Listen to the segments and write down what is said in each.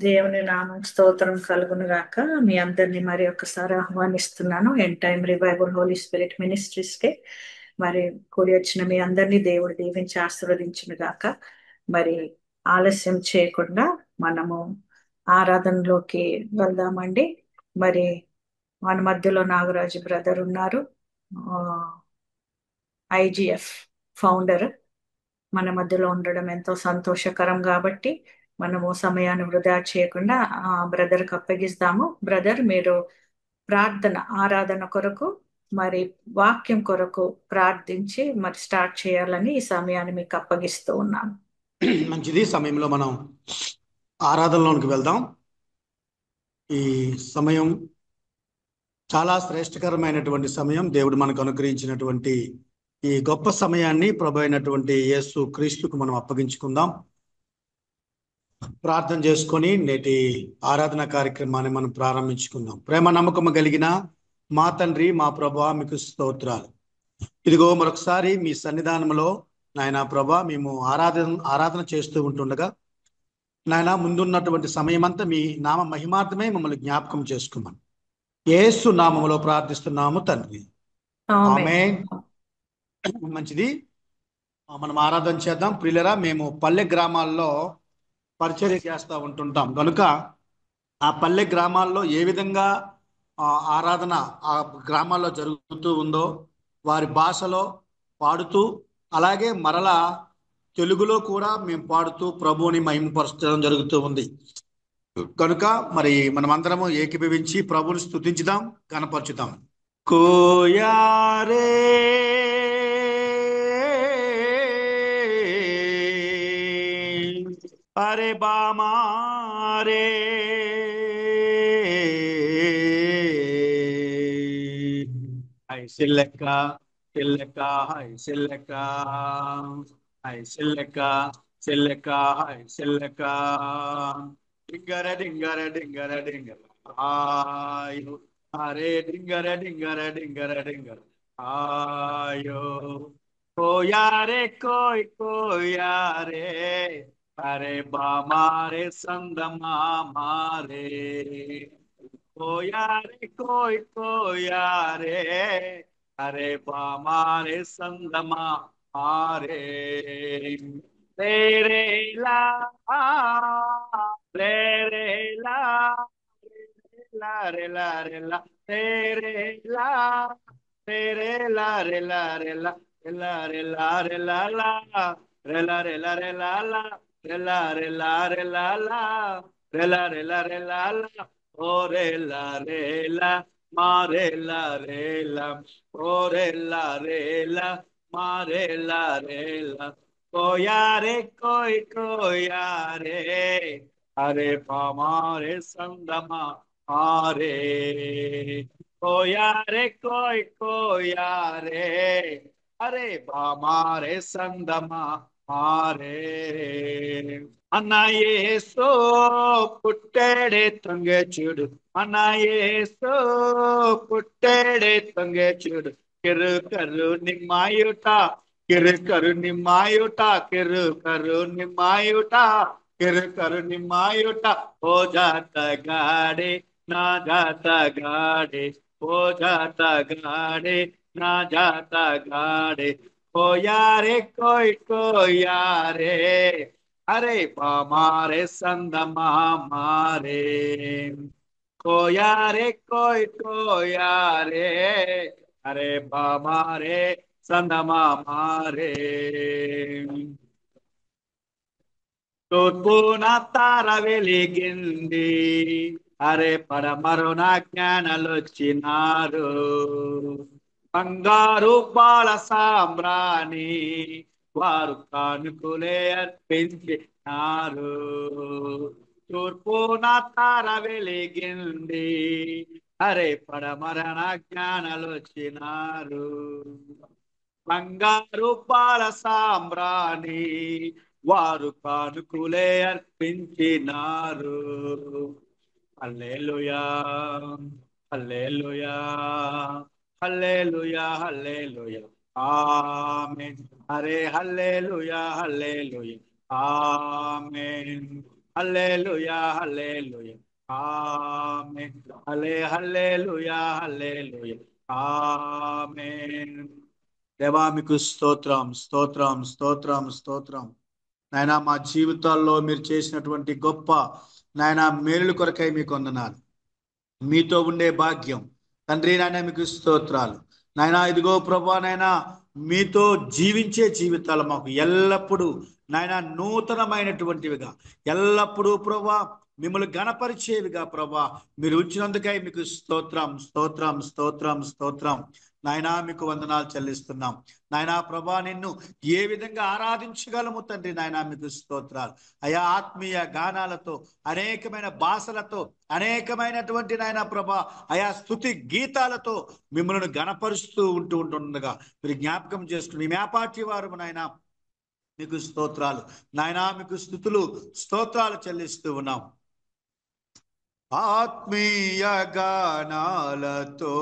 దేవుని నామం స్తోత్రం కలుగును గాక. మీ అందరినీ మరి ఒకసారి ఆహ్వానిస్తున్నాను End Time Revival Holi spirit Ministries కి. మరి కూడి వచ్చిన మీ అందరినీ దేవుడు దీవించి ఆశీర్వదించును గాక. మరి ఆలస్యం చేయకుండా మనము ఆరాధనలోకి వెళ్దామండి. మరి మన మధ్యలో నాగరాజు బ్రదర్ ఉన్నారు, ఐజిఎఫ్ ఫౌండర్. మన మధ్యలో ఉండడం ఎంతో సంతోషకరం కాబట్టి మనము సమయాన్ని వృధా చేయకుండా ఆ బ్రదర్కి అప్పగిస్తాము. బ్రదర్, మీరు ప్రార్థన ఆరాధన కొరకు మరి వాక్యం కొరకు ప్రార్థించి మరి స్టార్ట్ చేయాలని ఈ సమయాన్ని మీకు అప్పగిస్తూ ఉన్నాను. మంచిది. సమయంలో మనం ఆరాధనలోనికి వెళ్దాం. ఈ సమయం చాలా శ్రేష్టకరమైనటువంటి సమయం. దేవుడు మనకు అనుగ్రహించినటువంటి ఈ గొప్ప సమయాన్ని ప్రభు అయినటువంటి యేసు క్రీస్తుకు మనం అప్పగించుకుందాం. ప్రార్థన చేసుకొని నేటి ఆరాధన కార్యక్రమాన్ని మనం ప్రారంభించుకుందాం. ప్రేమ నమ్మకము కలిగిన మా తండ్రి, మా ప్రభువా, మీకు స్తోత్రాలు. ఇదిగో మరొకసారి మీ సన్నిధానంలో నాయన ప్రభా మేము ఆరాధన చేస్తూ ఉంటుండగా నాయన ముందున్నటువంటి సమయం అంతా మీ నామ మహిమార్థమే మమ్మల్ని జ్ఞాపకం చేసుకోమని యేసు నామములో ప్రార్థిస్తున్నాము తండ్రి. ఆమేన్. మంచిది. మనం ఆరాధన చేద్దాం. ప్రియులరా, మేము పల్లె గ్రామాల్లో పరిచర్య చేస్తూ ఉంటుంటాం కనుక ఆ పల్లె గ్రామాల్లో ఏ విధంగా ఆరాధన ఆ గ్రామాల్లో జరుగుతూ ఉందో వారి భాషలో పాడుతూ, అలాగే మరలా తెలుగులో కూడా మేము పాడుతూ ప్రభువుని మహిమపరచడం జరుగుతూ ఉంది. కనుక మరి మనమందరము ఏకీభవించి ప్రభువుని స్తుతించుదాం, కనపరచుదాం. కోయారే అరే బామారే హై సిల్లెక్క సిల్లెక్క హై సిల్లెక్క హై సిల్లెక్క సిల్లెక్క హై సిల్లెక్క డింగర డింగర డింగర డింగర ఆయో అరే డింగర డింగర డింగర డింగర ఆయో కోయారే కోయ్ కోయారే అరే బామారే సందమా మారే కోయారే కోయ్ కోయారే అరే బామారే సందమా మారే రే లా రే రే లా లా రే లా రే లా రే లా రే రే లా రే లా రే లా రే లా రే లా రే లా లా రే లా రే లా రే లా లా రే లా రే లా రే లా లా రే లా రే లా రే లా లా ఓ రే లా రే లా మా రే లా రే లా ఓ రే లా రే లా మా రే లా రే లా కోయారే కోయ్ కోయారే అరే పామారే సందమా ఆరే కోయారే కోయ్ కోయారే అరే బామారే సందమా ఆరే అన్న యేసో పుట్టేడే తొంగే చూడు, అన్న యేసో పుట్టేడే తొంగే చూడు, కిరు కరు నిమ్మాయుట కిరు కరు నిమ్మాయుట కిరు కరు నిమ్మాయుట కిరు కరు నిమ్మాయుట ఓ జాత గాడే నా జాత గాడే ఓ జాత గాడే నా జాత గాడే కోయారే కోయ్ కోయారే అరే బామారే సందమా మారే కోయారే కోయ్ కోయారే అరే బామారే సందమా మారే తూర్పున తార వెలిగింది, అరే పడమరున జ్ఞానాలొచ్చినారు, బంగారు బాల సాంబ్రాణి వారు కానుకలే అర్పించినారు. తూర్పున తార వెలిగింది, అరే పడమరన జ్ఞానాలొచ్చినారు, బంగారు బాల సాంబ్రాణి వారు కానుకలే అర్పించినారు. హల్లెలూయా హల్లెలూయా హల్లెలూయా హల్లెలూయా ఆమేన్. అరే హల్లెలూయా హల్లెలూయా ఆమేన్. హల్లెలూయా హల్లెలూయా ఆమేన్. హల్లెలూయా హల్లెలూయా ఆమేన్. దేవా మీకు స్తోత్రం స్తోత్రం స్తోత్రం స్తోత్రం. నాయనా మా జీవితాల్లో మీరు చేసినటువంటి గొప్ప నాయనా మేలుల కొరకై మీకు వందనాలు. మీతో ఉండే భాగ్యం తండ్రి నాయన మీకు స్తోత్రాలు. నాయనా ఇదిగో ప్రభా నాయనా మీతో జీవించే జీవితాలు మాకు ఎల్లప్పుడూ నాయన నూతనమైనటువంటివిగా, ఎల్లప్పుడూ ప్రభా మిమ్మల్ని గణపరిచేవిగా ప్రభా మీరు ఉంచినందుకై మీకు స్తోత్రం స్తోత్రం స్తోత్రం స్తోత్రం. నాయనా మీకు వందనాలు చెల్లిస్తున్నాం. నాయనా ప్రభా నిన్ను ఏ విధంగా ఆరాధించగలము తండ్రి. నాయనా మీకు స్తోత్రాలు అయా. ఆత్మీయ గానాలతో, అనేకమైన భాషలతో, అనేకమైనటువంటి నాయన ప్రభా అయా స్తుతి గీతాలతో మిమ్మల్ని గణపరుస్తూ ఉంటుండగా మీరు జ్ఞాపకం చేసుకుని మేపాటి వారు నాయన మీకు స్తోత్రాలు. నాయనా మీకు స్తుతులు స్తోత్రాలు చెల్లిస్తూ ఉన్నాం. ఆత్మీయ గానాలతో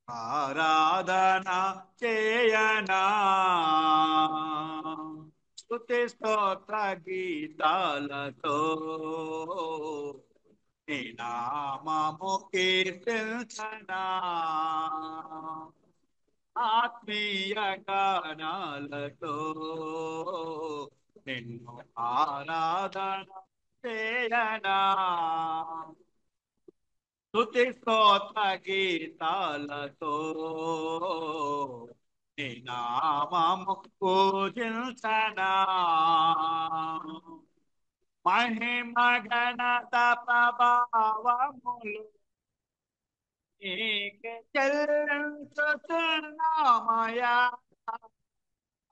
ఆరాధన చేయనా, స్తుతి స్తోత్ర గీతాలతో నీ నామము కీర్తించనా. ఆత్మీయ గానాలతో నిన్ను ఆరాధన చేయనా, స్తుతి స్తోత్ర గీతాలతో నీ నామము పూజించనా. మహిమ ఘనత ప్రభావములు నీకే చెల్లించుచున్నామయా.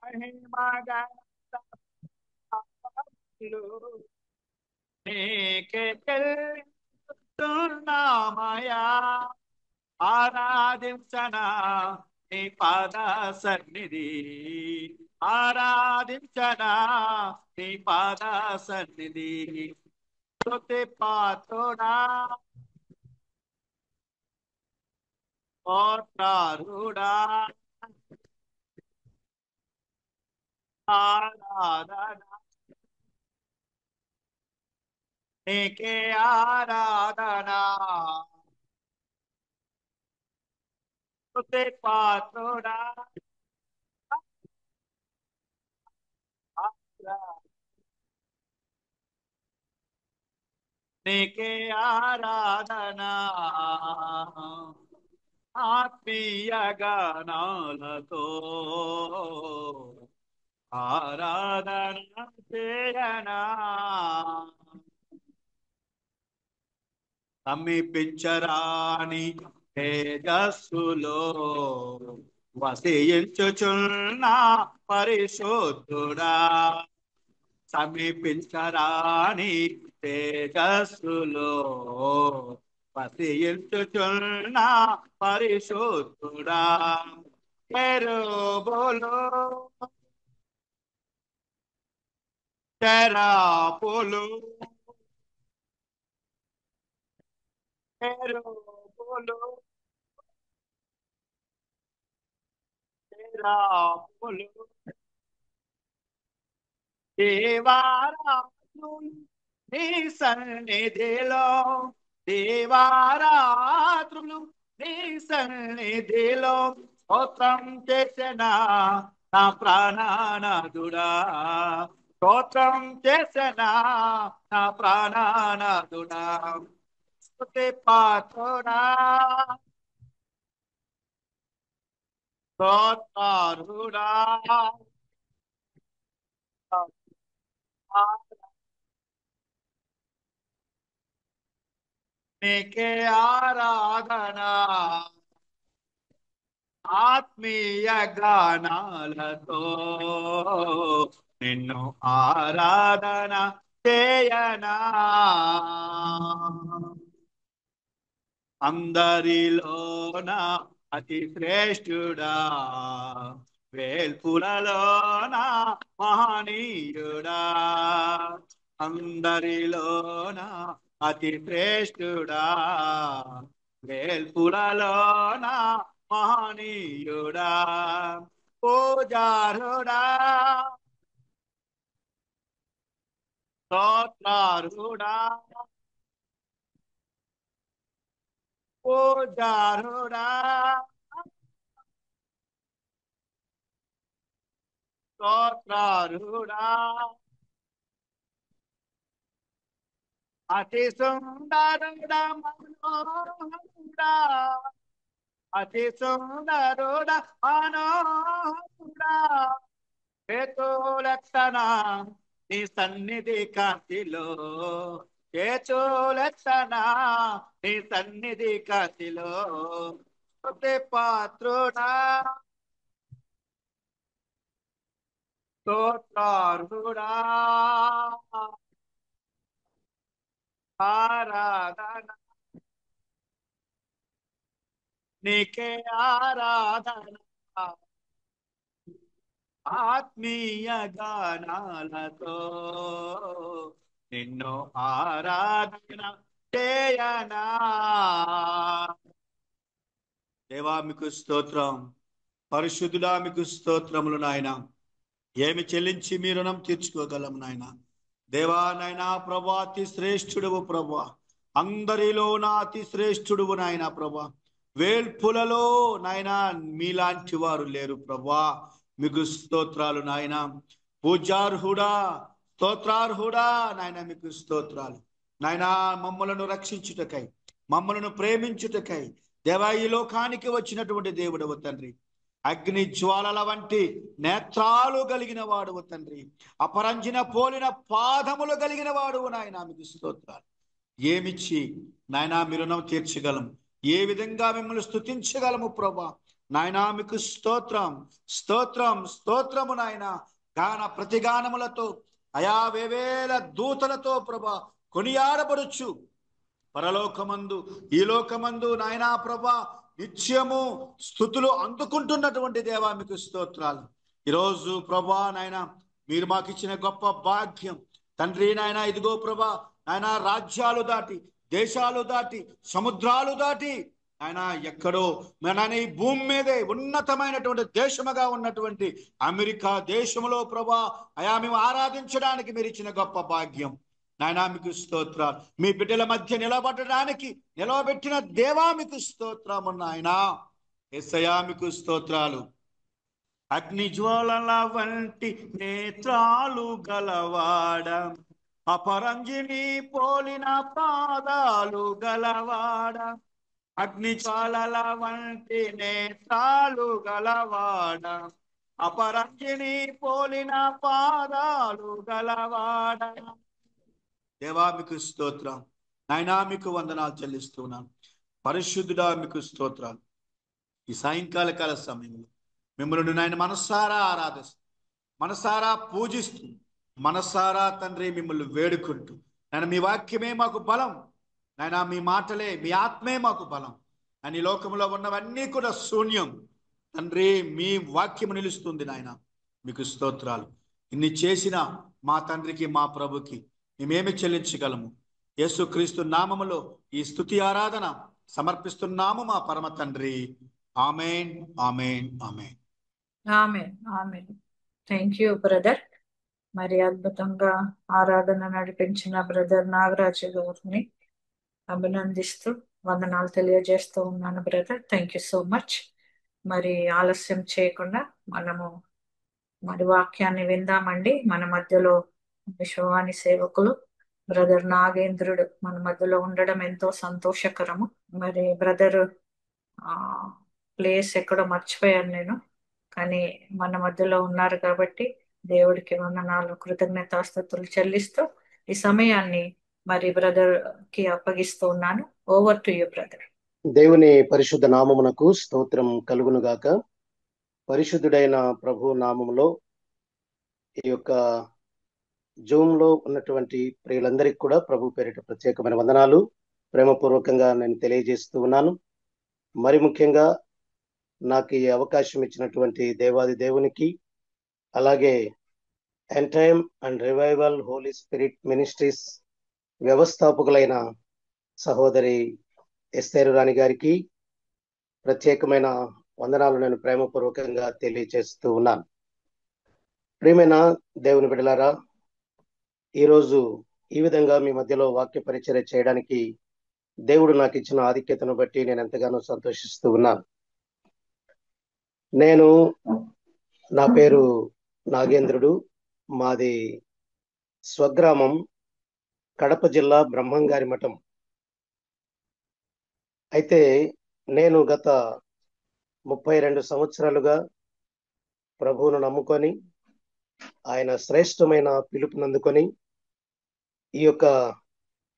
మహిమ ఘనత ప్రభావములు నీకే చెల్లించుచున్నామయా. ఆరాధించనా నీ పాద సన్నిధి, ఆరాధించనా నీ పాద సన్నిధి. స్తుతి పాత్రుడా స్తోత్రారుడా ఆరాధన నీకే ఆరాధన. స్తుతి పాత్రుడా నీకే ఆరాధన. ఆత్మీయ గానాలతో ఆరాధన చేయనా, సమీపించరాని తేజస్సులో వసించుచున్న పరిశుద్ధుడా. సమీపించరాని తేజస్సులో వసించుచున్న పరిశుద్ధుడా. కెరూబులు సెరాపులు కెరూబులు సెరాపులు దేవారాధులు నీ సన్నిధిలో, దేవారాత్రులు నీ సన్నిధిలో స్తోత్రం చేసిన నా ప్రాణనాథుడా. స్తోత్రం చేసిన నా ప్రాణనాథుడా. స్తుతి పాత్రుడా స్తోత్రారుడా నీకే ఆరాధన. ఆత్మీయ గానాలతో నిన్ను ఆరాధన చేయనా. అందరిలోన అతి శ్రేష్ఠుడా, వేల్పులలోన మహనీయుడా. అందరిలోన అతి శ్రేష్ఠుడా, వేల్పులలోన మహనీయుడా. పూజారుడా స్తోత్రారుడా పూజారుడా స్తోత్రారుడా అతి సుందరుడా మనోహరుడా అతి సుందరుడా మనోహరుడా చేతులెత్తన నీ సన్నిధి కాంతిలో చేతులెత్తన నీ సన్నిధి కాంతిలో స్తుతి పాత్రుడా స్తోత్రార్హుడా ఆరాధన నీకే ఆరాధన ఆత్మీయ గానాలతో నిన్ను ఆరాధన చేయనా. దేవా మీకు స్తోత్రం, పరిశుద్ధుడా మీకు స్తోత్రములు నాయన. ఏమి చెల్లించి మీ రుణం తీర్చుకోగలం నాయన. దేవా నాయనా ప్రభా, అతి శ్రేష్ఠుడువు ప్రభా, అందరిలో నా అతి శ్రేష్ఠుడువు నాయన ప్రభా. వేల్పులలో నాయన మీలాంటి వారు లేరు ప్రభా. మీకు స్తోత్రాలు నాయన. పూజార్హుడా స్తోత్రార్హుడా నాయన మీకు స్తోత్రాలు నాయన. మమ్మలను రక్షించుటకై, మమ్మలను ప్రేమించుటకై దేవా ఈ లోకానికి వచ్చినటువంటి దేవుడవు తండ్రి. అగ్ని జ్వాలల వంటి నేత్రాలు కలిగిన వాడువు తండ్రి. అపరంజిన పోలిన పాదములు కలిగిన వాడువు నాయన మీకు స్తోత్రాలు. ఏమిచ్చి నాయనా మీ రుణం తీర్చగలము, ఏ విధంగా మిమ్మల్ని స్తుతించగలము ప్రభా. నాయనా మీకు స్తోత్రం, స్తోత్రం, స్తోత్రము నాయన. గాన ప్రతిగానములతో అయా వేవేల దూతలతో ప్రభా కొనియాడబడుచు పరలోకమందు ఈ లోకమందు నాయనా ప్రభా నిత్యము స్తుతులు అందుకుంటున్నటువంటి దేవా మీకు స్తోత్రాలు. ఈరోజు ప్రభా నాయన మీరు మాకు ఇచ్చిన గొప్ప భాగ్యం తండ్రి నాయన. ఇదిగో ప్రభా నాయన, రాజ్యాలు దాటి, దేశాలు దాటి, సముద్రాలు దాటి ఆయన ఎక్కడో నాయన ఈ భూమి మీదే ఉన్నతమైనటువంటి దేశముగా ఉన్నటువంటి అమెరికా దేశంలో ప్రభా అయా మేము ఆరాధించడానికి మీరు ఇచ్చిన గొప్ప భాగ్యం నాయనా మీకు స్తోత్రాలు. మీ బిడ్డల మధ్య నిలబడడానికి నిలవబెట్టిన దేవా మీకు స్తోత్రము నాయనా. యేసయ్యా మీకు స్తోత్రాలు. అగ్ని జ్వాలల వంటి నేత్రాలు గలవాడ, అపరంజిని పోలిన పాదాలు గలవాడ, అగ్ని జ్వాలల వంటి నేత్రాలు గలవాడ, అపరంజిని పోలిన పాదాలు గలవాడ. దేవా మీకు స్తోత్రం నాయనా. మీకు వందనాలు చెల్లిస్తున్నాను. పరిశుద్ధుడా మీకు స్తోత్రాలు. ఈ సాయంకాల కాల సమయంలో మిమ్మల్ని నాయన మనసారా ఆరాధిస్తూ, మనసారా పూజిస్తూ, మనసారా తండ్రి మిమ్మల్ని వేడుకుంటూ నాయన మీ వాక్యమే మాకు బలం నాయన, మీ మాటలే, మీ ఆత్మే మాకు బలం అని. లోకంలో ఉన్నవన్నీ కూడా శూన్యం తండ్రి, మీ వాక్యము నిలుస్తుంది నాయన. మీకు స్తోత్రాలు. ఇన్ని చేసిన మా తండ్రికి, మా ప్రభుకి మేమేమి చెల్లించగలము? యేసుక్రీస్తు నామములో ఈ స్తుతి ఆరాధన సమర్పిస్తున్నాము మా పరమ తండ్రి. Amen, amen, amen. Amen, amen. Thank you brother. మరి అద్భుతంగా ఆరాధన నడిపించిన బ్రదర్ నాగరాజు గారిని అభినందిస్తూ వందనాలు తెలియజేస్తూ ఉన్నాను brother. Thank you so much. మరి ఆలస్యం చేయకుండా మనము మరి వాక్యాన్ని విందామండి. మన మధ్యలో విశ్వవాణి సేవకులు బ్రదర్ నాగేంద్రుడు మన మధ్యలో ఉండడం ఎంతో సంతోషకరము. మరి బ్రదర్ ప్లేస్ ఎక్కడో మర్చిపోయాను నేను, కానీ మన మధ్యలో ఉన్నారు కాబట్టి దేవుడికి వందనాలు, కృతజ్ఞతాస్తుతులు చెల్లిస్తూ ఈ సమయాన్ని మరి బ్రదర్ కి అప్పగిస్తూ ఉన్నాను. Over to you brother. దేవుని పరిశుద్ధ నామమునకు స్తోత్రం కలుగును గాక. పరిశుద్ధుడైన ప్రభు నామములో ఈ యొక్క జూమ్ లో ఉన్నటువంటి ప్రియులందరికీ కూడా ప్రభు పేరిట ప్రత్యేకమైన వందనాలు ప్రేమపూర్వకంగా నేను తెలియజేస్తూ ఉన్నాను. మరి ముఖ్యంగా నాకు ఈ అవకాశం ఇచ్చినటువంటి దేవాది దేవునికి, అలాగే end time and revival Holi spirit ministries వ్యవస్థాపకులైన సహోదరి ఎస్తేరు రాణి గారికి ప్రత్యేకమైన వందనాలు నేను ప్రేమపూర్వకంగా తెలియజేస్తూ ఉన్నాను. ప్రియమైన దేవుని బిడ్డలారా, ఈరోజు ఈ విధంగా మీ మధ్యలో వాక్య పరిచర్య చేయడానికి దేవుడు నాకు ఇచ్చిన ఆధిక్యతను బట్టి నేను ఎంతగానో సంతోషిస్తూ ఉన్నాను. నా పేరు నాగేంద్రుడు. మాది స్వగ్రామం కడప జిల్లా బ్రహ్మంగారి మఠం. అయితే నేను గత 32 సంవత్సరాలుగా ప్రభువును నమ్ముకొని ఆయన శ్రేష్టమైన పిలుపునందుకొని ఈ యొక్క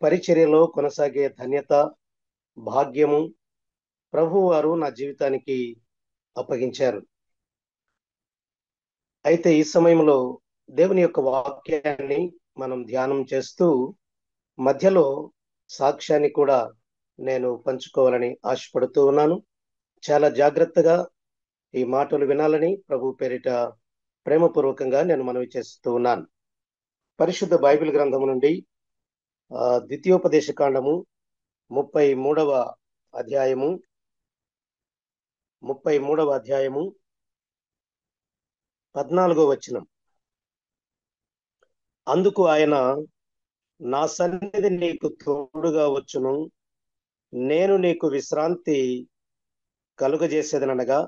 పరిచర్యలో కొనసాగే ధన్యత, భాగ్యము ప్రభువు వారు నా జీవితానికి అప్పగించారు. అయితే ఈ సమయంలో దేవుని యొక్క వాక్యాన్ని మనం ధ్యానం చేస్తూ మధ్యలో సాక్ష్యాన్ని కూడా నేను పంచుకోవాలని ఆశపడుతూ ఉన్నాను. చాలా జాగ్రత్తగా ఈ మాటలు వినాలని ప్రభు పేరిట ప్రేమపూర్వకంగా నేను మనవి చేస్తూ ఉన్నాను. పరిశుద్ధ బైబిల్ గ్రంథము నుండి ద్వితీయోపదేశ కాండము 33వ అధ్యాయము 14వ వచనం. అందుకు ఆయన, నా సన్నిధి నీకు తోడుగా వచ్చును, నేను నీకు విశ్రాంతి కలుగజేసేదనగా,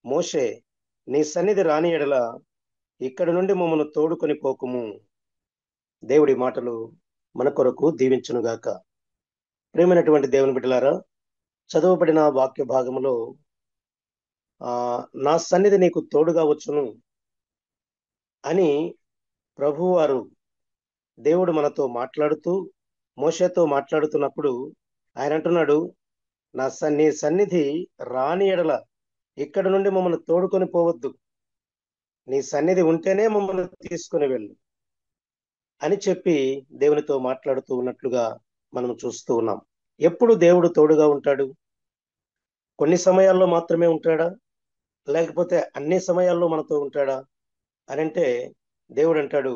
మోషే, నీ సన్నిధి రాని ఎడల ఇక్కడి నుండి మమ్మను తోడుకొని పోకుము. దేవుడి మాటలు మన కొరకు దీవించునుగాక. ప్రియమైనటువంటి దేవుని బిడ్డలారా, చదవబడిన వాక్య భాగములో నా సన్నిధి నీకు తోడుగా వచ్చును అని ప్రభువారు దేవుడు మనతో మాట్లాడుతూ మోషేతో మాట్లాడుతున్నప్పుడు ఆయన అంటున్నాడు, నీ సన్నిధి రాని ఎడల ఇక్కడి నుండి మమ్మల్ని తోడుకొని పోవద్దు, నీ సన్నిధి ఉంటేనే మమ్మల్ని తీసుకుని వెళ్ళు అని చెప్పి దేవునితో మాట్లాడుతూ ఉన్నట్లుగా మనం చూస్తూ ఉన్నాం. ఎప్పుడు దేవుడు తోడుగా ఉంటాడు? కొన్ని సమయాల్లో మాత్రమే ఉంటాడా, లేకపోతే అన్ని సమయాల్లో మనతో ఉంటాడా అని అంటే దేవుడు అంటాడు,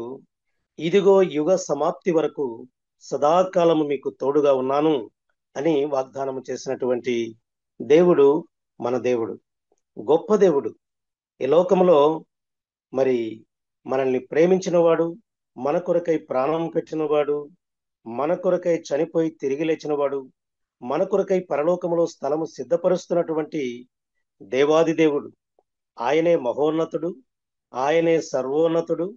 ఇదిగో యుగ సమాప్తి వరకు సదాకాలము మీకు తోడుగా ఉన్నాను అని వాగ్దానం చేసినటువంటి దేవుడు మన దేవుడు, గొప్ప దేవుడు. ఈ లోకంలో మరి మనల్ని ప్రేమించిన వాడు, మన కొరకై ప్రాణం పెట్టినవాడు, మన కొరకై చనిపోయి తిరిగి లేచినవాడు, మన కొరకై పరలోకములో స్థలము సిద్ధపరుస్తున్నటువంటి దేవాది దేవుడు. ఆయనే మహోన్నతుడు, ఆయనే సర్వోన్నతుడు,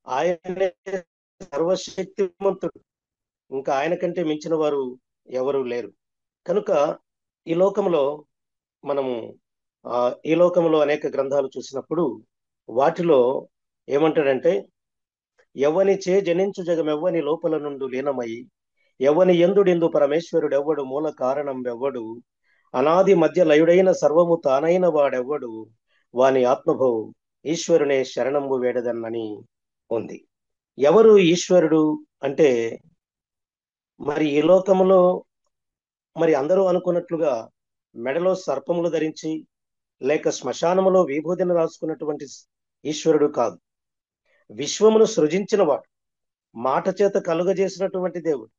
ఆయనే సర్వశక్తిమంతుడు. ఇంకా ఆయన కంటే మించిన వారు ఎవరు లేరు. కనుక ఈ లోకంలో అనేక గ్రంథాలు చూసినప్పుడు వాటిలో ఏమంటాడంటే, ఎవ్వనిచే జనించు జగమెవ్వని లోపల నుండి లీనమై, ఎవ్వని ఎందుడిందు పరమేశ్వరుడు ఎవ్వడు, మూల కారణం ఎవ్వడు, అనాది మధ్య లయుడైన సర్వము తానైన వాడెవ్వడు, వాని ఆత్మభవు ఈశ్వరునే శరణంబు వేడదన్నని ఉంది. ఎవరు ఈశ్వరుడు అంటే, మరి ఈ లోకంలో మరి అందరూ అనుకున్నట్లుగా మెడలో సర్పములు ధరించి లేక శ్మశానములో విభూతిని రాసుకున్నటువంటి ఈశ్వరుడు కాదు. విశ్వమును సృజించిన వాడు, మాట చేత కలుగజేసినటువంటి దేవుడు.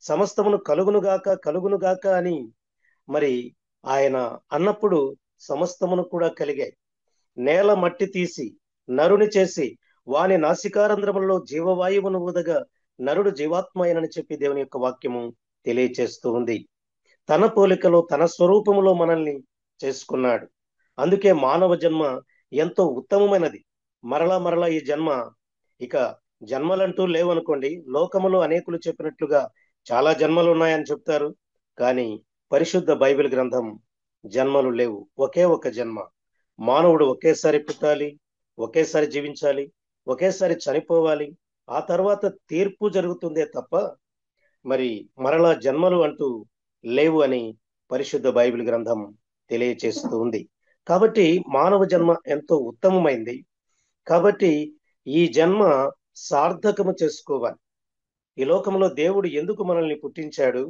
సమస్తమును కలుగునుగాక అని మరి ఆయన అన్నప్పుడు సమస్తమును కూడా కలిగాయి. నేల మట్టి తీసి నరుని చేసి వాని నాసికారంధ్రములలో జీవవాయువును ఊదగా నరుడు జీవాత్మయనని చెప్పి దేవుని యొక్క వాక్యము తెలియచేస్తూ ఉంది. తన పోలికలో తన స్వరూపములో మనల్ని చేసుకున్నాడు. అందుకే మానవ జన్మ ఎంతో ఉత్తమమైనది. మరలా ఈ జన్మ, ఇక జన్మలంటూ లేవనుకోండి. లోకములో అనేకులు చెప్పినట్లుగా చాలా జన్మలు ఉన్నాయని చెప్తారు, కానీ పరిశుద్ధ బైబిల్ గ్రంథం జన్మలు లేవు. ఒకే ఒక జన్మ. మానవుడు ఒకేసారి పుట్టాలి, ఒకేసారి జీవించాలి, ఒకేసారి చనిపోవాలి. ఆ తర్వాత తీర్పు జరుగుతుందే తప్ప మరి మరలా జన్మలు అంటూ లేవు అని పరిశుద్ధ బైబిల్ గ్రంథం తెలియచేస్తూ ఉంది. కాబట్టి మానవ జన్మ ఎంతో ఉత్తమమైంది. కాబట్టి ఈ జన్మ సార్థకము చేసుకోవాలి. ఈ లోకంలో దేవుడు ఎందుకు మనల్ని పుట్టించాడు,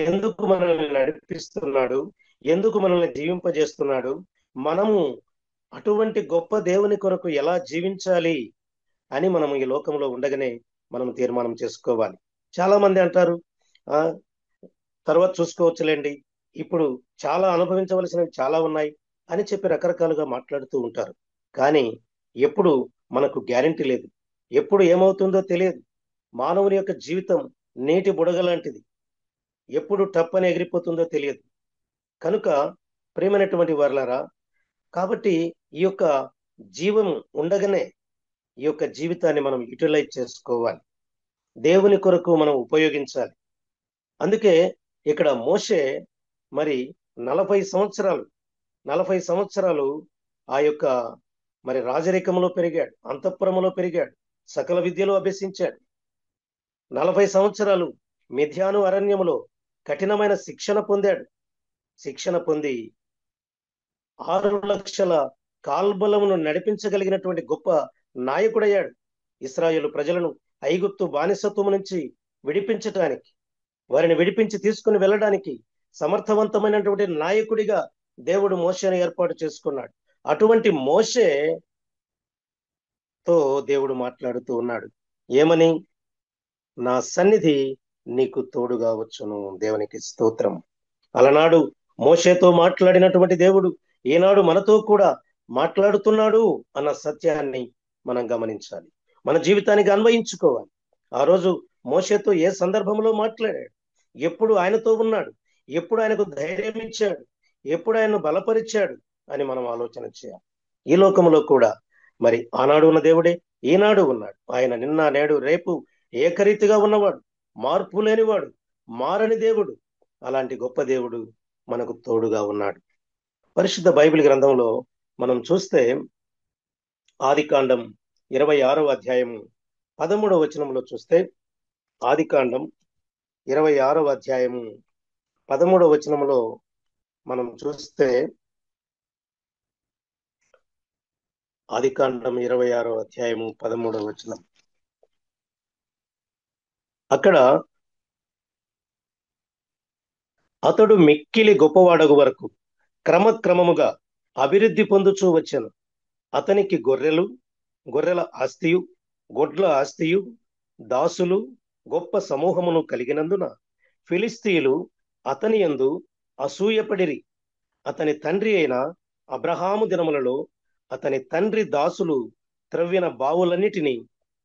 ఎందుకు మనల్ని నడిపిస్తున్నాడు, ఎందుకు మనల్ని జీవింపజేస్తున్నాడు, మనము అటువంటి గొప్ప దేవుని కొరకు ఎలా జీవించాలి అని మనం ఈ లోకంలో ఉండగానే మనం తీర్మానం చేసుకోవాలి. చాలా మంది అంటారు, తర్వాత చూసుకోవచ్చులేండి, ఇప్పుడు చాలా అనుభవించవలసినవి చాలా ఉన్నాయి అని చెప్పి రకరకాలుగా మాట్లాడుతూ ఉంటారు. కానీ ఎప్పుడు మనకు గ్యారెంటీ లేదు, ఎప్పుడు ఏమవుతుందో తెలియదు. మానవుని యొక్క జీవితం నీటి బుడగ లాంటిది, ఎప్పుడు టప్పని ఎగిరిపోతుందో తెలియదు. కనుక ప్రియమైనటువంటి వారలారా, కాబట్టి ఈ యొక్క జీవం ఉండగానే ఈ యొక్క జీవితాన్ని మనం యూటిలైజ్ చేసుకోవాలి, దేవుని కొరకు మనం ఉపయోగించాలి. అందుకే ఇక్కడ మోషే మరి 40 సంవత్సరాలు ఆ యొక్క మరి రాజరికంలో పెరిగాడు, అంతఃపురములో పెరిగాడు, సకల విద్యలు అభ్యసించాడు. 40 సంవత్సరాలు మిథ్యాను అరణ్యములో కఠినమైన శిక్షణ పొందాడు. శిక్షణ పొంది 6 లక్షల కాల్బలమును నడిపించగలిగినటువంటి గొప్ప నాయకుడయ్యాడు. ఇశ్రాయేలు ప్రజలను ఐగుప్తు బానిసత్వము నుంచి విడిపించటానికి, వారిని విడిపించి తీసుకుని వెళ్ళడానికి సమర్థవంతమైనటువంటి నాయకుడిగా దేవుడు మోషేను ఏర్పాటు చేసుకున్నాడు. అటువంటి మోషేతో దేవుడు మాట్లాడుతూ ఉన్నాడు. ఏమని? నా సన్నిధి నీకు తోడుగా వచ్చును. దేవునికి స్తోత్రం. అలనాడు మోషేతో మాట్లాడినటువంటి దేవుడు ఈనాడు మనతో కూడా మాట్లాడుతున్నాడు అన్న సత్యాన్ని మనం గమనించాలి, మన జీవితానికి అన్వయించుకోవాలి. ఆ రోజు మోషేతో ఏ సందర్భంలో మాట్లాడాడు, ఎప్పుడు ఆయనతో ఉన్నాడు, ఎప్పుడు ఆయనకు ధైర్యం ఇచ్చాడు, ఎప్పుడు ఆయనను బలపరిచాడు అని మనం ఆలోచన చేయాలి. ఈ లోకంలో కూడా మరి ఆనాడు ఉన్న దేవుడే ఈనాడు ఉన్నాడు. ఆయన నిన్న నేడు రేపు ఏకరీతిగా ఉన్నవాడు, మార్పు లేనివాడు, మారని దేవుడు. అలాంటి గొప్ప దేవుడు మనకు తోడుగా ఉన్నాడు. పరిశుద్ధ బైబిల్ గ్రంథంలో మనం చూస్తే ఆదికాండం 26వ అధ్యాయము 13వ వచనంలో చూస్తే, ఆదికాండం 26వ అధ్యాయము 13వ వచనంలో మనం చూస్తే, ఆదికాండం 26వ అధ్యాయము 13వ వచనం, అక్కడ అతడు మిక్కిలి గొప్పవాడగు వరకు క్రమక్రమముగా అభివృద్ధి పొందుచూ వచ్చెను. అతనికి గొర్రెల ఆస్తియు, గొడ్ల ఆస్తియు, దాసులు గొప్ప సమూహమును కలిగినందున ఫిలిస్తీయులు అతని యందు అసూయపడిరి. అతని తండ్రి అయిన అబ్రహాము దినములలో అతని తండ్రి దాసులు త్రవ్విన బావులన్నిటినీ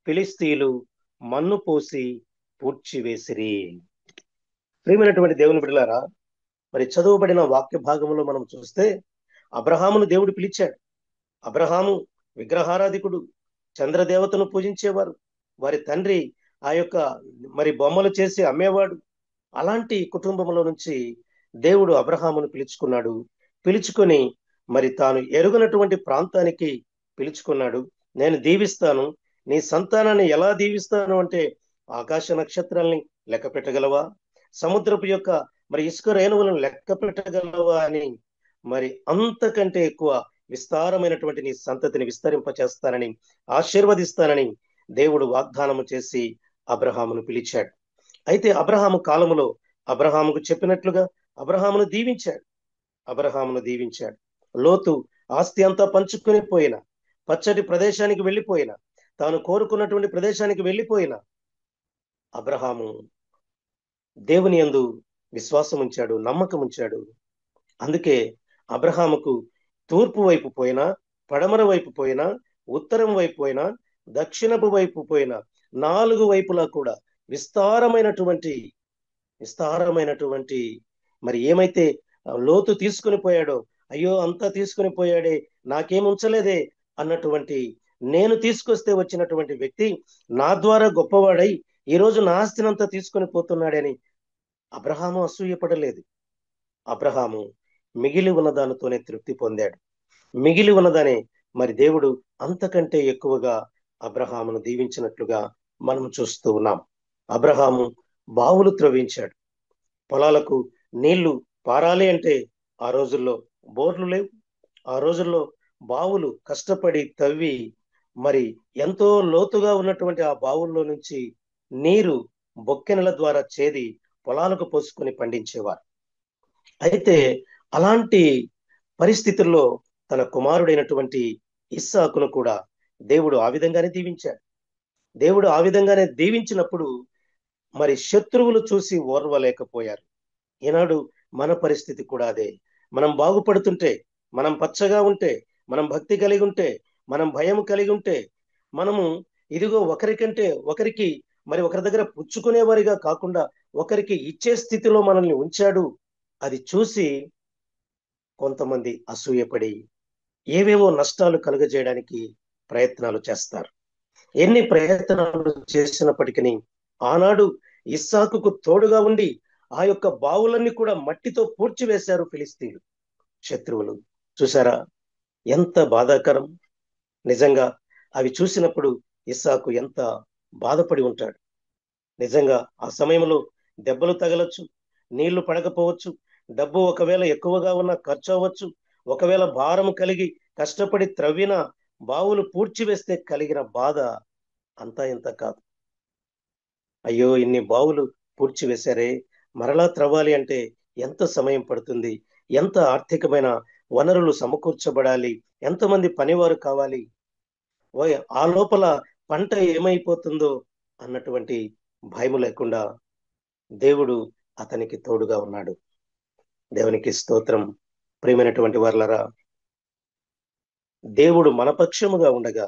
ఫిలిస్తీయులు మన్ను పోసి పూడ్చివేసిరి. ప్రియమైనటువంటి దేవుని బిడ్డలారా, మరి చదువుబడిన వాక్య భాగంలో మనం చూస్తే అబ్రహామును దేవుడు పిలిచాడు. అబ్రహాము విగ్రహారాధికుడు, చంద్రదేవతను పూజించేవారు. వారి తండ్రి ఆ యొక్క మరి బొమ్మలు చేసి అమ్మేవాడు. అలాంటి కుటుంబంలో నుంచి దేవుడు అబ్రహామును పిలుచుకున్నాడు. పిలుచుకొని మరి తాను ఎరుగనటువంటి ప్రాంతానికి పిలుచుకున్నాడు. నేను దీవిస్తాను, నీ సంతానాన్ని ఎలా దీవిస్తాను అంటే, ఆకాశ నక్షత్రాల్ని లెక్క పెట్టగలవా, సముద్రపు యొక్క మరి ఇసుక రేణువులను లెక్క పెట్టగలవా అని, మరి అంతకంటే ఎక్కువ విస్తారమైనటువంటి నీ సంతతిని విస్తరింపచేస్తానని, ఆశీర్వదిస్తానని దేవుడు వాగ్దానము చేసి అబ్రహామును పిలిచాడు. అయితే అబ్రహాము కాలములో అబ్రహాముకు చెప్పినట్లుగా అబ్రహామును దీవించాడు. లోతు ఆస్తి అంతా పంచుకుని పోయిన, పచ్చటి ప్రదేశానికి వెళ్ళిపోయిన, తాను కోరుకున్నటువంటి ప్రదేశానికి వెళ్ళిపోయిన అబ్రహాము దేవుని యందు విశ్వాసం ఉంచాడు, నమ్మకం ఉంచాడు. అందుకే అబ్రహాముకు తూర్పు వైపు పోయినా, పడమర వైపు పోయినా, ఉత్తరం వైపు పోయినా, దక్షిణపు వైపు పోయినా, 4 వైపులా కూడా విస్తారమైనటువంటి మరి ఏమైతే లోతు తీసుకుని పోయాడో, అయ్యో అంతా తీసుకుని పోయాడే, నాకేం ఉంచలేదే అన్నటువంటి, నేను తీసుకొస్తే వచ్చినటువంటి వ్యక్తి నా ద్వారా గొప్పవాడై ఈరోజు నా ఆస్తినంతా తీసుకొని పోతున్నాడని అబ్రహాము అసూయపడలేదు. అబ్రహాము మిగిలి ఉన్న దానితోనే తృప్తి పొందాడు. మిగిలి ఉన్నదానే మరి దేవుడు అంతకంటే ఎక్కువగా అబ్రహామును దీవించినట్లుగా మనం చూస్తూ ఉన్నాం. అబ్రహాము బావులు త్రవ్వించాడు. పొలాలకు నీళ్లు పారాలి అంటే ఆ రోజుల్లో బోర్లు లేవు. ఆ రోజుల్లో బావులు కష్టపడి తవ్వి మరి ఎంతో లోతుగా ఉన్నటువంటి ఆ బావుల్లో నుంచి నీరు బొక్కెనల ద్వారా చేది పొలాలకు పోసుకొని పండించేవారు. అయితే అలాంటి పరిస్థితుల్లో తన కుమారుడైనటువంటి ఇస్సాకును కూడా దేవుడు ఆ విధంగానే దీవించాడు. దేవుడు ఆ విధంగానే దీవించినప్పుడు మరి శత్రువులు చూసి ఓర్వలేకపోయారు. ఈనాడు మన పరిస్థితి కూడా అదే. మనం బాగుపడుతుంటే, మనం పచ్చగా ఉంటే, మనం భక్తి కలిగి ఉంటే, మనం భయం కలిగి ఉంటే, మనము ఇదిగో ఒకరికి మరి ఒకరి దగ్గర పుచ్చుకునేవారిగా కాకుండా ఒకరికి ఇచ్చే స్థితిలో మనల్ని ఉంచాడు. అది చూసి కొంతమంది అసూయపడి ఏవేవో నష్టాలు కలుగజేయడానికి ప్రయత్నాలు చేస్తారు. ఎన్ని ప్రయత్నాలు చేసినప్పటికీ ఆనాడు ఇస్సాకుకు తోడుగా ఉండి ఆ యొక్క బావులన్నీ కూడా మట్టితో పూడ్చివేశారు ఫిలిస్తీన్లు, శత్రువులు. చూసారా ఎంత బాధాకరం. నిజంగా అవి చూసినప్పుడు ఇస్సాకు ఎంత బాధపడి ఉంటాడు. నిజంగా ఆ సమయంలో దెబ్బలు తగలొచ్చు, నీళ్లు పడకపోవచ్చు, డబ్బు ఒకవేళ ఎక్కువగా ఉన్న ఖర్చు అవ్వచ్చు, ఒకవేళ భారం కలిగి కష్టపడి త్రవ్విన బావులు పూడ్చివేస్తే కలిగిన బాధ అంతా ఇంత కాదు. అయ్యో ఇన్ని బావులు పూడ్చివేశారే, మరలా త్రవ్వాలి అంటే ఎంత సమయం పడుతుంది, ఎంత ఆర్థికమైన వనరులు సమకూర్చబడాలి, ఎంతమంది పనివారు కావాలి, ఆ లోపల పంట ఏమైపోతుందో అన్నటువంటి భయం లేకుండా దేవుడు అతనికి తోడుగా ఉన్నాడు. దేవునికి స్తోత్రం. ప్రియమైనటువంటి వారలారా, దేవుడు మన పక్షముగా ఉండగా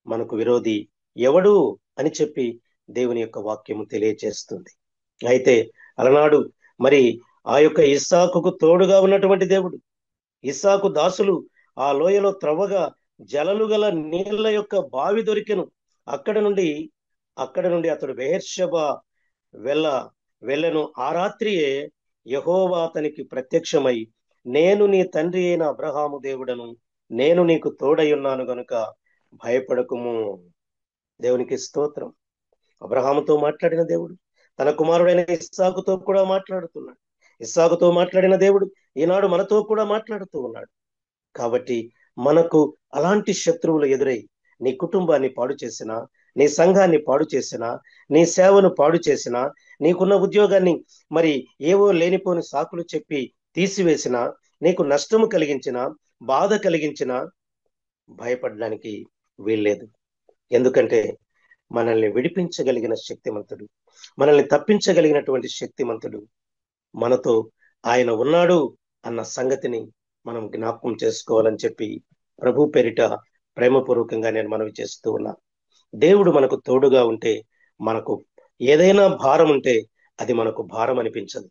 మనకు విరోధి ఎవడు అని చెప్పి దేవుని యొక్క వాక్యము తెలియజేస్తుంది. అయితే అలనాడు మరి ఆ యొక్క ఇస్సాకుకు తోడుగా ఉన్నటువంటి దేవుడు, ఇస్సాకు దాసులు ఆ లోయలో త్రవ్వగా జలలు గల నీళ్ల యొక్క బావి దొరికెను. అక్కడ నుండి అతడు బెయేర్షెబా వెళ్ళెను. ఆ రాత్రియే యెహోవా అతనికి ప్రత్యక్షమై, నేను నీ తండ్రి అయిన అబ్రహాము దేవుడను, నేను నీకు తోడై ఉన్నాను గనుక భయపడకుము. దేవునికి స్తోత్రం. అబ్రహాముతో మాట్లాడిన దేవుడు తన కుమారుడైన ఇస్సాకుతో కూడా మాట్లాడుతున్నాడు. ఇస్సాకుతో మాట్లాడిన దేవుడు ఈనాడు మనతో కూడా మాట్లాడుతూ ఉన్నాడు. కాబట్టి మనకు అలాంటి శత్రువులు ఎదురై నీ కుటుంబాన్ని పాడు చేసినా, నీ సంఘాన్ని పాడు చేసినా, నీ సేవను పాడు చేసినా, నీకున్న ఉద్యోగాన్ని మరి ఏవో లేనిపోని సాకులు చెప్పి తీసివేసిన, నీకు నష్టము కలిగించిన, బాధ కలిగించిన, భయపడడానికి వీల్లేదు. ఎందుకంటే మనల్ని విడిపించగలిగిన శక్తిమంతుడు, మనల్ని తప్పించగలిగినటువంటి శక్తిమంతుడు మనతో ఆయన ఉన్నాడు అన్న సంగతిని మనం జ్ఞాపకం చేసుకోవాలని చెప్పి ప్రభు పేరిట ప్రేమపూర్వకంగా నేను మనవి చేస్తూ ఉన్నా. దేవుడు మనకు తోడుగా ఉంటే మనకు ఏదైనా భారం ఉంటే అది మనకు భారం అనిపించదు.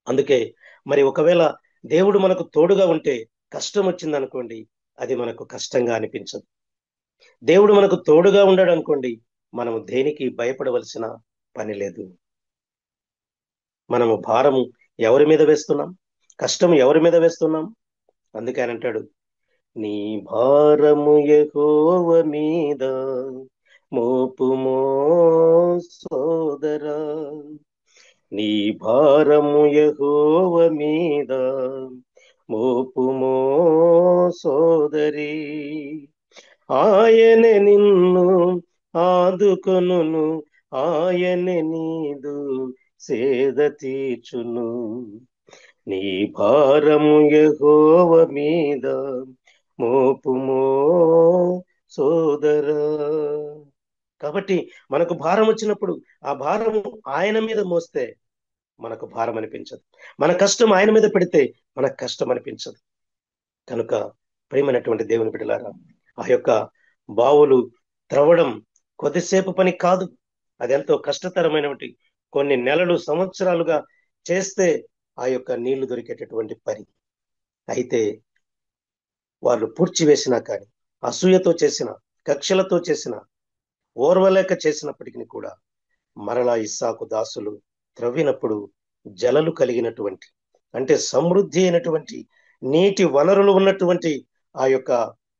అందుకే మరి ఒకవేళ దేవుడు మనకు తోడుగా ఉంటే కష్టం వచ్చిందనుకోండి, అది మనకు కష్టంగా అనిపించదు. దేవుడు మనకు తోడుగా ఉండాడు అనుకోండి, మనము దేనికి భయపడవలసిన పని లేదు. మనము భారము ఎవరి మీద వేస్తున్నాం, కష్టం ఎవరి మీద వేస్తున్నాం? అందుకే ఆయన అంటాడు, నీ భారము యెహోవా మీద మోపుమో సోదరా, నీ భారము యెహోవా మీద మోపుమో సోదరి, ఆయనే నిన్ను ఆదుకొనును, ఆయనే నీదు సేద తీర్చును, నీ భారము యెహోవా మీద మోపుమో సోదరా. కాబట్టి మనకు భారం వచ్చినప్పుడు ఆ భారము ఆయన మీద మోస్తే మనకు భారం అనిపించదు, మన కష్టం ఆయన మీద పెడితే మనకు కష్టం అనిపించదు. కనుక ప్రియమైనటువంటి దేవుని బిడ్డలారా, ఆ యొక్క బావులు త్రవ్వడం కొద్దిసేపు పని కాదు, అదెంతో కష్టతరమైనటువంటి కొన్ని నెలలు సంవత్సరాలుగా చేస్తే ఆ యొక్క నీళ్లు దొరికేటటువంటి పని. అయితే వాళ్ళు పూడ్చివేసినా కానీ, అసూయతో చేసిన, కక్షలతో చేసిన, ఓర్వలేక చేసినప్పటికీ కూడా మరలా ఇస్సాకు దాసులు త్రవ్వినప్పుడు జలలు కలిగినటువంటి, అంటే సమృద్ధి అయినటువంటి నీటి వనరులు ఉన్నటువంటి ఆ యొక్క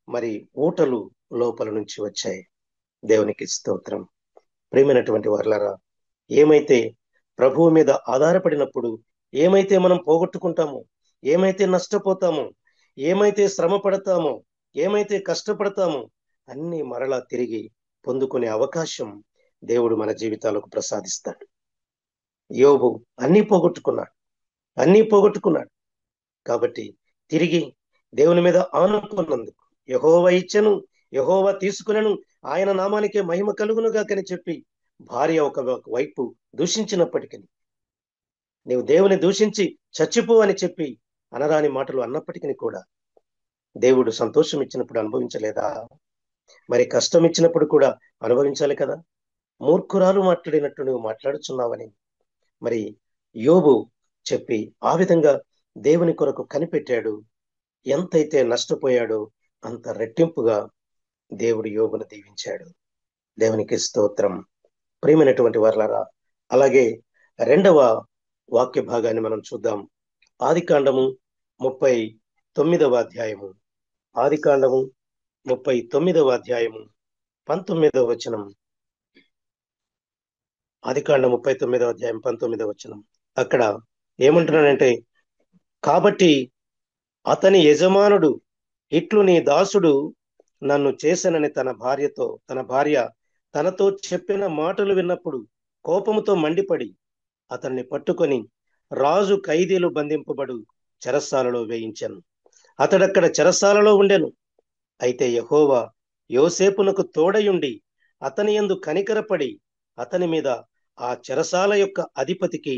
మరి ఊటలు లోపల నుంచి వచ్చాయి. దేవునికి స్తోత్రం. ప్రియమైనటువంటి వారలారా, ఏమైతే ప్రభువు మీద ఆధారపడినప్పుడు ఏమైతే మనం పోగొట్టుకుంటామో, ఏమైతే నష్టపోతామో, ఏమైతే శ్రమ పడతామో, ఏమైతే కష్టపడతామో అన్ని మరలా తిరిగి పొందుకునే అవకాశం దేవుడు మన జీవితాలకు ప్రసాదిస్తాడు. యోబు అన్నీ పోగొట్టుకున్నాడు. కాబట్టి తిరిగి దేవుని మీద ఆనుకున్నందుకు, యెహోవా ఇచ్చెను, యెహోవా తీసుకునెను, ఆయన నామానికే మహిమ కలుగునుగాకని చెప్పి భార్య ఒక వైపు దూషించినప్పటికీ, నీవు దేవుని దూషించి చచ్చిపో అని చెప్పి అనరాని మాటలు అన్నప్పటికీ కూడా దేవుడు సంతోషం ఇచ్చినప్పుడు అనుభవించలేదా? మరి కష్టం ఇచ్చినప్పుడు కూడా అనుభవించాలి కదా. మూర్ఖురాలు మాట్లాడినట్టు నువ్వు మాట్లాడుచున్నావని మరి యోబు చెప్పి ఆ విధంగా దేవుని కొరకు కనిపెట్టాడు. ఎంతైతే నష్టపోయాడో అంత రెట్టింపుగా దేవుడు యోబును దీవించాడు. దేవునికి స్తోత్రం. ప్రియమైనటువంటి వారలారా, అలాగే రెండవ వాక్య భాగాన్ని మనం చూద్దాం. ఆదికాండము 39వ అధ్యాయము. ఆదికాండము 39వ అధ్యాయము 19వ వచనం. ఆదికాండం 39వ అధ్యాయం 19వ వచనం. అక్కడ ఏమంటున్నాడంటే, కాబట్టి అతని యజమానుడు ఇట్లు నీ దాసుడు నన్ను చేసనని తన భార్య తనతో చెప్పిన మాటలు విన్నప్పుడు కోపముతో మండిపడి అతన్ని పట్టుకొని రాజు ఖైదీలు బంధింపబడు చెరసాలలో వేయించెను. అతడక్కడ చెరసాలలో ఉండెను. అయితే యెహోవా యోసేపునకు తోడయుండి అతని యందు కనికరపడి అతని మీద ఆ చెరసాల యొక్క అధిపతికి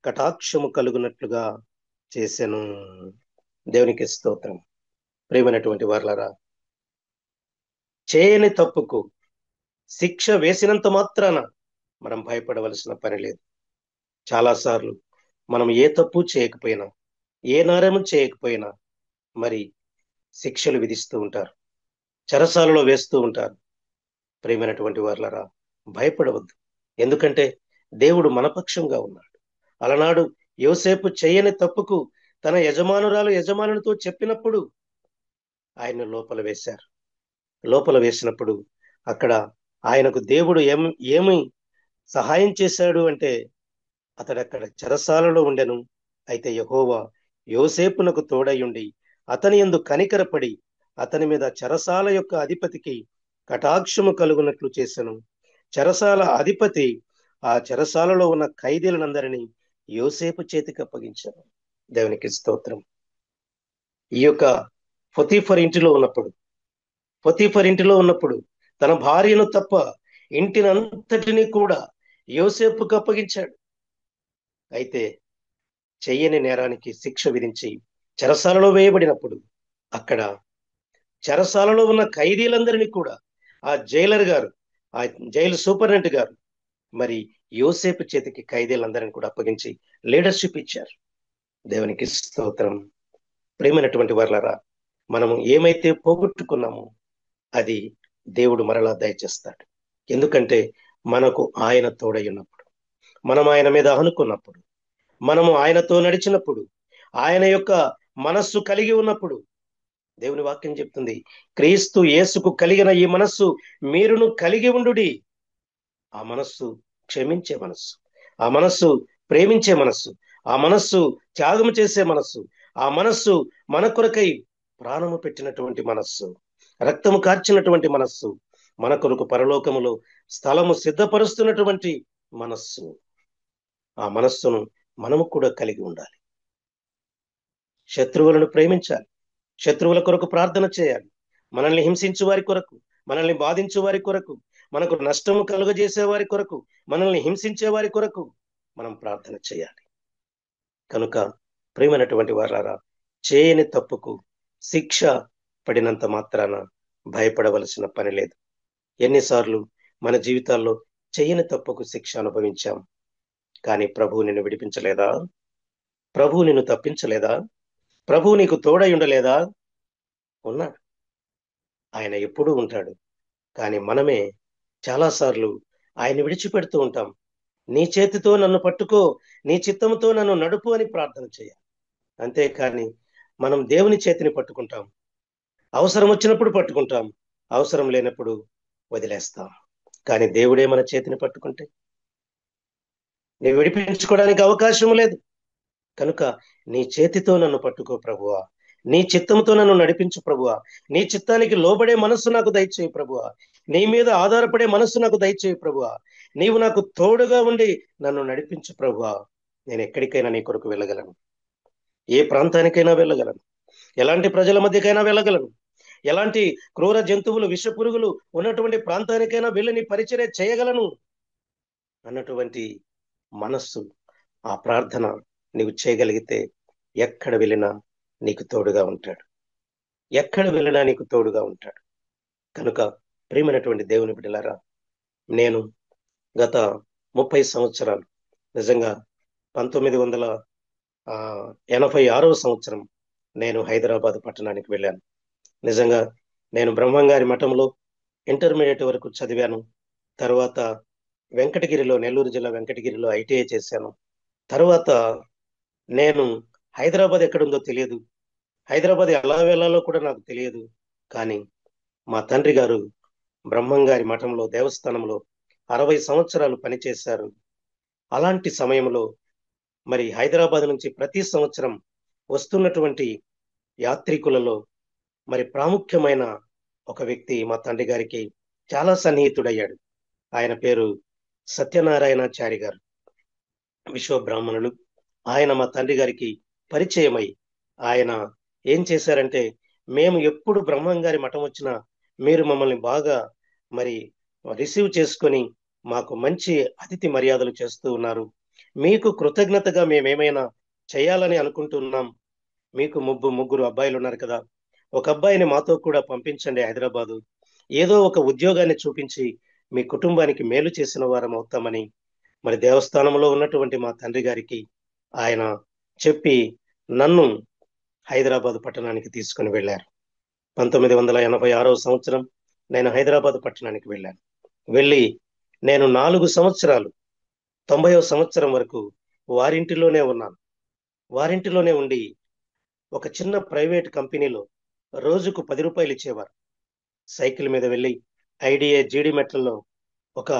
కటాక్షము కలుగునట్లుగా చేసెను. దేవునికి స్తోత్రం. ప్రియమైనటువంటి వారలారా, చేయని తప్పుకు శిక్ష వేసినంత మాత్రాన మనం భయపడవలసిన పని లేదు. చాలాసార్లు మనం ఏ తప్పు చేయకపోయినా, ఏ నేరము చేయకపోయినా మరి శిక్షలు విధిస్తూ ఉంటారు, చెరసాలలో వేస్తూ ఉంటారు. ప్రియమైనటువంటి వారలారా, భయపడవద్దు. ఎందుకంటే దేవుడు మనపక్షంగా ఉన్నాడు. అలనాడు యోసేపు చేయని తప్పుకు తన యజమానులతో చెప్పినప్పుడు ఆయన లోపల వేశారు. లోపల వేసినప్పుడు అక్కడ ఆయనకు దేవుడు ఏమి సహాయం చేశాడు అంటే, అతడక్కడ చెరసాలలో ఉండెను. అయితే యెహోవా యోసేపునకు తోడయుండి అతని యందు కనికరపడి అతని మీద చెరసాల యొక్క అధిపతికి కటాక్షము కలుగునట్లు చేసెను. చెరసాల అధిపతి ఆ చెరసాలలో ఉన్న ఖైదీలందరినీ యోసేపు చేతికి అప్పగించాను. దేవునికి స్తోత్రం. ఈ యొక్క పొతీఫర్ ఇంటిలో ఉన్నప్పుడు తన భార్యను తప్ప ఇంటినంతటినీ కూడా యోసేపుకు అప్పగించాడు. అయితే చెయ్యని నేరానికి శిక్ష విధించి చెరసాలలో వేయబడినప్పుడు అక్కడ చెరసాలలో ఉన్న ఖైదీలందరినీ కూడా ఆ జైలు సూపరింటెండెంట్ గారు మరి యోసేపు చేతికి ఖైదీలందరినీ కూడా అప్పగించి లీడర్షిప్ ఇచ్చారు. దేవునికి స్తోత్రం. ప్రియమైనటువంటి వారలారా, మనము ఏమైతే పోగొట్టుకున్నామో అది దేవుడు మరలా దయచేస్తాడు. ఎందుకంటే మనకు ఆయన తోడై ఉన్నప్పుడు, మనం ఆయన మీద ఆనుకున్నప్పుడు, మనము ఆయనతో నడిచినప్పుడు, ఆయన యొక్క మనస్సు కలిగి ఉన్నప్పుడు, దేవుని వాక్యం చెప్తుంది, క్రీస్తు యేసుకు కలిగిన ఈ మనస్సు మీరును కలిగి ఉండుడి. ఆ మనస్సు క్షమించే మనస్సు, ఆ మనస్సు ప్రేమించే మనస్సు, ఆ మనస్సు త్యాగం చేసే మనస్సు, ఆ మనస్సు మన కొరకై ప్రాణము పెట్టినటువంటి మనస్సు, రక్తము కార్చినటువంటి మనస్సు, మన కొరకు పరలోకములో స్థలము సిద్ధపరుస్తున్నటువంటి మనస్సు. ఆ మనస్సును మనము కూడా కలిగి ఉండాలి. శత్రువులను ప్రేమించాలి, శత్రువుల కొరకు ప్రార్థన చేయాలి. మనల్ని హింసించు వారి కొరకు, మనల్ని బాధించు వారి కొరకు, మనకు నష్టము కలుగజేసే వారి కొరకు, మనల్ని హింసించే వారి కొరకు మనం ప్రార్థన చేయాలి. కనుక ప్రియమైనటువంటి వారారా, చేయని తప్పుకు శిక్ష పడినంత మాత్రాన భయపడవలసిన పని లేదు. ఎన్నిసార్లు మన జీవితాల్లో చేయని తప్పుకు శిక్ష అనుభవించాం, కానీ ప్రభువు నిన్ను విడిపించలేదా? ప్రభువు నిన్ను తప్పించలేదా? ప్రభువు నీకు తోడై ఉండలేదా? ఉన్నాడు. ఆయన ఎప్పుడూ ఉంటాడు. కానీ మనమే చాలాసార్లు ఆయన విడిచిపెడుతూ ఉంటాం. నీ చేతితో నన్ను పట్టుకో, నీ చిత్తముతో నన్ను నడుపు అని ప్రార్థన చేయాలి. అంతేకాని మనం దేవుని చేతిని పట్టుకుంటాం, అవసరం వచ్చినప్పుడు పట్టుకుంటాం, అవసరం లేనప్పుడు వదిలేస్తాం. కానీ దేవుడే మన చేతిని పట్టుకుంటే నీ విడిపించుకోవడానికి అవకాశం లేదు. కనుక నీ చేతితో నన్ను పట్టుకో ప్రభువా, నీ చిత్తంతో నన్ను నడిపించు ప్రభువా, నీ చిత్తానికి లోబడే మనస్సు నాకు దయచేయి ప్రభువా, నీ మీద ఆధారపడే మనస్సు నాకు దయచేయి ప్రభువా, నీవు నాకు తోడుగా ఉండి నన్ను నడిపించు ప్రభువా. నేను ఎక్కడికైనా నీ కొరకు వెళ్ళగలను, ఏ ప్రాంతానికైనా వెళ్ళగలను, ఎలాంటి ప్రజల మధ్యకైనా వెళ్ళగలను, ఎలాంటి క్రూర జంతువులు విష పురుగులు ఉన్నటువంటి ప్రాంతానికైనా వెళ్ళి నీ పరిచర్య చేయగలను అన్నటువంటి మనస్సు, ఆ ప్రార్థన నీవు చేయగలిగితే ఎక్కడ వెళ్ళినా నీకు తోడుగా ఉంటాడు, ఎక్కడ వెళ్ళినా నీకు తోడుగా ఉంటాడు. కనుక ప్రియమైనటువంటి దేవుని బిడ్డలారా, నేను గత 30 సంవత్సరాలు, నిజంగా 1986వ సంవత్సరం నేను హైదరాబాద్ పట్టణానికి వెళ్ళాను. నిజంగా నేను బ్రహ్మంగారి మఠంలో ఇంటర్మీడియట్ వరకు చదివాను. తర్వాత వెంకటగిరిలో, నెల్లూరు జిల్లా వెంకటగిరిలో ఐటీఐ చేశాను. తర్వాత నేను హైదరాబాద్ ఎక్కడుందో తెలియదు, హైదరాబాద్ ఎలా వెళ్ళాలో కూడా నాకు తెలియదు. కానీ మా తండ్రి గారు బ్రహ్మంగారి మఠంలో, దేవస్థానంలో 60 సంవత్సరాలు పనిచేశారు. అలాంటి సమయంలో మరి హైదరాబాద్ నుంచి ప్రతి సంవత్సరం వస్తున్నటువంటి యాత్రికులలో మరి ప్రాముఖ్యమైన ఒక వ్యక్తి మా తండ్రి గారికి చాలా సన్నిహితుడయ్యాడు. ఆయన పేరు సత్యనారాయణాచారి గారు, విశ్వబ్రాహ్మణులు. ఆయన మా తండ్రి గారికి పరిచయమై ఆయన ఏం చేశారంటే, మేము ఎప్పుడు బ్రహ్మంగారి మఠం వచ్చినా మీరు మమ్మల్ని బాగా మరి రిసీవ్ చేసుకొని మాకు మంచి అతిథి మర్యాదలు చేస్తూ ఉన్నారు. మీకు కృతజ్ఞతగా మేమేమైనా చేయాలని అనుకుంటున్నాం. మీకు ముగ్గురు అబ్బాయిలు ఉన్నారు కదా, ఒక అబ్బాయిని మాతో కూడా పంపించండి హైదరాబాదు. ఏదో ఒక ఉద్యోగాన్ని చూపించి మీ కుటుంబానికి మేలు చేసిన వారం అవుతామని మరి దేవస్థానంలో ఉన్నటువంటి మా తండ్రి గారికి ఆయన చెప్పి నన్ను హైదరాబాద్ పట్టణానికి తీసుకుని వెళ్ళారు. 1986వ సంవత్సరం నేను హైదరాబాద్ పట్టణానికి వెళ్ళాను. వెళ్ళి నేను 4 సంవత్సరాలు 90వ సంవత్సరం వరకు వారింటిలోనే ఉన్నాను. వారింటిలోనే ఉండి ఒక చిన్న ప్రైవేట్ కంపెనీలో రోజుకు 10 రూపాయలు ఇచ్చేవారు. సైకిల్ మీద వెళ్ళి ఐడిఏ జీడి మెట్లలో ఒక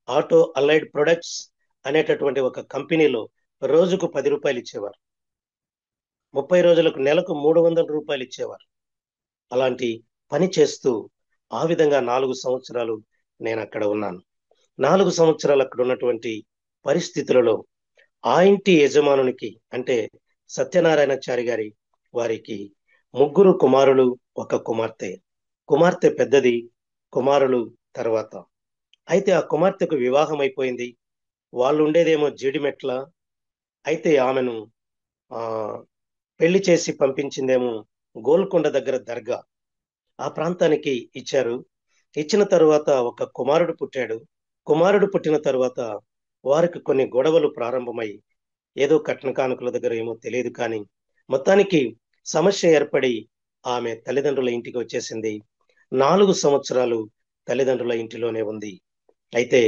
ఆటో అలైడ్ ప్రొడక్ట్స్ అనేటటువంటి ఒక కంపెనీలో రోజుకు 10 రూపాయలు ఇచ్చేవారు. 30 రోజులకు నెలకు 300 రూపాయలు ఇచ్చేవారు. అలాంటి పని చేస్తూ ఆ విధంగా 4 సంవత్సరాలు నేను అక్కడ ఉన్నాను. 4 సంవత్సరాలు అక్కడ ఉన్నటువంటి పరిస్థితులలో ఆ ఇంటి యజమానునికి, అంటే సత్యనారాయణాచారి గారి వారికి 3 కుమారులు, 1 కుమార్తె. కుమార్తె పెద్దది, కుమారులు తర్వాత. అయితే ఆ కుమార్తెకు వివాహం అయిపోయింది. వాళ్ళు ఉండేదేమో జీడిమెట్ల, అయితే ఆమెను పెళ్లి చేసి పంపించిందేమో గోల్కొండ దగ్గర దర్గా, ఆ ప్రాంతానికి ఇచ్చారు. ఇచ్చిన తరువాత 1 కుమారుడు పుట్టాడు. కుమారుడు పుట్టిన తరువాత వారికి కొన్ని గొడవలు ప్రారంభమై, ఏదో కట్న కానుకల దగ్గర ఏమో తెలియదు, కానీ మొత్తానికి సమస్య ఏర్పడి ఆమె తల్లిదండ్రుల ఇంటికి వచ్చేసింది. 4 సంవత్సరాలు తల్లిదండ్రుల ఇంటిలోనే ఉంది. అయితే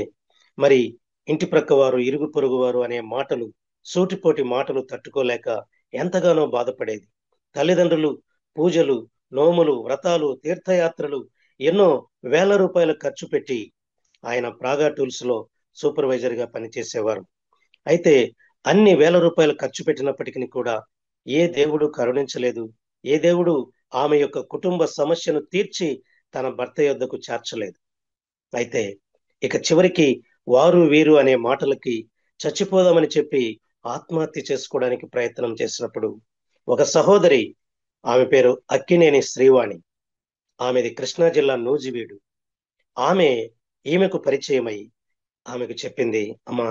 మరి ఇంటి ప్రక్క వారు, ఇరుగు పొరుగు వారు అనే మాటలు, సూటిపోటి మాటలు తట్టుకోలేక ఎంతగానో బాధపడేది. తల్లిదండ్రులు పూజలు, నోములు, వ్రతాలు, తీర్థయాత్రలు ఎన్నో వేల రూపాయలు ఖర్చు పెట్టి ఆయన ప్రాగా టూల్స్ లో సూపర్వైజర్ గా పనిచేసేవారు. అయితే అన్ని వేల రూపాయలు ఖర్చు పెట్టినప్పటికీ కూడా ఏ దేవుడు కరుణించలేదు. ఏ దేవుడు ఆమె యొక్క కుటుంబ సమస్యను తీర్చి తన భర్త యొద్దకు చేర్చలేదు. అయితే ఇక చివరికి వారు వీరు అనే మాటలకి చచ్చిపోదామని చెప్పి ఆత్మహత్య చేసుకోవడానికి ప్రయత్నం చేసినప్పుడు ఒక సహోదరి, ఆమె పేరు అక్కినేని శ్రీవాణి, ఆమెది కృష్ణా జిల్లా నూజివీడు, ఈమెకు పరిచయమై ఆమెకు చెప్పింది, అమ్మా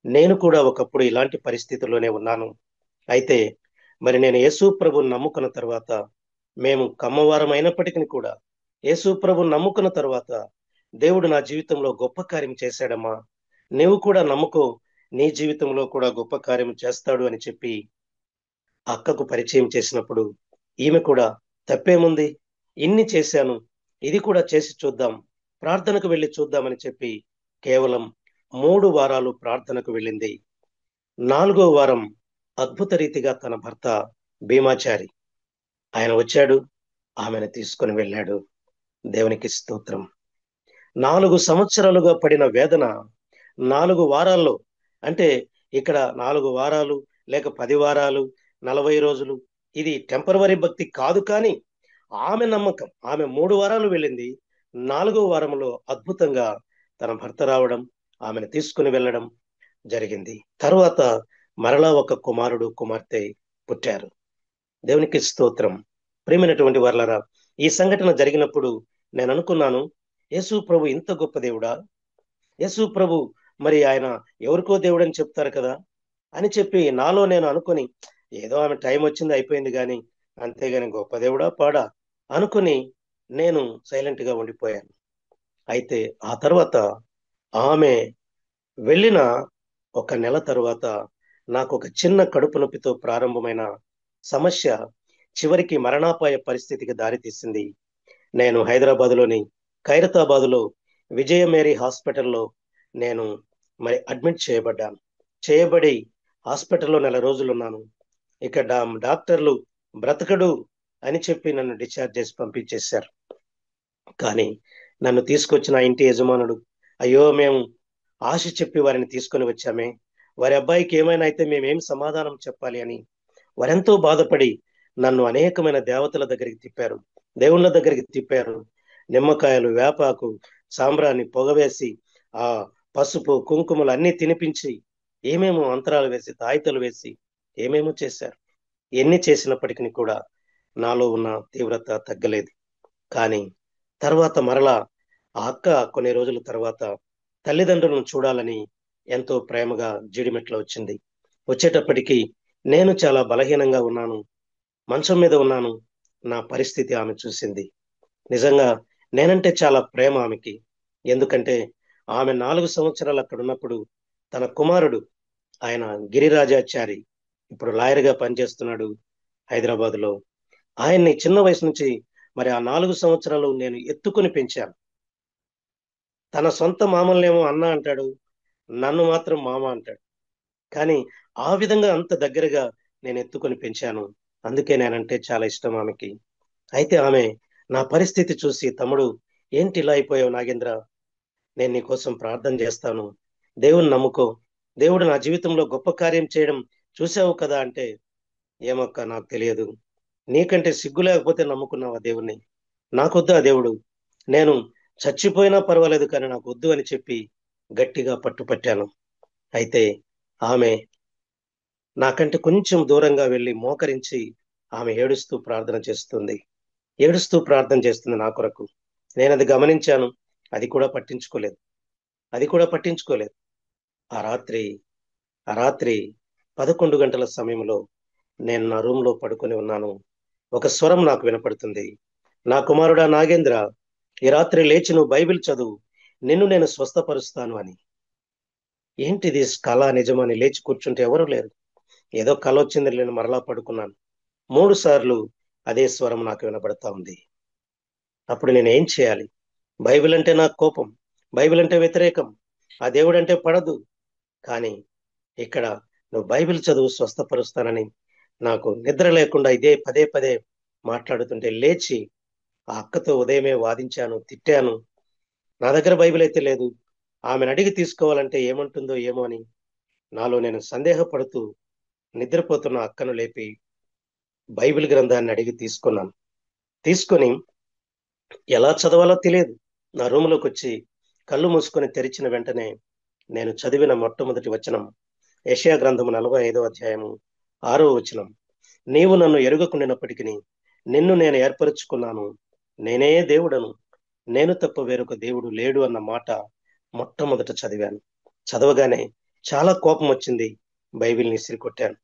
నేను కూడా ఒకప్పుడు ఇలాంటి పరిస్థితుల్లోనే ఉన్నాను. అయితే మరి నేను యేసు ప్రభుని నమ్ముకున్న తర్వాత, మేము కమ్మవారం అయినప్పటికీ కూడా యేసు ప్రభుని నమ్ముకున్న తర్వాత దేవుడు నా జీవితంలో గొప్ప కార్యం చేశాడమ్మా, నీవు కూడా నమ్ముకో, నీ జీవితంలో కూడా గొప్ప కార్యం చేస్తాడు అని చెప్పి అక్కకు పరిచయం చేసినప్పుడు ఈమె కూడా తప్పేముంది, ఇన్ని చేశాను, ఇది కూడా చేసి చూద్దాం, ప్రార్థనకు వెళ్ళి చూద్దామని చెప్పి కేవలం 3 వారాలు ప్రార్థనకు వెళ్ళింది. 4వ వారం అద్భుత రీతిగా తన భర్త భీమాచారి ఆయన వచ్చాడు, ఆమెను తీసుకొని వెళ్ళాడు. దేవునికి స్తోత్రం. 4 సంవత్సరాలుగా పడిన వేదన 4 వారాల్లో, అంటే ఇక్కడ 4 వారాలు లేక 10 వారాలు 40 రోజులు, ఇది టెంపరవరీ భక్తి కాదు. కానీ ఆమె నమ్మకం, ఆమె 3 వారాలు వెళ్ళింది. 4వ వారంలో అద్భుతంగా తన భర్త రావడం, ఆమెను తీసుకుని వెళ్ళడం జరిగింది. తర్వాత మరలా 1 కుమారుడు, కుమార్తె పుట్టారు. దేవునికి స్తోత్రం. ప్రియమైనటువంటి వారలారా, ఈ సంఘటన జరిగినప్పుడు నేను అనుకున్నాను, యేసు ప్రభు ఇంత గొప్ప దేవుడా, యేసు ప్రభు మరి ఆయన ఎవరికో దేవుడు అని చెప్తారు కదా అని చెప్పి నాలో నేను అనుకుని, ఏదో ఆమె టైం వచ్చింది అయిపోయింది, కానీ అంతేగాని గొప్ప దేవుడా పాడా అనుకుని నేను సైలెంట్ గా ఉండిపోయాను. అయితే ఆ తర్వాత ఆమె వెళ్ళిన ఒక నెల తరువాత నాకు ఒక చిన్న కడుపు నొప్పితో ప్రారంభమైన సమస్య చివరికి మరణాపాయ పరిస్థితికి దారితీసింది. నేను హైదరాబాదులోని ఖైరతాబాదులో విజయ మేరీ హాస్పిటల్లో నేను మరి అడ్మిట్ చేయబడ్డాను. చేయబడి హాస్పిటల్లో నెల రోజులున్నాను. ఇక డాక్టర్లు బ్రతకడు అని చెప్పి నన్ను డిశ్చార్జ్ చేసి పంపించేశారు. కానీ నన్ను తీసుకొచ్చిన ఆ ఇంటి యజమానుడు, అయ్యో మేము ఆశ చెప్పి వారిని తీసుకొని వచ్చామే, వారి అబ్బాయికి ఏమైనా అయితే మేమేం సమాధానం చెప్పాలి అని వారెంతో బాధపడి నన్ను అనేకమైన దేవతల దగ్గరికి తిప్పారు, దేవుళ్ళ దగ్గరికి తిప్పారు. నిమ్మకాయలు, వేపాకు, సాంబ్రాన్ని పొగవేసి ఆ పసుపు కుంకుమలు అన్ని తినిపించి ఏమేమో అంతరాలు వేసి తాయితలు వేసి ఏమేమో చేశారు. ఎన్ని చేసినప్పటికీ కూడా నాలో ఉన్న తీవ్రత తగ్గలేదు. కానీ తర్వాత మరలా ఆ అక్క కొన్ని రోజుల తర్వాత తల్లిదండ్రులను చూడాలని ఎంతో ప్రేమగా జీడిమెట్ల వచ్చింది. వచ్చేటప్పటికి నేను చాలా బలహీనంగా ఉన్నాను, మంచం మీద ఉన్నాను. నా పరిస్థితి ఆమె చూసింది. నిజంగా నేనంటే చాలా ప్రేమ ఆమెకి. ఎందుకంటే ఆమె 4 సంవత్సరాలు అక్కడ ఉన్నప్పుడు తన కుమారుడు, ఆయన గిరిరాజాచారి, ఇప్పుడు లాయర్గా పనిచేస్తున్నాడు హైదరాబాదులో. ఆయన్ని చిన్న వయసు నుంచి మరి ఆ 4 సంవత్సరాలు నేను ఎత్తుకొని పెంచాను. తన సొంత మామల్నేమో అన్న అంటాడు, నన్ను మాత్రం మామ అంటాడు. కానీ ఆ విధంగా అంత దగ్గరగా నేను ఎత్తుకొని పెంచాను. అందుకే నేనంటే చాలా ఇష్టం ఆమెకి. అయితే ఆమె నా పరిస్థితి చూసి, తమ్ముడు ఏంటి ఇలా అయిపోయావు నాగేంద్ర, నేను నీ కోసం ప్రార్థన చేస్తాను, దేవుని నమ్ముకో, దేవుడు నా జీవితంలో గొప్ప కార్యం చేయడం చూసావు కదా అంటే, ఏమక్క నాకు తెలియదు, నీకంటే సిగ్గు లేకపోతే నమ్ముకున్నావా దేవుణ్ణి, నాకొద్దు ఆ దేవుడు, నేను చచ్చిపోయినా పర్వాలేదు కానీ నాకు వద్దు అని చెప్పి గట్టిగా పట్టుపట్టాను. అయితే ఆమె నాకంటే కొంచెం దూరంగా వెళ్ళి మోకరించి ఆమె ఏడుస్తూ ప్రార్థన చేస్తుంది. ఏడుస్తూ ప్రార్థన చేస్తుంది నా కొరకు. నేను అది గమనించాను. అది కూడా పట్టించుకోలేదు. ఆ రాత్రి ఆ రాత్రి 11 గంటల సమయంలో నేను నా రూమ్ లో పడుకొని ఉన్నాను. ఒక స్వరం నాకు వినపడుతుంది, నా కుమారుడా నాగేంద్ర, ఈ రాత్రి లేచి నువ్వు బైబిల్ చదువు, నిన్ను నేను స్వస్థపరుస్తాను అని. ఏంటిది, కళ నిజమని లేచి కూర్చుంటే ఎవరు లేరు. ఏదో కళ వచ్చింది, నేను మరలా పడుకున్నాను. 3 సార్లు అదే స్వరం నాకు వినబడతా ఉంది. అప్పుడు నేను ఏం చేయాలి? బైబిల్ అంటే నాకు కోపం, బైబిల్ అంటే వ్యతిరేకం, ఆ దేవుడు అంటే పడదు. కానీ ఇక్కడ నువ్వు బైబిల్ చదువు స్వస్థపరుస్తానని నాకు నిద్ర లేకుండా ఇదే పదే పదే మాట్లాడుతుంటే లేచి ఆ అక్కతో ఉదయమే వాదించాను, తిట్టాను. నా దగ్గర బైబిల్ అయితే లేదు, ఆమెను అడిగి తీసుకోవాలంటే ఏమంటుందో ఏమో అని నాలో నేను సందేహపడుతూ నిద్రపోతున్న అక్కను లేపి బైబిల్ గ్రంథాన్ని అడిగి తీసుకొని ఎలా చదవాలో తెలియదు. నా రూములోకి వచ్చి కళ్ళు మూసుకొని తెరిచిన వెంటనే నేను చదివిన మొట్టమొదటి వచనం యెషయా గ్రంథము 45వ అధ్యాయము 6వ వచనం, నీవు నన్ను ఎరుగకుండినప్పటికీ నిన్ను నేను ఏర్పరచుకున్నాను, నేనే దేవుడను, నేను తప్ప వేరొక దేవుడు లేడు అన్న మాట మొట్టమొదట చదివాను. చదవగానే చాలా కోపం వచ్చింది. బైబిల్ని ఇసిరి కొట్టాను.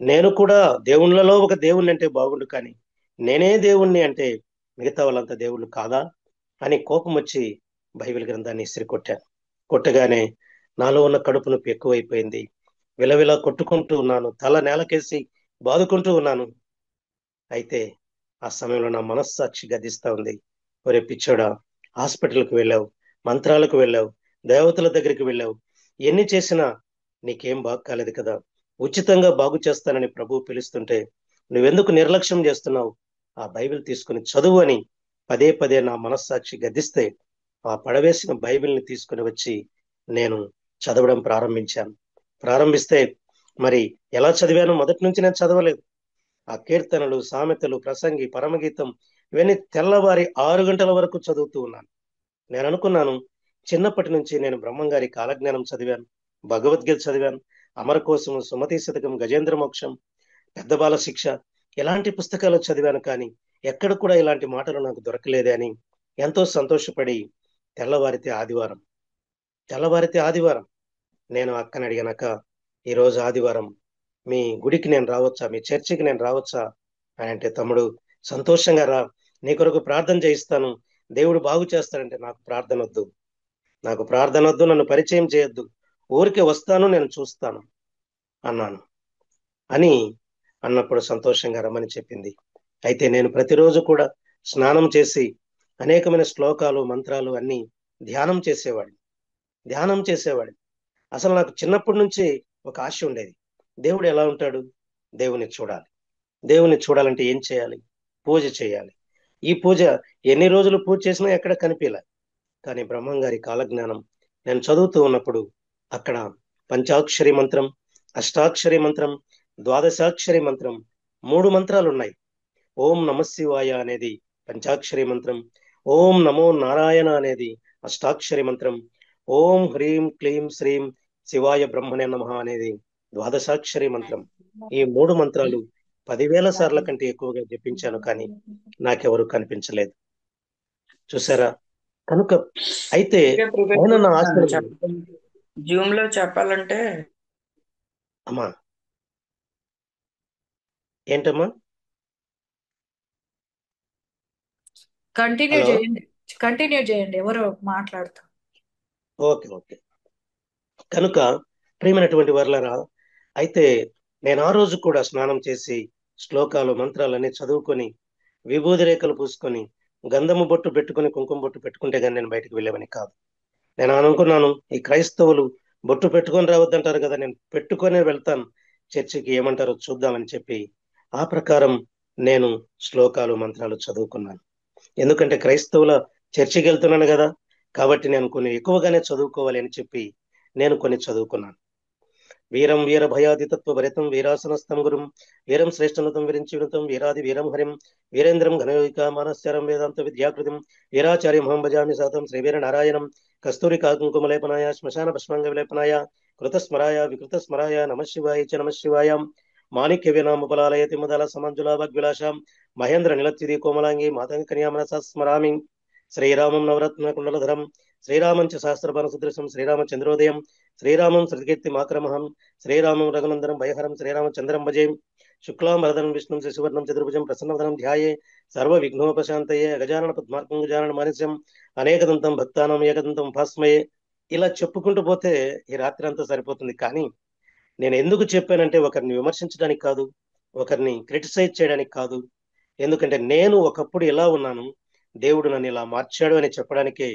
నేను కూడా దేవుళ్ళలో ఒక దేవుణ్ణి అంటే బాగుండు, కానీ నేనే దేవుణ్ణి అంటే మిగతా వాళ్ళంతా దేవుళ్ళు కాదా అని కోపం వచ్చి బైబిల్ గ్రంథాన్ని ఇసిరి కొట్టాను. కొట్టగానే నాలో ఉన్న కడుపు నొప్పి ఎక్కువైపోయింది. విలవిలా కొట్టుకుంటూ ఉన్నాను, తల నేలకేసి బాదుకుంటూ ఉన్నాను. అయితే ఆ సమయంలో నా మనస్సాక్షి గదిస్తా ఉంది, ఒరే పిచ్చోడా, హాస్పిటల్కి వెళ్ళావు, మంత్రాలకు వెళ్ళావు, దేవతల దగ్గరికి వెళ్ళావు, ఎన్ని చేసినా నీకేం బాగు కాలేదు కదా, ఉచితంగా బాగు చేస్తానని ప్రభువు పిలుస్తుంటే నువ్వెందుకు నిర్లక్ష్యం చేస్తున్నావు, ఆ బైబిల్ తీసుకుని చదువు అని పదే పదే నా మనస్సాక్షి గద్దిస్తే ఆ పడవేసిన బైబిల్ని తీసుకుని వచ్చి నేను చదవడం ప్రారంభిస్తే మరి ఎలా చదివాను, మొదటి నుంచి నేను చదవలేదు. ఆ కీర్తనలు, సామెతలు, ప్రసంగి, పరమగీతం ఇవన్నీ తెల్లవారి 6 గంటల వరకు చదువుతూ ఉన్నాను. నేను అనుకున్నాను, చిన్నప్పటి నుంచి నేను బ్రహ్మంగారి కాలజ్ఞానం చదివాను, భగవద్గీత చదివాను, అమరకోశము, సుమతి శతకం, గజేంద్ర మోక్షం, పెద్ద బాల శిక్ష, ఇలాంటి పుస్తకాలు చదివాను. కానీ ఎక్కడ కూడా ఇలాంటి మాటలు నాకు దొరకలేదే అని ఎంతో సంతోషపడి తెల్లవారితే ఆదివారం నేను అక్కని అడిగానక్క, ఈరోజు ఆదివారం మీ గుడికి నేను రావచ్చా, మీ చర్చికి నేను రావచ్చా అని అంటే, తమ్ముడు సంతోషంగా రా, నీ కొరకు ప్రార్థన చేయిస్తాను, దేవుడు బాగు చేస్తాడంటే నాకు ప్రార్థన వద్దు, నాకు ప్రార్థన వద్దు, నన్ను పరిచయం చేయొద్దు, ఊరికే వస్తాను, నేను చూస్తాను అన్నాను. అని అన్నప్పుడు సంతోషంగా రమ్మని చెప్పింది. అయితే నేను ప్రతిరోజు కూడా స్నానం చేసి అనేకమైన శ్లోకాలు, మంత్రాలు అన్ని ధ్యానం చేసేవాడిని. అసలు నాకు చిన్నప్పటి నుంచి ఒక ఆశ ఉండేది. దేవుడు ఎలా ఉంటాడు? దేవుని చూడాలి. దేవుని చూడాలంటే ఏం చేయాలి? పూజ చేయాలి. ఈ పూజ ఎన్ని రోజులు పూజ చేసినా ఎక్కడ కనిపించలే. కానీ బ్రహ్మం గారి కాలజ్ఞానం నేను చదువుతూ ఉన్నప్పుడు అక్కడ పంచాక్షరి మంత్రం, అష్టాక్షరి మంత్రం, ద్వాదశాక్షరి మంత్రం, 3 మంత్రాలు ఉన్నాయి. ఓం నమ శివాయ అనేది పంచాక్షరి మంత్రం, ఓం నమో నారాయణ అనేది అష్టాక్షరి మంత్రం, ఓం హ్రీం క్లీం శ్రీం శివాయ బ్రహ్మణే నమః అనేది ద్వాదశాక్షరి మంత్రం. ఈ 3 మంత్రాలు 10,000 సార్ల కంటే ఎక్కువగా జపించాను, కానీ నాకెవరు కనిపించలేదు. చూసారా? కనుక అయితే ఆయన నా ఆశలు జూమ్ లో చెప్పాలంటే అమ్మా ఏంటమ్మా? కంటిన్యూ హలో, చేయండి, ఎవరు మాట్లాడుతూ. ఓకే. కనుక ప్రియమైనటువంటి వర్లరా, అయితే నేను ఆ రోజు కూడా స్నానం చేసి శ్లోకాలు, మంత్రాలన్నీ చదువుకొని, విభూది రేఖలు పూసుకొని, గంధము బొట్టు పెట్టుకొని, కుంకుమ బొట్టు పెట్టుకుంటే కానీ నేను బయటకు వెళ్ళేవని కాదు. నేను అనుకున్నాను, ఈ క్రైస్తవులు బొట్టు పెట్టుకొని రావద్దంటారు కదా, నేను పెట్టుకొనే వెళ్తాను చర్చికి, ఏమంటారో చూద్దామని చెప్పి ఆ ప్రకారం నేను శ్లోకాలు, మంత్రాలు చదువుకున్నాను. ఎందుకంటే క్రైస్తవుల చర్చికి వెళ్తున్నాను కదా, కాబట్టి నేను కొన్ని ఎక్కువగానే చదువుకోవాలి అని చెప్పి నేను కొన్ని చదువుకున్నాను. వీరం వీర భయాదితత్వ భరితం వీరాసనస్థం గురుం వీరం శ్రేష్ఠనుతం విరించితం వీరాది వీరం హరిం వీరేంద్రం ఘనయోగిక మానస్యరం వేదాంత విద్యాకృతిం వీరాచార్య మహం భజామి సాతం శ్రీవీర నారాయణం కస్తూరి కుంకుమలేపనాయ శ్మశాన భస్మాంగ విలేపనాయ కృతస్మరాయ వికృతస్మరాయ నమశివాయ చ నమశివాయ మాణిక్య వినాముపలాలయతి ముదల సమంజులా భగ్విలాషాం మహేంద్ర నిలత్తిది కోమలాంగి మాతంగ కన్యామనసా స్మరామి శ్రీరామం నవరత్న కుండలధరం శ్రీరామం చ శాస్త్రపాన సుదృశం శ్రీరామచంద్రోదయం శ్రీరామం శ్రుతికీర్తి మాక్రమహం శ్రీరామం రఘునందనం భయహరం శ్రీరామచంద్రం భజేం శుక్లాం వరదనం విష్ణుం శశివర్ణం చతుర్భుజం ప్రసన్నవదనం ధ్యాయే సర్వ విఘ్నోపశాంతయే గజానన పద్మార్కం గజానన మానస్యం అనేకదంతం భక్తానం ఏకదంతం ఉపాస్మయే. ఇలా చెప్పుకుంటూ పోతే ఈ రాత్రి అంతా సరిపోతుంది. కానీ నేను ఎందుకు చెప్పానంటే ఒకరిని విమర్శించడానికి కాదు, ఒకరిని క్రిటిసైజ్ చేయడానికి కాదు. ఎందుకంటే నేను ఒకప్పుడు ఎలా ఉన్నాను, దేవుడు నన్ను ఇలా మార్చాడు అని చెప్పడానికే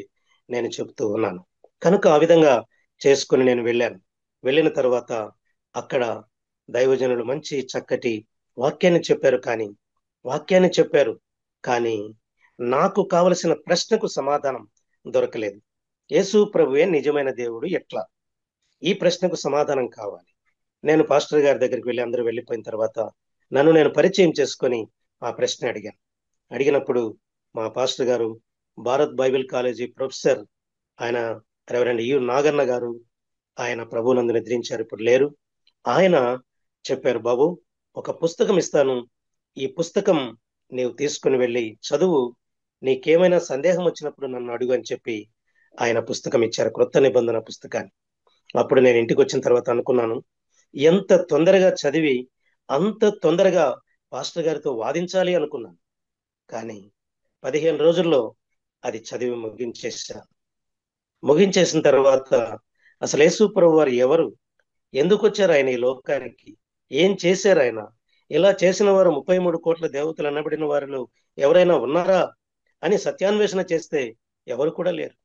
నేను చెప్తూ ఉన్నాను. కనుక ఆ విధంగా చేసుకుని నేను వెళ్ళాను. వెళ్ళిన తర్వాత అక్కడ దైవజనులు మంచి చక్కటి వాక్యాన్ని చెప్పారు. కానీ నాకు కావలసిన ప్రశ్నకు సమాధానం దొరకలేదు. యేసు ప్రభువే నిజమైన దేవుడు ఎట్లా? ఈ ప్రశ్నకు సమాధానం కావాలి. నేను పాస్టర్ గారి దగ్గరికి వెళ్ళి, అందరూ వెళ్ళిపోయిన తర్వాత నన్ను నేను పరిచయం చేసుకొని ఆ ప్రశ్న అడిగినప్పుడు మా పాస్టర్ గారు భారత్ బైబిల్ కాలేజీ ప్రొఫెసర్, ఆయన రెవరెండ్ యు నాగన్న గారు, ఆయన ప్రభువునందు నిద్రించారు, ఇప్పుడు లేరు. ఆయన చెప్పారు, బాబు ఒక పుస్తకం ఇస్తాను, ఈ పుస్తకం నీవు తీసుకుని వెళ్ళి చదువు, నీకేమైనా సందేహం వచ్చినప్పుడు నన్ను అడుగు అని చెప్పి ఆయన పుస్తకం ఇచ్చారు, క్రొత్త నిబంధన పుస్తకాన్ని. అప్పుడు నేను ఇంటికి వచ్చిన తర్వాత అనుకున్నాను, ఎంత తొందరగా చదివి అంత తొందరగా పాస్టర్ గారితో వాదించాలి అనుకున్నాను. కానీ 15 రోజుల్లో అది చదివి ముగించేసిన తర్వాత అసలు యేసు ప్రభు వారు ఎవరు, ఎందుకు వచ్చారు ఆయన ఈ లోకానికి, ఏం చేశారు ఆయన, ఇలా చేసిన వారు 33 కోట్ల దేవతలు అనబడిన వారిలో ఎవరైనా ఉన్నారా అని సత్యాన్వేషణ చేస్తే ఎవరు కూడా లేరు.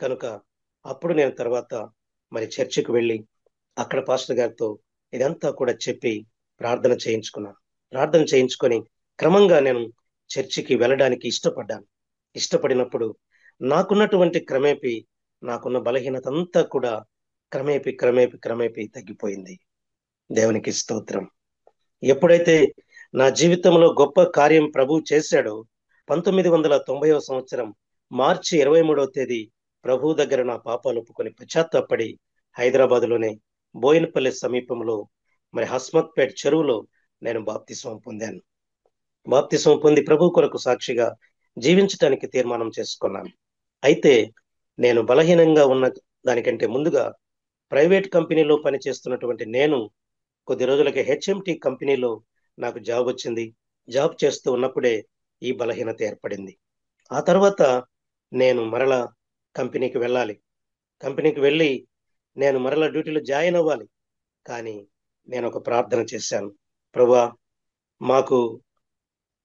కనుక అప్పుడు నేను తర్వాత మరి చర్చికి వెళ్ళి అక్కడ పాస్టర్ గారితో ఇదంతా కూడా చెప్పి ప్రార్థన చేయించుకొని క్రమంగా నేను చర్చికి వెళ్ళడానికి ఇష్టపడినప్పుడు నాకున్నటువంటి నాకున్న బలహీనత అంతా కూడా క్రమేపీ తగ్గిపోయింది. దేవునికి స్తోత్రం. ఎప్పుడైతే నా జీవితంలో గొప్ప కార్యం ప్రభు చేశాడో 1990వ సంవత్సరం మార్చి 23వ తేదీ ప్రభు దగ్గర నా పాపాలు ఒప్పుకొని పశ్చాత్తాపడి హైదరాబాద్లోనే బోయినపల్లి సమీపంలో మరి హస్మత్పేట్ చెరువులో నేను బాప్తిస్మం పొందాను. బాప్తిస్మం పొంది ప్రభు కొరకు సాక్షిగా జీవించడానికి తీర్మానం చేసుకున్నాను. అయితే నేను బలహీనంగా ఉన్న దానికంటే ముందుగా ప్రైవేట్ కంపెనీలో పనిచేస్తున్నటువంటి నేను కొద్ది రోజులకి హెచ్ఎంటి కంపెనీలో నాకు జాబ్ వచ్చింది. జాబ్ చేస్తూ ఉన్నప్పుడే ఈ బలహీనత ఏర్పడింది. ఆ తర్వాత నేను మరలా కంపెనీకి వెళ్ళాలి. కంపెనీకి వెళ్ళి నేను మరలా డ్యూటీలో జాయిన్ అవ్వాలి. కానీ నేను ఒక ప్రార్థన చేశాను. ప్రభువా, మాకు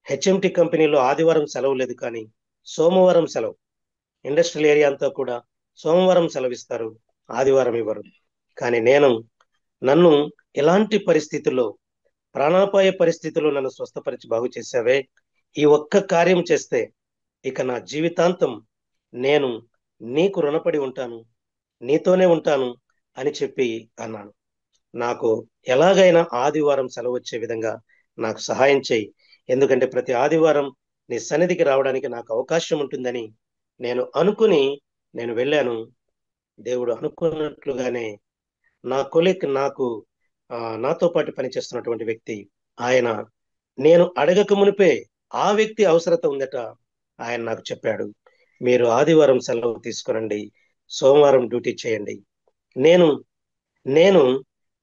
హెచ్ఎంటి కంపెనీలో ఆదివారం సెలవు లేదు, కానీ సోమవారం సెలవు. ఇండస్ట్రియల్ ఏరియా అంతా కూడా సోమవారం సెలవిస్తారు, ఆదివారం ఇవ్వరు. కానీ నన్ను ఎలాంటి పరిస్థితుల్లో, ప్రాణాపాయ పరిస్థితుల్లో నన్ను స్వస్థపరిచి బాగు చేశావే, ఈ ఒక్క కార్యం చేస్తే ఇక నా జీవితాంతం నేను నీకు రుణపడి ఉంటాను, నీతోనే ఉంటాను అని చెప్పి అన్నాను. నాకు ఎలాగైనా ఆదివారం సెలవు వచ్చే విధంగా నాకు సహాయం చేయి. ఎందుకంటే ప్రతి ఆదివారం నీ సన్నిధికి రావడానికి నాకు అవకాశం ఉంటుందని అనుకుని నేను వెళ్ళాను. దేవుడు అనుకున్నట్లుగానే నా కొలీగ్, నాతో పాటు పనిచేస్తున్నటువంటి వ్యక్తి, ఆయన నేను అడగక మునిపే ఆ వ్యక్తి అవసరత ఉందట. ఆయన నాకు చెప్పాడు, మీరు ఆదివారం సెలవు తీసుకురండి, సోమవారం డ్యూటీ చేయండి. నేను నేను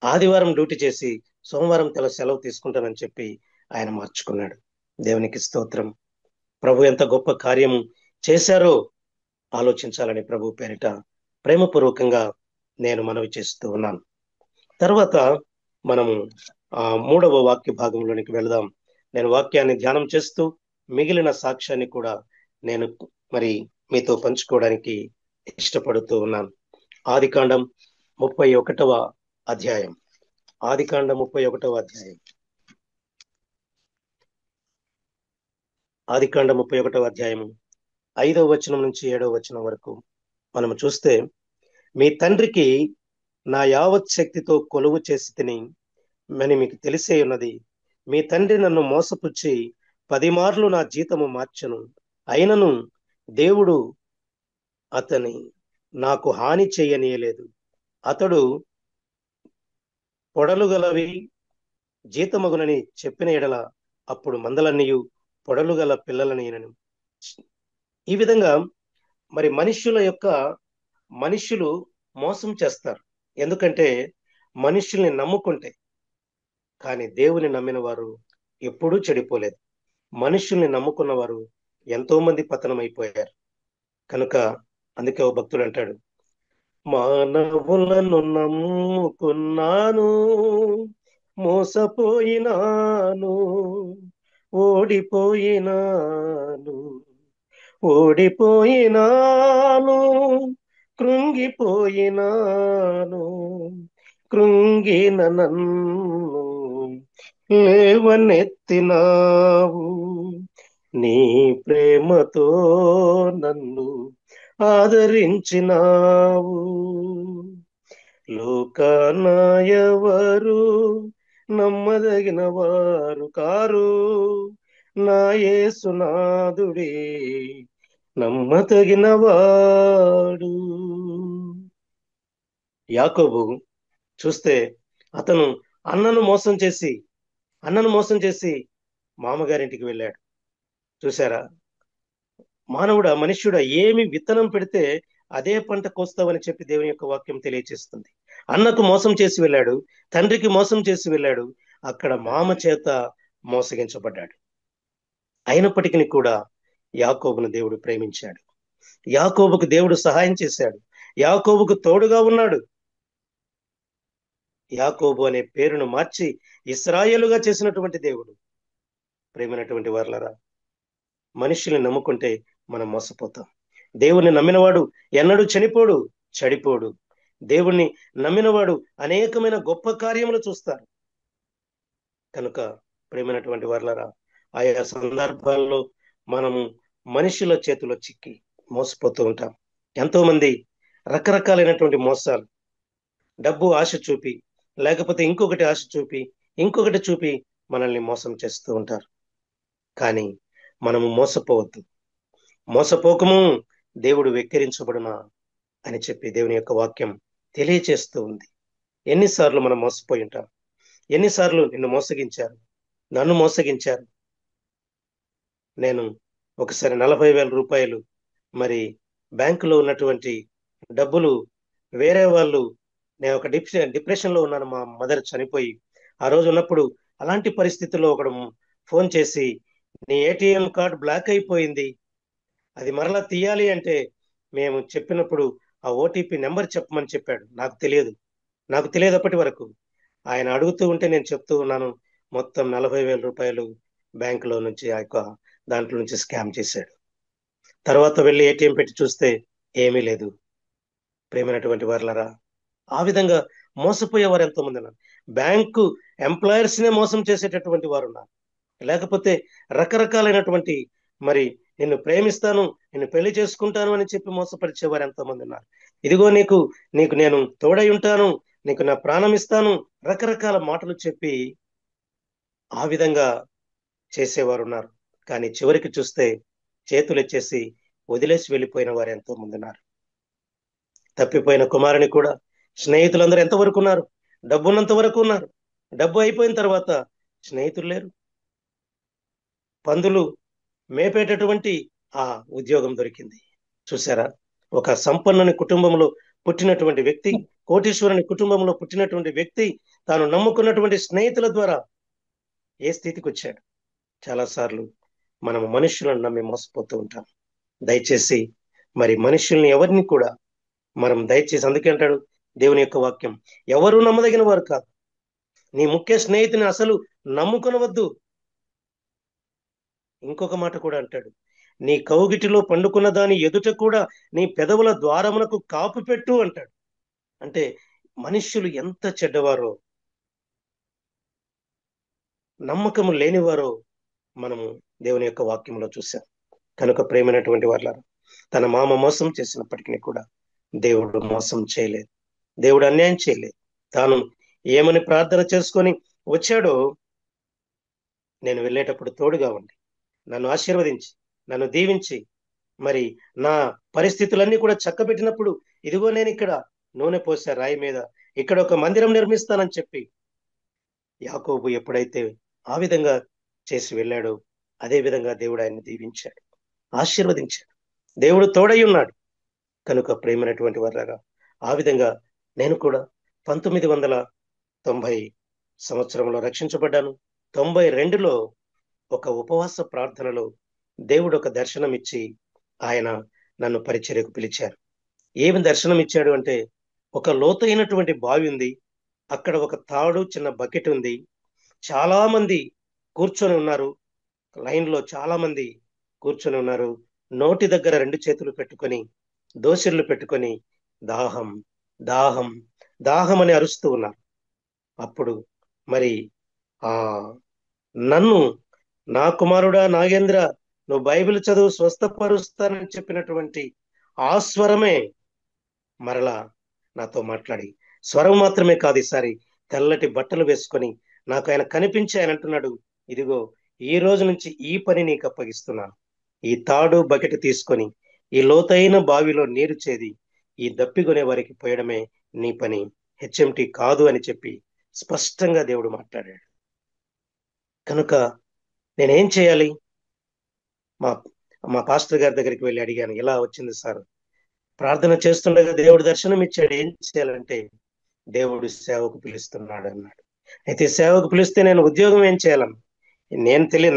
ఆదివారం డ్యూటీ చేసి సోమవారం సెలవు తీసుకుంటానని చెప్పి ఆయన మార్చుకున్నాడు. దేవునికి స్తోత్రం. ప్రభు ఎంత గొప్ప కార్యము చేశారో ఆలోచించాలని ప్రభు పేరిట ప్రేమపూర్వకంగా నేను మనవి చేస్తూ ఉన్నాను. తర్వాత మనము మూడవ వాక్య భాగంలోనికి వెళదాం. నేను వాక్యాన్ని ధ్యానం చేస్తూ మిగిలిన సాక్ష్యాన్ని కూడా నేను మీతో పంచుకోవడానికి ఇష్టపడుతూ ఉన్నాను. ఆదికాండం 31వ అధ్యాయం. ఆదికాండం 31వ అధ్యాయం. ఆదికాండం 31వ అధ్యాయము 5వ వచనం నుంచి 7వ వచనం వరకు మనము చూస్తే, మీ తండ్రికి నా యావత్ శక్తితో కొలువు చేసి తిని అని మీకు తెలిసే ఉన్నది. మీ తండ్రి నన్ను మోసపుచ్చి 10 మార్లు నా జీతము మార్చెను. అయినను దేవుడు అతని నాకు హాని చేయనీయలేదు. అతడు పొడలు గలవి జీతమగునని చెప్పిన ఎడల అప్పుడు మందలన్నీయు పొడలు గల పిల్లలనియనను. ఈ విధంగా మనుష్యులు మోసం చేస్తారు. ఎందుకంటే మనుష్యుల్ని నమ్ముకుంటే, కానీ దేవుని నమ్మిన వారు ఎప్పుడూ చెడిపోలేదు. మనుష్యుల్ని నమ్ముకున్న వారు ఎంతో మంది పతనమైపోయారు. కనుక అందుకే ఓ భక్తుడు అంటాడు, మానవులను నమ్ముకున్నాను, మోసపోయినాను, ఓడిపోయినాను, కృంగిపోయినాను. కృంగిన నన్ను లేవనెత్తినావు, నీ ప్రేమతో నన్ను ఆదరించినావు. లోకాన ఎవరు నమ్మదగిన వారు కారు, నా యేసునాథుడే నమ్మదగిన వాడు. యాకోబు చూస్తే అతను అన్నను మోసం చేసి మామగారింటికి వెళ్ళాడు. చూసారా, మనుష్యుడా ఏమి విత్తనం పెడితే అదే పంట కోస్తావని చెప్పి దేవుని యొక్క వాక్యం తెలియచేస్తుంది. అన్నకు మోసం చేసి వెళ్ళాడు, తండ్రికి మోసం చేసి వెళ్ళాడు, అక్కడ మామ చేత మోసగించబడ్డాడు. అయినప్పటికీ కూడా యాకోబును దేవుడు ప్రేమించాడు. యాకోబుకు దేవుడు సహాయం చేశాడు. యాకోబుకు తోడుగా ఉన్నాడు. యాకోబు అనే పేరును మార్చి ఇశ్రాయేలుగా చేసినటువంటి దేవుడు. ప్రేమైనటువంటి వారలారా, మనుషుల్ని నమ్ముకుంటే మనం మోసపోతాం. దేవుణ్ణి నమ్మినవాడు ఎన్నడూ చెడిపోడు. దేవుణ్ణి నమ్మినవాడు అనేకమైన గొప్ప కార్యములు చూస్తారు. కనుక ప్రేమైనటువంటి వారలారా, ఆయా సందర్భాల్లో మనము మనుషుల చేతిలో చిక్కి మోసపోతూ ఉంటాం. ఎంతో మంది రకరకాలైనటువంటి మోసాలు, డబ్బు ఆశ చూపి, లేకపోతే ఇంకొకటి ఆశ చూపి, ఇంకొకటి చూపి మనల్ని మోసం చేస్తూ ఉంటారు. కానీ మనము మోసపోకము, దేవుడు వెక్కిరించబడునా అని చెప్పి దేవుని యొక్క వాక్యం తెలియచేస్తూ ఉంది. ఎన్నిసార్లు మనం మోసపోయి ఉంటాం. ఎన్నిసార్లు నన్ను మోసగించారు. నేను ఒకసారి 40,000 రూపాయలు బ్యాంకులో ఉన్నటువంటి డబ్బులు వేరే వాళ్ళు, నేను ఒక డిప్రెషన్ లో ఉన్నాను, మా మదర్ చనిపోయి ఆ రోజు ఉన్నప్పుడు, అలాంటి పరిస్థితుల్లో ఒకడు ఫోన్ చేసి, నీ ఏటీఎం కార్డు బ్లాక్ అయిపోయింది, అది మరలా తీయాలి అంటే మేము చెప్పినప్పుడు ఆ ఓటీపీ నెంబర్ చెప్పమని చెప్పాడు. నాకు తెలియదు అప్పటి వరకు. ఆయన అడుగుతూ ఉంటే నేను చెప్తూ ఉన్నాను. మొత్తం 40,000 రూపాయలు బ్యాంకులో నుంచి ఆ యొక్క దాంట్లో నుంచి స్కామ్ చేశాడు. తర్వాత వెళ్ళి ఏటీఎం పెట్టి చూస్తే ఏమీ లేదు. ప్రేమైనటువంటి వారలారా, ఆ విధంగా మోసపోయేవారు ఎంతో మంది ఉన్నారు. బ్యాంకు ఎంప్లాయర్స్ నే మోసం చేసేటటువంటి వారు ఉన్నారు. లేకపోతే రకరకాలైనటువంటి మరి నిన్ను ప్రేమిస్తాను, నిన్ను పెళ్లి చేసుకుంటాను అని చెప్పి మోసపరిచేవారు ఎంతో మంది ఉన్నారు. ఇదిగో నీకు నేను తోడై ఉంటాను, నీకు నా ప్రాణం ఇస్తాను, రకరకాల మాటలు చెప్పి ఆ విధంగా చేసేవారు ఉన్నారు. కానీ చివరికి చూస్తే చేతులు ఎత్తేసి వదిలేసి వెళ్ళిపోయిన వారు ఎంతో మంది ఉన్నారు. తప్పిపోయిన కుమారుని కూడా స్నేహితులందరూ ఎంతవరకు ఉన్నారు? డబ్బున్నంత వరకు ఉన్నారు. డబ్బు అయిపోయిన తర్వాత స్నేహితులు లేరు. పందులు మేపేటటువంటి ఆ ఉద్యోగం దొరికింది. చూసారా, ఒక సంపన్నుని కుటుంబంలో పుట్టినటువంటి వ్యక్తి, కోటీశ్వరుని కుటుంబంలో పుట్టినటువంటి వ్యక్తి తాను నమ్ముకున్నటువంటి స్నేహితుల ద్వారా ఏ స్థితికి వచ్చాడు. చాలా సార్లు మనం మనుషులను నమ్మి మోసపోతూ ఉంటాం. దయచేసి మరి మనుషుల్ని ఎవరిని కూడా మనం దయచేసి, అందుకే అంటాడు దేవుని యొక్క వాక్యం, ఎవరు నమ్మదగిన వారు కాదు. నీ ముఖ్య స్నేహితుని అసలు నమ్ముకొనవద్దు. ఇంకొక మాట కూడా అంటాడు, నీ కౌగిటిలో పండుకున్న దాని ఎదుట కూడా నీ పెదవుల ద్వారమునకు కాపు పెట్టు అంటాడు. అంటే మనుష్యులు ఎంత చెడ్డవారో, నమ్మకము లేనివారో మనము దేవుని యొక్క వాక్యంలో చూసాం. కనుక ప్రేమైనటువంటి వాళ్ళారు, తన మామ మోసం చేసినప్పటికీ కూడా దేవుడు మోసం చేయలేదు, దేవుడు అన్యాయం చేయలేదు. తాను ఏమని ప్రార్థన చేసుకొని వచ్చాడో, నేను వెళ్ళేటప్పుడు తోడుగా ఉండి నన్ను ఆశీర్వదించి నన్ను దీవించి మరి నా పరిస్థితులన్నీ కూడా చక్కబెట్టినప్పుడు, ఇదిగో నేను ఇక్కడ నూనె పోసా రాయి మీద, ఇక్కడ ఒక మందిరం నిర్మిస్తానని చెప్పి యాకోబు ఎప్పుడైతే ఆ విధంగా చేసి వెళ్ళాడో, అదే విధంగా దేవుడు ఆయన్ని దీవించాడు, ఆశీర్వదించాడు. దేవుడు తోడై ఉన్నాడు. కనుక ప్రేమైనటువంటి వారారా, ఆ విధంగా నేను కూడా 1990 సంవత్సరంలో రక్షించబడ్డాను. 92లో ఒక ఉపవాస ప్రార్థనలో దేవుడు ఒక దర్శనం ఇచ్చి ఆయన నన్ను పరిచర్యకు పిలిచారు. ఏమి దర్శనం ఇచ్చాడు అంటే, ఒక లోతైనటువంటి బావి ఉంది, అక్కడ ఒక తాడు చిన్న బకెట్ ఉంది, చాలా మంది కూర్చొని ఉన్నారు, లైన్ లో చాలా మంది కూర్చొని ఉన్నారు. నోటి దగ్గర 2 చేతులు పెట్టుకొని దోసిర్లు పెట్టుకొని దాహం దాహం దాహం అని అరుస్తూ ఉన్నారు. అప్పుడు మరి ఆ నన్ను, నా కుమారుడా నాగేంద్ర, నువ్వు బైబిల్ చదువు స్వస్థపరుస్తానని చెప్పినటువంటి ఆ స్వరమే మరలా నాతో మాట్లాడి, స్వరం మాత్రమే కాదు, ఈసారి తెల్లటి బట్టలు వేసుకొని నాకు ఆయన కనిపించి ఆయన అంటున్నాడు, ఇదిగో ఈ రోజు నుంచి ఈ పని నీకు అప్పగిస్తున్నాను. ఈ తాడు బకెట్ తీసుకొని ఈ లోతైన బావిలో నీరు చేది ఈ దప్పికొనే వారికి పోయడమే నీ పని, హెచ్ఎంటి కాదు అని చెప్పి స్పష్టంగా దేవుడు మాట్లాడాడు. కనుక నేనేం చేయాలి? మా మా పాస్టర్ గారి దగ్గరికి వెళ్ళి అడిగాను, ఎలా వచ్చింది సార్? ప్రార్థన చేస్తుండగా దేవుడు దర్శనం ఇచ్చాడు. ఏం చేయాలంటే, దేవుడు సేవకు పిలుస్తున్నాడు అన్నాడు. అయితే సేవకు పిలిస్తే నేను ఉద్యోగం ఏం చేయాలను?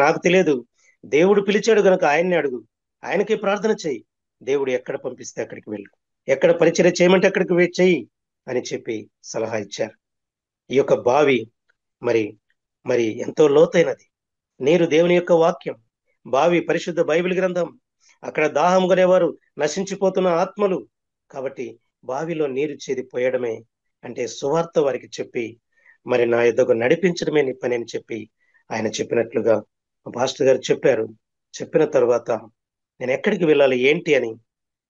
నాకు తెలియదు. దేవుడు పిలిచాడు గనుక ఆయన్ని అడుగు, ఆయనకే ప్రార్థన చెయ్యి, దేవుడు ఎక్కడ పంపిస్తే అక్కడికి వెళ్ళు, ఎక్కడ పరిచర్య చేయమంటే అక్కడికి చెయ్యి అని చెప్పి సలహా ఇచ్చారు. ఈ యొక్క బావి మరి మరి ఎంతో లోతైనది. నీరు దేవుని యొక్క వాక్యం, బావి పరిశుద్ధ బైబిల్ గ్రంథం, అక్కడ దాహం కొనేవారు నశించిపోతున్న ఆత్మలు. కాబట్టి బావిలో నీరు చేది పోయడమే అంటే సువార్త వారికి చెప్పి మరి నా యొద్దకు నడిపించడమే నీ పని అని చెప్పి ఆయన చెప్పినట్లుగా పాస్టర్ గారు చెప్పారు. చెప్పిన తర్వాత నేను ఎక్కడికి వెళ్ళాలి ఏంటి అని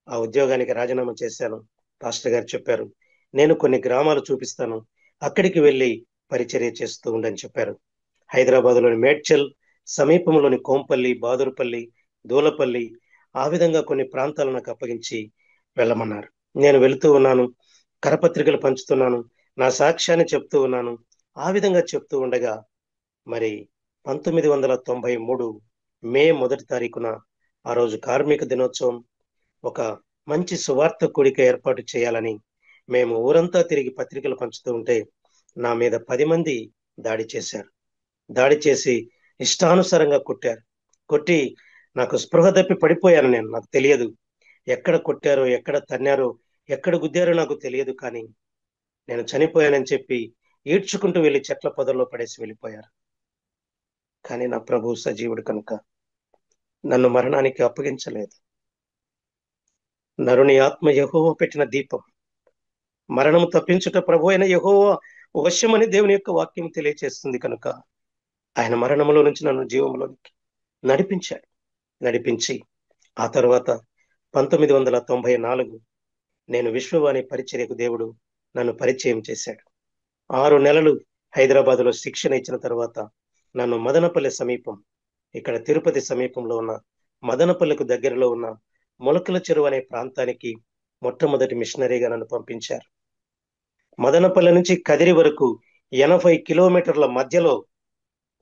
ఆ ఉద్యోగానికి రాజీనామా చేశాను. పాస్టర్ గారు చెప్పారు, నేను కొన్ని గ్రామాలు చూపిస్తాను, అక్కడికి వెళ్ళి పరిచర్య చేస్తూ ఉండని చెప్పారు. హైదరాబాద్లోని మేడ్చల్ సమీపంలోని కోంపల్లి, బాదురుపల్లి, దూలపల్లి, ఆ విధంగా కొన్ని ప్రాంతాలను నాకు అప్పగించి వెళ్ళమన్నారు. నేను వెళుతూ ఉన్నాను, కరపత్రికలు పంచుతున్నాను, నా సాక్ష్యాన్ని చెప్తూ ఉన్నాను. ఆ విధంగా చెప్తూ ఉండగా మరి 1993 మే 1 తారీఖున, ఆ రోజు కార్మిక దినోత్సవం, ఒక మంచి సువార్త కూడిక ఏర్పాటు చేయాలని మేము ఊరంతా తిరిగి పత్రికలు పంచుతూ ఉంటే నా మీద 10 మంది దాడి చేశారు. దాడి చేసి ఇష్టానుసారంగా కొట్టారు. కొట్టి నాకు స్పృహ తప్పి పడిపోయాను. నాకు తెలియదు ఎక్కడ కొట్టారో, ఎక్కడ తన్నారో, ఎక్కడ గుద్దారో నాకు తెలియదు. కానీ నేను చనిపోయానని చెప్పి ఈడ్చుకుంటూ వెళ్ళి చెట్ల పొదల్లో పడేసి వెళ్ళిపోయారు. కానీ నా ప్రభు సజీవుడు కనుక నన్ను మరణానికి అప్పగించలేదు. నరుని ఆత్మ యెహోవా పెట్టిన దీపం. మరణము తప్పించుట ప్రభు అయిన యెహోవా వశ్యమని దేవుని యొక్క వాక్యం తెలియచేస్తుంది కనుక ఆయన మరణములో నుంచి నన్ను జీవంలోనికి నడిపించి ఆ తర్వాత 1994 నేను విశ్వవాణి పరిచర్యకు దేవుడు నన్ను పరిచయం చేశాడు. 6 నెలలు హైదరాబాద్లో శిక్షణ ఇచ్చిన తర్వాత నన్ను మదనపల్లి సమీపం, ఇక్కడ తిరుపతి సమీపంలో ఉన్న మదనపల్లికు దగ్గరలో ఉన్న మొలకల చెరువు అనే ప్రాంతానికి మొట్టమొదటి మిషనరీగా నన్ను పంపించారు. మదనపల్లి నుంచి కదిరి వరకు 80 కిలోమీటర్ల మధ్యలో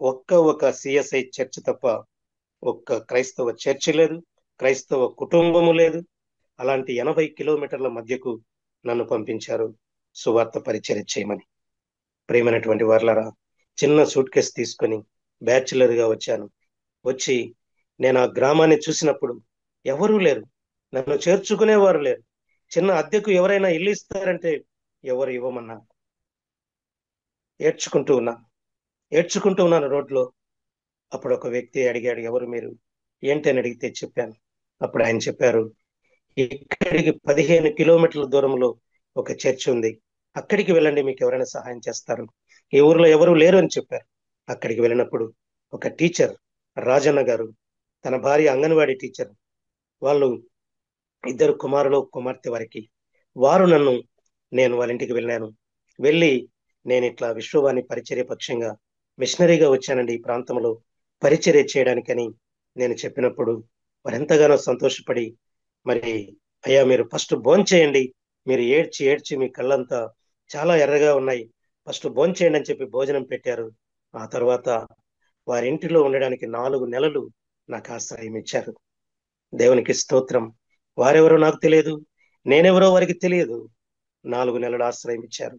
ఒక సిఎస్ఐ చర్చ్ తప్ప ఒక్క క్రైస్తవ చర్చి లేదు, క్రైస్తవ కుటుంబము లేదు. అలాంటి 80 కిలోమీటర్ల మధ్యకు నన్ను పంపించారు సువార్త పరిచర్య చేయమని. ప్రియమైనటువంటి వారలారా, చిన్న సూట్ కేసు తీసుకొని బ్యాచులర్గా వచ్చాను. వచ్చి నేను ఆ గ్రామాన్ని చూసినప్పుడు ఎవరూ లేరు, నన్ను చేర్చుకునేవారు లేరు. చిన్న అద్దెకు ఎవరైనా ఇల్లు ఇస్తారంటే ఎవరు ఇవ్వమన్నారు. ఏడ్చుకుంటూ ఉన్నాను రోడ్లో. అప్పుడు ఒక వ్యక్తి అడిగాడు, ఎవరు మీరు, ఏంటని అడిగితే చెప్పాను. అప్పుడు ఆయన చెప్పారు, ఇక్కడికి 15 కిలోమీటర్ల దూరంలో ఒక చర్చ్ ఉంది, అక్కడికి వెళ్ళండి, మీకు ఎవరైనా సహాయం చేస్తారు, ఈ ఊర్లో ఎవరు లేరు అని చెప్పారు. అక్కడికి వెళ్ళినప్పుడు ఒక టీచర్ రాజన్న గారు, తన భార్య అంగన్వాడీ టీచర్, వాళ్ళు 2 కుమారులు కుమార్తె వారికి, నేను వాళ్ళ ఇంటికి వెళ్ళాను. వెళ్ళి నేను ఇట్లా విశ్వవాణి పరిచర్య పక్షంగా మిషనరీగా వచ్చానండి ఈ ప్రాంతంలో పరిచర్య చేయడానికని నేను చెప్పినప్పుడు వారు ఎంతగానో సంతోషపడి, మరి అయ్యా మీరు ఫస్ట్ భోంచేయండి, మీరు ఏడ్చి మీ కళ్ళంతా చాలా ఎర్రగా ఉన్నాయి, ఫస్ట్ భోంచేయండి అని చెప్పి భోజనం పెట్టారు. ఆ తర్వాత వారి ఇంటిలో ఉండడానికి 4 నెలలు నాకు ఆశ్రయం ఇచ్చారు. దేవునికి స్తోత్రం. వారెవరో నాకు తెలియదు, నేనెవరో వారికి తెలియదు. 4 నెలలు ఆశ్రయం ఇచ్చారు.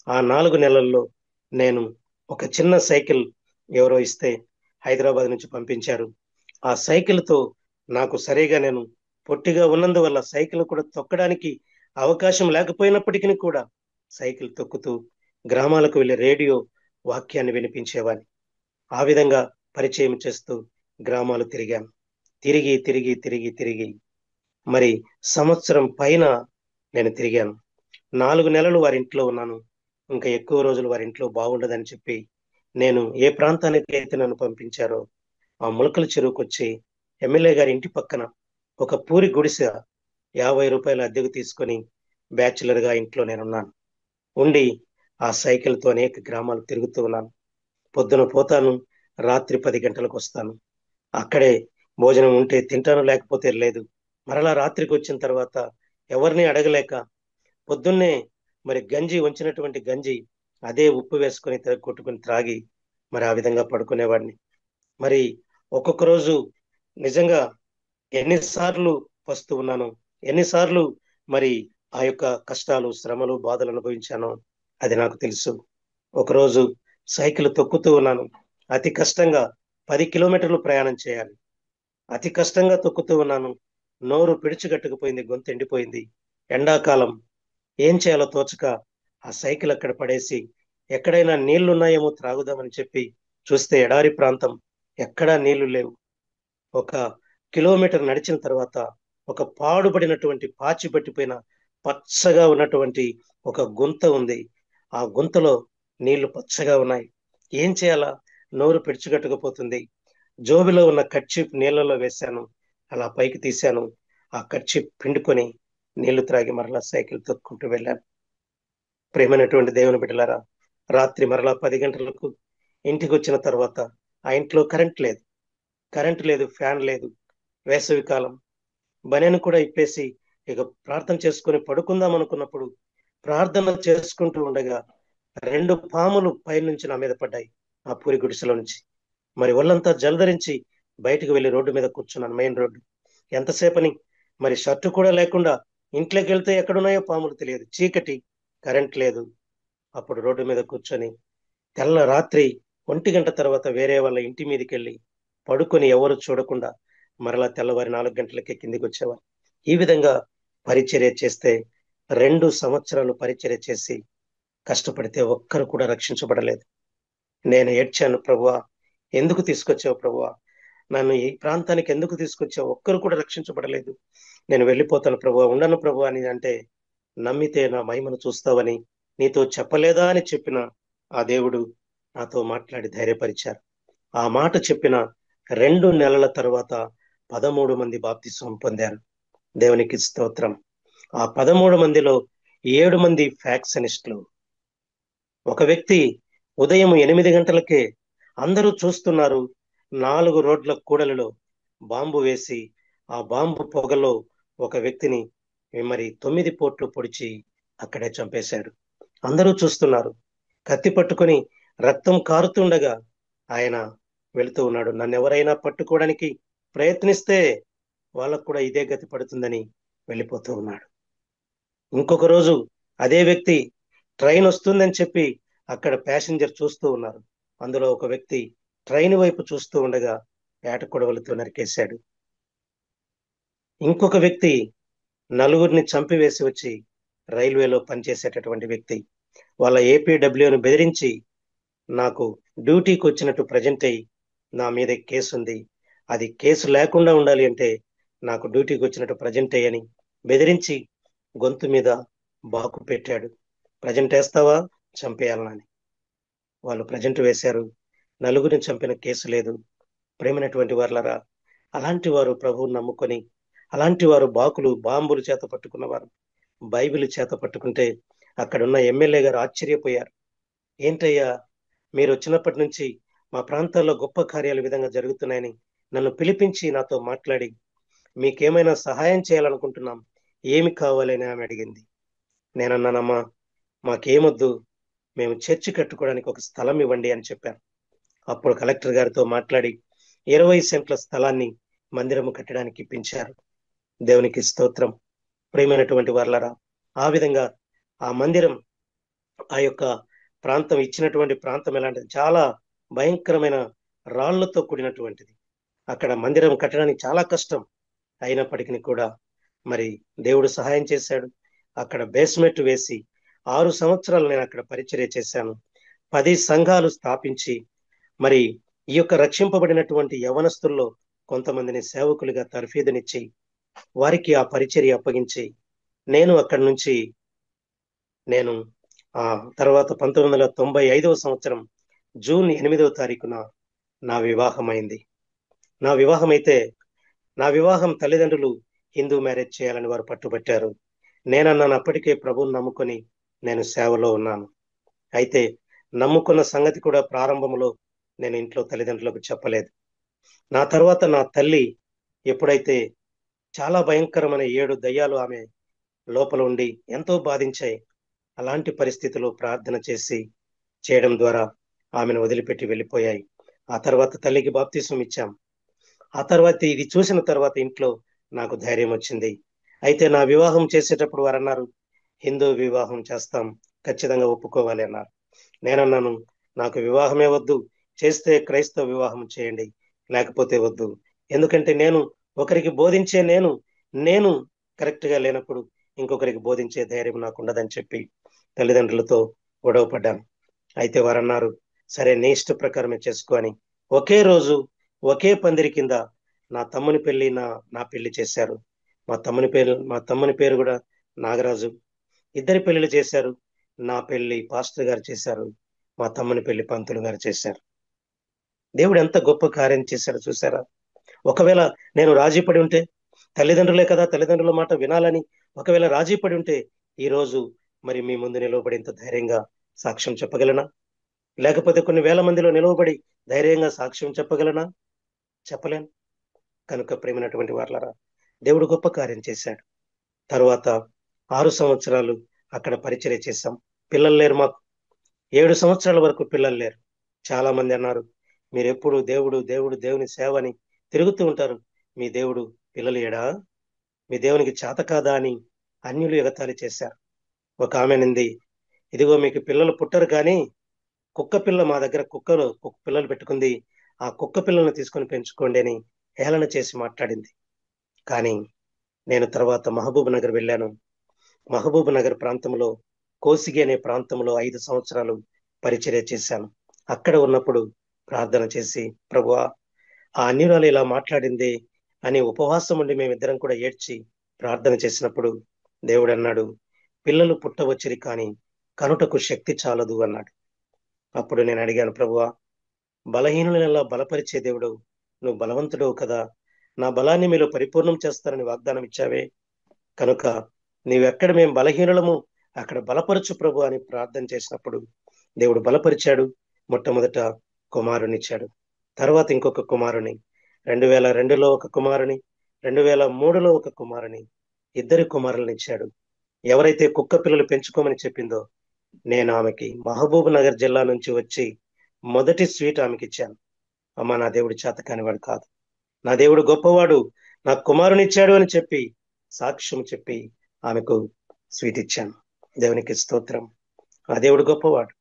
ఆ 4 నెలల్లో నేను ఒక చిన్న సైకిల్ ఎవరో ఇస్తే హైదరాబాద్ నుంచి పంపించారు. ఆ సైకిల్తో నాకు సరిగా, నేను పొట్టిగా ఉన్నందువల్ల సైకిల్ కూడా తొక్కడానికి అవకాశం లేకపోయినప్పటికీ కూడా సైకిల్ తొక్కుతూ గ్రామాలకు వెళ్ళి రేడియో వాక్యాన్ని వినిపించేవాడిని. ఆ విధంగా పరిచయం చేస్తూ గ్రామాలు తిరిగాను. తిరిగి మరి సంవత్సరం పైన నేను తిరిగాను. 4 నెలలు వారి ఇంట్లో ఉన్నాను. ఇంకా ఎక్కువ రోజులు వారి ఇంట్లో బాగుండదని చెప్పి నేను ఏ ప్రాంతానికి అయితే నన్ను పంపించారో ఆ మొలకల చెరువుకు వచ్చి ఎమ్మెల్యే గారి ఇంటి పక్కన ఒక పూరి గుడిసె 50 రూపాయల అద్దెకు తీసుకొని బ్యాచులర్గా ఇంట్లో నేనున్నాను. ఉండి ఆ సైకిల్తో అనేక గ్రామాలు తిరుగుతూ ఉన్నాను. పొద్దున పోతాను, రాత్రి 10 గంటలకు వస్తాను. అక్కడే భోజనం ఉంటే తింటాను, లేకపోతే లేదు. మరలా రాత్రికి వచ్చిన తర్వాత ఎవరిని అడగలేక పొద్దున్నే మరి వంచినటువంటి గంజి అదే ఉప్పు వేసుకొని కొట్టుకుని త్రాగి మరి ఆ విధంగా పడుకునేవాడిని. మరి ఒక్కొక్క రోజు నిజంగా ఎన్నిసార్లు వస్తూ ఉన్నాను, ఎన్నిసార్లు మరి ఆ యొక్క కష్టాలు, శ్రమలు, బాధలు అనుభవించానో అది నాకు తెలుసు. ఒకరోజు సైకిల్ తొక్కుతూ ఉన్నాను. అతి కష్టంగా 10 కిలోమీటర్లు ప్రయాణం చేయాలి. అతి కష్టంగా తొక్కుతూ ఉన్నాను. నోరు పిడిచిగట్టుకుపోయింది, గొంతు ఎండిపోయింది. ఎండాకాలం, ఏం చేయాలో తోచక ఆ సైకిల్ అక్కడ పడేసి ఎక్కడైనా నీళ్లున్నాయేమో త్రాగుదామని చెప్పి చూస్తే ఎడారి ప్రాంతం, ఎక్కడా నీళ్లు లేవు. 1 కిలోమీటర్ నడిచిన తర్వాత ఒక పాడుపడినటువంటి పాచి పట్టిపోయిన పచ్చగా ఉన్నటువంటి ఒక గుంత ఉంది. ఆ గుంతలో నీళ్లు పచ్చగా ఉన్నాయి. ఏం చేయాలా, నోరు పిడిచిగట్టుకుపోతుంది. జోబిలో ఉన్న కర్చీఫ్ నీళ్లలో వేశాను, అలా పైకి తీశాను. ఆ కర్చీఫ్ పిండుకొని నీళ్లు త్రాగి మరలా సైకిల్ తొక్కుంటూ వెళ్ళాను. ప్రేమైనటువంటి దేవుని బిడ్డలారా, రాత్రి మరలా 10 గంటలకు ఇంటికి వచ్చిన తర్వాత ఆ ఇంట్లో కరెంట్ లేదు, ఫ్యాన్ లేదు. వేసవి కాలం. బనెను కూడా ఇప్పేసి ఇక ప్రార్థన చేసుకొని పడుకుందాం అనుకున్నప్పుడు ప్రార్థన చేసుకుంటూ ఉండగా 2 పాములు పైనుంచి నా మీద పడ్డాయి ఆ పూరి గుడిసెలో నుంచి. మరి ఒళ్ళంతా జలధరించి బయటకు వెళ్ళి రోడ్డు మీద కూర్చున్నాను, మెయిన్ రోడ్డు. ఎంతసేపని మరి షర్టు కూడా లేకుండా ఇంట్లోకి వెళ్తే ఎక్కడున్నాయో పాములు తెలియదు, చీకటి, కరెంట్ లేదు. అప్పుడు రోడ్డు మీద కూర్చొని తెల్ల రాత్రి 1 గంట తర్వాత వేరే వాళ్ళ ఇంటి మీదకి వెళ్ళి పడుకొని ఎవరు చూడకుండా మరలా తెల్లవారి 4 గంటలకే కిందికి వచ్చేవారు. ఈ విధంగా పరిచర్య చేస్తే 2 సంవత్సరాలు పరిచర్య చేసి కష్టపడితే ఒక్కరు కూడా రక్షించబడలేదు. నేను ఏడ్చాను, ప్రభువా ఎందుకు తీసుకొచ్చావు ప్రభువా, నన్ను ఈ ప్రాంతానికి ఎందుకు తీసుకొచ్చావు, ఒక్కరు కూడా రక్షించబడలేదు, నేను వెళ్ళిపోతాను ప్రభువా, ఉండను ప్రభువా అని అంటే, నమ్మితే నా మహిమను చూస్తావని నీతో చెప్పలేదా అని చెప్పిన ఆ దేవుడు నాతో మాట్లాడి ధైర్యపరిచారు. ఆ మాట చెప్పిన 2 నెలల తర్వాత 13 మంది బాప్తిస్వం పొందారు. దేవునికి స్తోత్రం. ఆ 13 మందిలో 7 మంది ఫ్యాక్షనిస్టులు. ఒక వ్యక్తి ఉదయం 8 గంటలకే అందరూ చూస్తున్నారు, 4 రోడ్ల కూడలిలో బాంబు వేసి ఆ బాంబు పొగలో ఒక వ్యక్తిని మరి 9 పోట్లు పొడిచి అక్కడే చంపేశాడు. అందరూ చూస్తున్నారు. కత్తి పట్టుకొని రక్తం కారుతుండగా ఆయన వెళుతూ ఉన్నాడు. నన్ను ఎవరైనా పట్టుకోవడానికి ప్రయత్నిస్తే వాళ్ళకు కూడా ఇదే గతి పడుతుందని వెళ్ళిపోతూ ఉన్నాడు. ఇంకొక రోజు అదే వ్యక్తి ట్రైన్ వస్తుందని చెప్పి అక్కడ ప్యాసింజర్ చూస్తూ ఉన్నారు. అందులో ఒక వ్యక్తి ట్రైన్ వైపు చూస్తూ ఉండగా ఏట కొడవలతో నరికేశాడు. ఇంకొక వ్యక్తి నలుగురిని చంపివేసి వచ్చి రైల్వేలో పనిచేసేటటువంటి వ్యక్తి వాళ్ళ ఏపీడబ్ల్యూని బెదిరించి నాకు డ్యూటీకి వచ్చినట్టు ప్రజెంట్ అయ్యి నా మీద కేసు ఉంది, అది కేసు లేకుండా ఉండాలి అంటే నాకు డ్యూటీకి వచ్చినట్టు ప్రజెంట్ అయ్యని బెదిరించి గొంతు మీద బాకు పెట్టాడు. ప్రజెంట్ వేస్తావా, చంపేయాలని. వాళ్ళు ప్రజెంట్ వేశారు. నలుగురిని చంపిన కేసు లేదు. ప్రేమైనటువంటి వారులరా, అలాంటి వారు ప్రభువుని నమ్ముకొని, అలాంటి వారు బాంబులు చేత పట్టుకున్నవారు బైబిల్ చేత పట్టుకుంటే అక్కడున్న ఎమ్మెల్యే గారు ఆశ్చర్యపోయారు. ఏంటయ్యా, మీరు వచ్చినప్పటి నుంచి మా ప్రాంతాల్లో గొప్ప కార్యాలు విధంగా జరుగుతున్నాయని నన్ను పిలిపించి నాతో మాట్లాడి మీకేమైనా సహాయం చేయాలనుకుంటున్నాం, ఏమి కావాలని ఆమె అడిగింది. నేనన్నానమ్మా, మాకేమొద్దు, మేము చర్చి కట్టుకోవడానికి ఒక స్థలం ఇవ్వండి అని చెప్పాను. అప్పుడు కలెక్టర్ గారితో మాట్లాడి 20 సెంట్ల స్థలాన్ని మందిరము కట్టడానికి ఇప్పించారు. దేవునికి స్తోత్రం. ప్రియమైనటువంటి వారలారా, ఆ విధంగా ఆ మందిరం, ఆ యొక్క ప్రాంతం ఇచ్చినటువంటి ప్రాంతం ఎలాంటిది, చాలా భయంకరమైన రాళ్లతో కూడినటువంటిది. అక్కడ మందిరం కట్టడానికి చాలా కష్టం. అయినప్పటికీ కూడా మరి దేవుడు సహాయం చేశాడు. అక్కడ బేస్మెంట్ వేసి 6 సంవత్సరాలు నేను అక్కడ పరిచర్య చేశాను. 10 సంఘాలు స్థాపించి మరి ఈ యొక్క రక్షింపబడినటువంటి యవనస్తుల్లో కొంతమందిని సేవకులుగా తర్ఫీదునిచ్చి వారికి ఆ పరిచర్య అప్పగించి నేను అక్కడి నుంచి ఆ తర్వాత 1995వ సంవత్సరం జూన్ 8వ తారీఖున నా వివాహమైంది. నా వివాహం తల్లిదండ్రులు హిందూ మ్యారేజ్ చేయాలని వారు పట్టుబట్టారు. నేనన్నాను, అప్పటికే ప్రభువుని నమ్ముకొని నేను సేవలో ఉన్నాను. అయితే నమ్ముకున్న సంగతి కూడా ప్రారంభంలో నేను ఇంట్లో తల్లిదండ్రులకు చెప్పలేదు. నా తర్వాత నా తల్లి ఎప్పుడైతే చాలా భయంకరమైన 7 దయ్యాలు ఆమె లోపల ఉండి ఎంతో బాధించాయి, అలాంటి పరిస్థితుల్లో ప్రార్థన చేయడం ద్వారా ఆమెను వదిలిపెట్టి వెళ్ళిపోయాయి. ఆ తర్వాత తల్లికి బాప్తిస్మం ఇచ్చాం. ఆ తర్వాత ఇది చూసిన తర్వాత ఇంట్లో నాకు ధైర్యం వచ్చింది. అయితే నా వివాహం చేసేటప్పుడు వారు అన్నారు, హిందూ వివాహం చేస్తాం, ఖచ్చితంగా ఒప్పుకోవాలి అన్నారు. నేనన్నాను, నాకు వివాహమే వద్దు, చేస్తే క్రైస్తవ వివాహం చేయండి, లేకపోతే వద్దు. ఎందుకంటే నేను ఒకరికి బోధించే నేను కరెక్ట్ గా లేనప్పుడు ఇంకొకరికి బోధించే ధైర్యం నాకు ఉండదని చెప్పి తల్లిదండ్రులతో గొడవ పడ్డాను. అయితే వారు అన్నారు, సరే నీ ఇష్ట ప్రకారమే చేసుకో అని. ఒకే రోజు ఒకే పందిరి కింద నా తమ్ముని పెళ్లి నా పెళ్లి చేశారు. మా తమ్ముని పేరు కూడా నాగరాజు. ఇద్దరి పెళ్లిళ్ళు చేశారు. నా పెళ్లి పాస్టర్ గారు చేశారు, మా తమ్ముని పెళ్లి పంతులు గారు చేశారు. దేవుడు ఎంత గొప్ప కార్యం చేశారో చూసారా. ఒకవేళ నేను రాజీ పడి ఉంటే, తల్లిదండ్రులే కదా, తల్లిదండ్రుల మాట వినాలని ఒకవేళ రాజీ పడి ఉంటే ఈ రోజు మరి మీ ముందు నిలవబడి ఇంత ధైర్యంగా సాక్ష్యం చెప్పగలనా? లేకపోతే కొన్ని వేల మందిలో నిలవబడి ధైర్యంగా సాక్ష్యం చెప్పగలనా? చెప్పలేను. కనుక ప్రేమైనటువంటి వారలారా, దేవుడు గొప్ప కార్యం చేశాడు. తర్వాత 6 సంవత్సరాలు అక్కడ పరిచర్య చేశాం. పిల్లలు లేరు మాకు. 7 సంవత్సరాల వరకు పిల్లలు లేరు. చాలా మంది అన్నారు, మీరు ఎప్పుడు దేవుని సేవ అని తిరుగుతూ ఉంటారు, మీ దేవుడు పిల్లలు ఏడా, మీ దేవునికి చేత కాదా అని అన్యులు ఎగతాళి చేశారు. ఒక ఆమె నింది, ఇదిగో మీకు పిల్లలు పుట్టరు కానీ కుక్క పిల్ల మా దగ్గర కుక్క పిల్లలు పెట్టుకుంది, ఆ కుక్క పిల్లలను తీసుకొని పెంచుకోండి అని హేళన చేసి మాట్లాడింది. కానీ నేను తర్వాత మహబూబ్ నగర్ వెళ్ళాను. మహబూబ్ నగర్ ప్రాంతంలో కోసిగి అనే ప్రాంతంలో 5 సంవత్సరాలు పరిచర్య చేశాను. అక్కడ ఉన్నప్పుడు ప్రార్థన చేసి, ప్రభువా, ఆ అన్యురాలు ఇలా మాట్లాడింది అని ఉపవాసం ఉండి మేమిద్దరం కూడా ఏడ్చి ప్రార్థన చేసినప్పుడు దేవుడు అన్నాడు, పిల్లలు పుట్టవచ్చిరి కానీ కనుటకు శక్తి చాలదు అన్నాడు. అప్పుడు నేను అడిగాను, ప్రభువా, బలహీనులను ఎలా బలపరిచే దేవుడు, నువ్వు బలవంతుడవు కదా, నా బలాన్ని మీరు పరిపూర్ణం చేస్తారని వాగ్దానం ఇచ్చావే, కనుక నీవెక్కడ మేము బలహీనులము అక్కడ బలపరచు ప్రభు అని ప్రార్థన చేసినప్పుడు దేవుడు బలపరిచాడు. మొట్టమొదట కుమారునిచ్చాడు. తర్వాత ఇంకొక కుమారుని, 2002లో ఒక కుమారుని, 2003లో ఒక కుమారుని, 2 కుమారులను ఇచ్చాడు. ఎవరైతే కుక్క పిల్లలు పెంచుకోమని చెప్పిందో నేను ఆమెకి మహబూబ్ నగర్ జిల్లా నుంచి వచ్చి మొదటి స్వీట్ ఆమెకి ఇచ్చాను. అమ్మ, నా దేవుడు చేతకానివాడు కాదు, నా దేవుడు గొప్పవాడు, నా కుమారునిచ్చాడు అని చెప్పి సాక్ష్యం చెప్పి ఆమెకు స్వీట్ ఇచ్చాను. దేవునికి స్తోత్రం. ఆ దేవుడు గొప్పవాడు.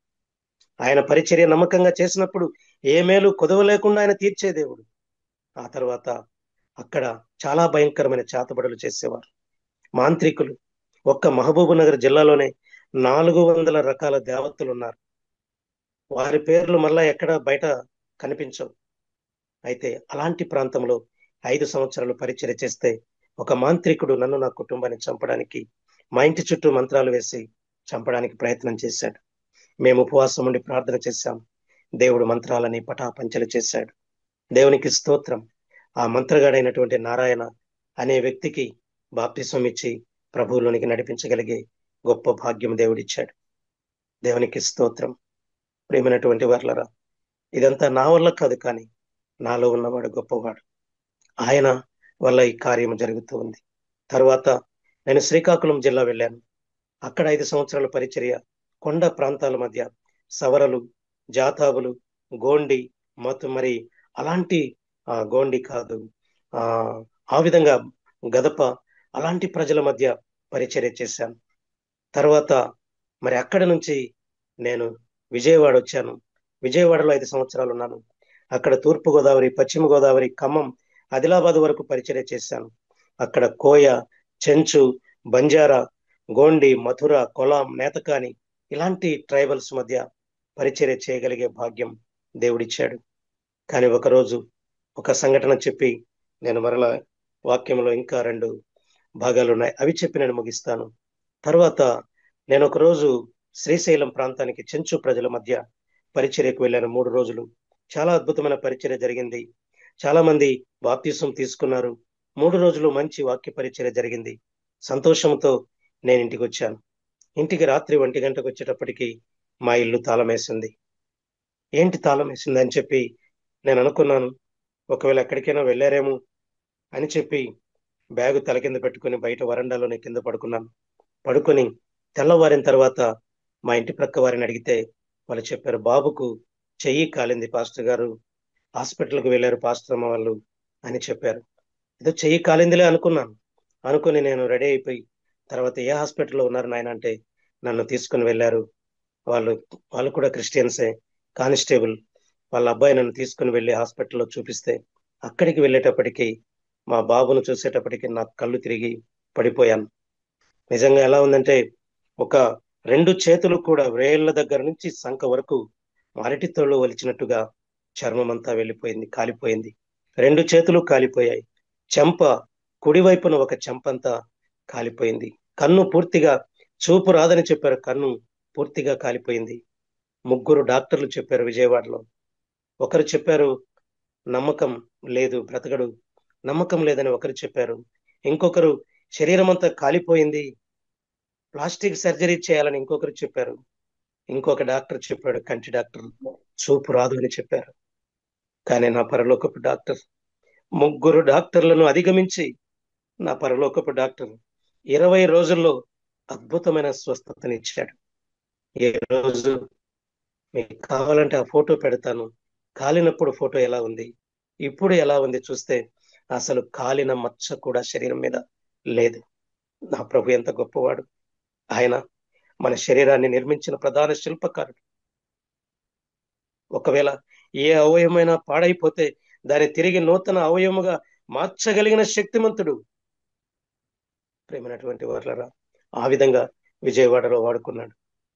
ఆయన పరిచర్య నమ్మకంగా చేసినప్పుడు ఏ మేలు కొదవ లేకుండా ఆయన తీర్చే దేవుడు. ఆ తర్వాత అక్కడ చాలా భయంకరమైన చేతబడులు చేసేవారు మాంత్రికులు. ఒక్క మహబూబ్ నగర్ జిల్లాలోనే 400 రకాల దేవతలు ఉన్నారు. వారి పేర్లు మళ్ళా ఎక్కడ బయట కనిపించవు. అయితే అలాంటి ప్రాంతంలో 5 సంవత్సరాలు పరిచర్య చేస్తే ఒక మాంత్రికుడు నన్ను, నా కుటుంబాన్ని చంపడానికి, మా ఇంటి చుట్టూ మంత్రాలు వేసి చంపడానికి ప్రయత్నం చేశాడు. మేము ఉపవాసం ఉండి ప్రార్థన చేశాం. దేవుడు మంత్రాలని పటాపంచలు చేశాడు. దేవునికి స్తోత్రం. ఆ మంత్రగాడైనటువంటి నారాయణ అనే వ్యక్తికి బాప్తిసం ఇచ్చి ప్రభువులోనికి నడిపించగలిగే గొప్ప భాగ్యం దేవుడిచ్చాడు. దేవునికి స్తోత్రం. ప్రియమైనటువంటి వారలారా, ఇదంతా నా వల్ల కాదు, కానీ నాలో ఉన్నవాడు గొప్పవాడు. ఆయన వల్ల ఈ కార్యం జరుగుతూ ఉంది. తర్వాత నేను శ్రీకాకుళం జిల్లా వెళ్ళాను. అక్కడ 5 సంవత్సరాల పరిచర్య. కొండ ప్రాంతాల మధ్య సవరలు, జాతాబులు, గోండి మరి అలాంటి గోండి కాదు, ఆ విధంగా గదప అలాంటి ప్రజల మధ్య పరిచర్య చేశాను. తర్వాత మరి అక్కడ నుంచి నేను విజయవాడ వచ్చాను. విజయవాడలో 5 సంవత్సరాలు ఉన్నాను. అక్కడ తూర్పు గోదావరి, పశ్చిమ గోదావరి, ఖమ్మం, ఆదిలాబాద్ వరకు పరిచర్య చేశాను. అక్కడ కోయ, చెంచు, బంజారా, గోండి, మథుర, కొలాం, నేతకాని ఇలాంటి ట్రైబల్స్ మధ్య పరిచర్య చేయగలిగే భాగ్యం దేవుడిచ్చాడు. కానీ ఒకరోజు ఒక సంఘటన చెప్పి నేను మరలా వాక్యంలో ఇంకా 2 భాగాలు ఉన్నాయి, అవి చెప్పి నేను ముగిస్తాను. తర్వాత నేను ఒకరోజు శ్రీశైలం ప్రాంతానికి చెంచు ప్రజల మధ్య పరిచర్యకు వెళ్ళాను. 3 రోజులు చాలా అద్భుతమైన పరిచర్య జరిగింది. చాలా మంది బాప్తిసం తీసుకున్నారు. 3 రోజులు మంచి వాక్య పరిచర్య జరిగింది. సంతోషంతో నేను ఇంటికి వచ్చాను. ఇంటికి రాత్రి 1 గంటకు వచ్చేటప్పటికి మా ఇల్లు తాళం వేసింది. ఏంటి తాళం వేసింది అని చెప్పి నేను అనుకున్నాను. ఒకవేళ ఎక్కడికైనా వెళ్ళారేమో అని చెప్పి బ్యాగు తల కింద పెట్టుకుని బయట వరండాలోనే కింద పడుకున్నాను. పడుకొని తెల్లవారిన తర్వాత మా ఇంటి ప్రక్క వారిని అడిగితే వాళ్ళు చెప్పారు, బాబుకు చెయ్యి కాలింది పాస్టర్ గారు, హాస్పిటల్కి వెళ్ళారు పాస్టర్ అమ్మ వాళ్ళు అని చెప్పారు. ఏదో చెయ్యి కాలిందిలే అనుకున్నాను. అనుకుని నేను రెడీ అయిపోయి తర్వాత ఏ హాస్పిటల్లో ఉన్నారు నాయన అంటే నన్ను తీసుకుని వెళ్ళారు. వాళ్ళు కూడా క్రిస్టియన్సే, కానిస్టేబుల్. వాళ్ళ అబ్బాయి నన్ను తీసుకుని వెళ్ళి హాస్పిటల్లో చూపిస్తే అక్కడికి వెళ్ళేటప్పటికి మా బాబును చూసేటప్పటికి నాకు కళ్ళు తిరిగి పడిపోయాను. నిజంగా ఎలా ఉందంటే ఒక 2 చేతులు కూడా వేళ్ల దగ్గర నుంచి సంఖ వరకు అరటి తోళ్ళు వలిచినట్టుగా చర్మం అంతా వెళ్ళిపోయింది, కాలిపోయింది. 2 చేతులు కాలిపోయాయి. చెంప కుడివైపున ఒక చెంపంతా కాలిపోయింది. కన్ను పూర్తిగా చూపు రాదని చెప్పారు, కన్ను పూర్తిగా కాలిపోయింది. 3 డాక్టర్లు చెప్పారు విజయవాడలో. ఒకరు చెప్పారు నమ్మకం లేదు, బ్రతకడు, నమ్మకం లేదని ఒకరు చెప్పారు. ఇంకొకరు శరీరం అంతా కాలిపోయింది, ప్లాస్టిక్ సర్జరీ చేయాలని ఇంకొకరు చెప్పారు. ఇంకొక డాక్టర్ చెప్పాడు, కంటి డాక్టర్, చూపు రాదు అని చెప్పారు. కానీ నా పరలోకపు డాక్టర్ 3 డాక్టర్లను అధిగమించి నా పరలోకపు డాక్టర్ 20 రోజుల్లో అద్భుతమైన స్వస్థతనిచ్చాడు. ఏ రోజు మీకు కావాలంటే ఆ ఫోటో పెడతాను. కాలినప్పుడు ఫోటో ఎలా ఉంది, ఇప్పుడు ఎలా ఉంది చూస్తే అసలు కాలిన మచ్చ కూడా శరీరం మీద లేదు. నా ప్రభు ఎంత గొప్పవాడు. ఆయన మన శరీరాన్ని నిర్మించిన ప్రధాన శిల్పకారుడు. ఒకవేళ ఏ అవయవమైనా పాడైపోతే దాన్ని తిరిగి నూతన అవయముగా మార్చగలిగిన శక్తిమంతుడు. ప్రేమైనటువంటి వారలారా, ఆ విధంగా విజయవాడలో వాడుకున్నాడు.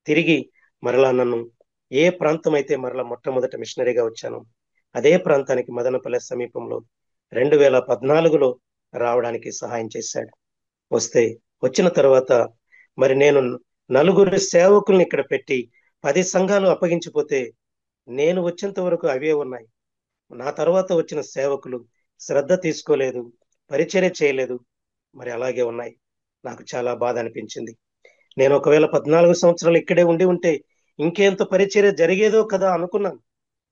తిరిగి మరలా నన్ను ఏ ప్రాంతం అయితే మరలా మొట్టమొదట మిషనరీగా వచ్చాను, అదే ప్రాంతానికి మదనపల్లె సమీపంలో 2014లో రావడానికి సహాయం చేశాడు. వచ్చిన తర్వాత మరి నేను 4 సేవకుల్ని ఇక్కడ పెట్టి 10 సంఘాలు అప్పగించిపోతే నేను వచ్చేంత వరకు అవే ఉన్నాయి. నా తర్వాత వచ్చిన సేవకులు శ్రద్ధ తీసుకోలేదు, పరిచర్య చేయలేదు, మరి అలాగే ఉన్నాయి. నాకు చాలా బాధ అనిపించింది. నేను ఒకవేళ 14 సంవత్సరాలు ఇక్కడే ఉండి ఉంటే ఇంకేంత పరిచర్య జరిగేదో కదా అనుకున్నాను.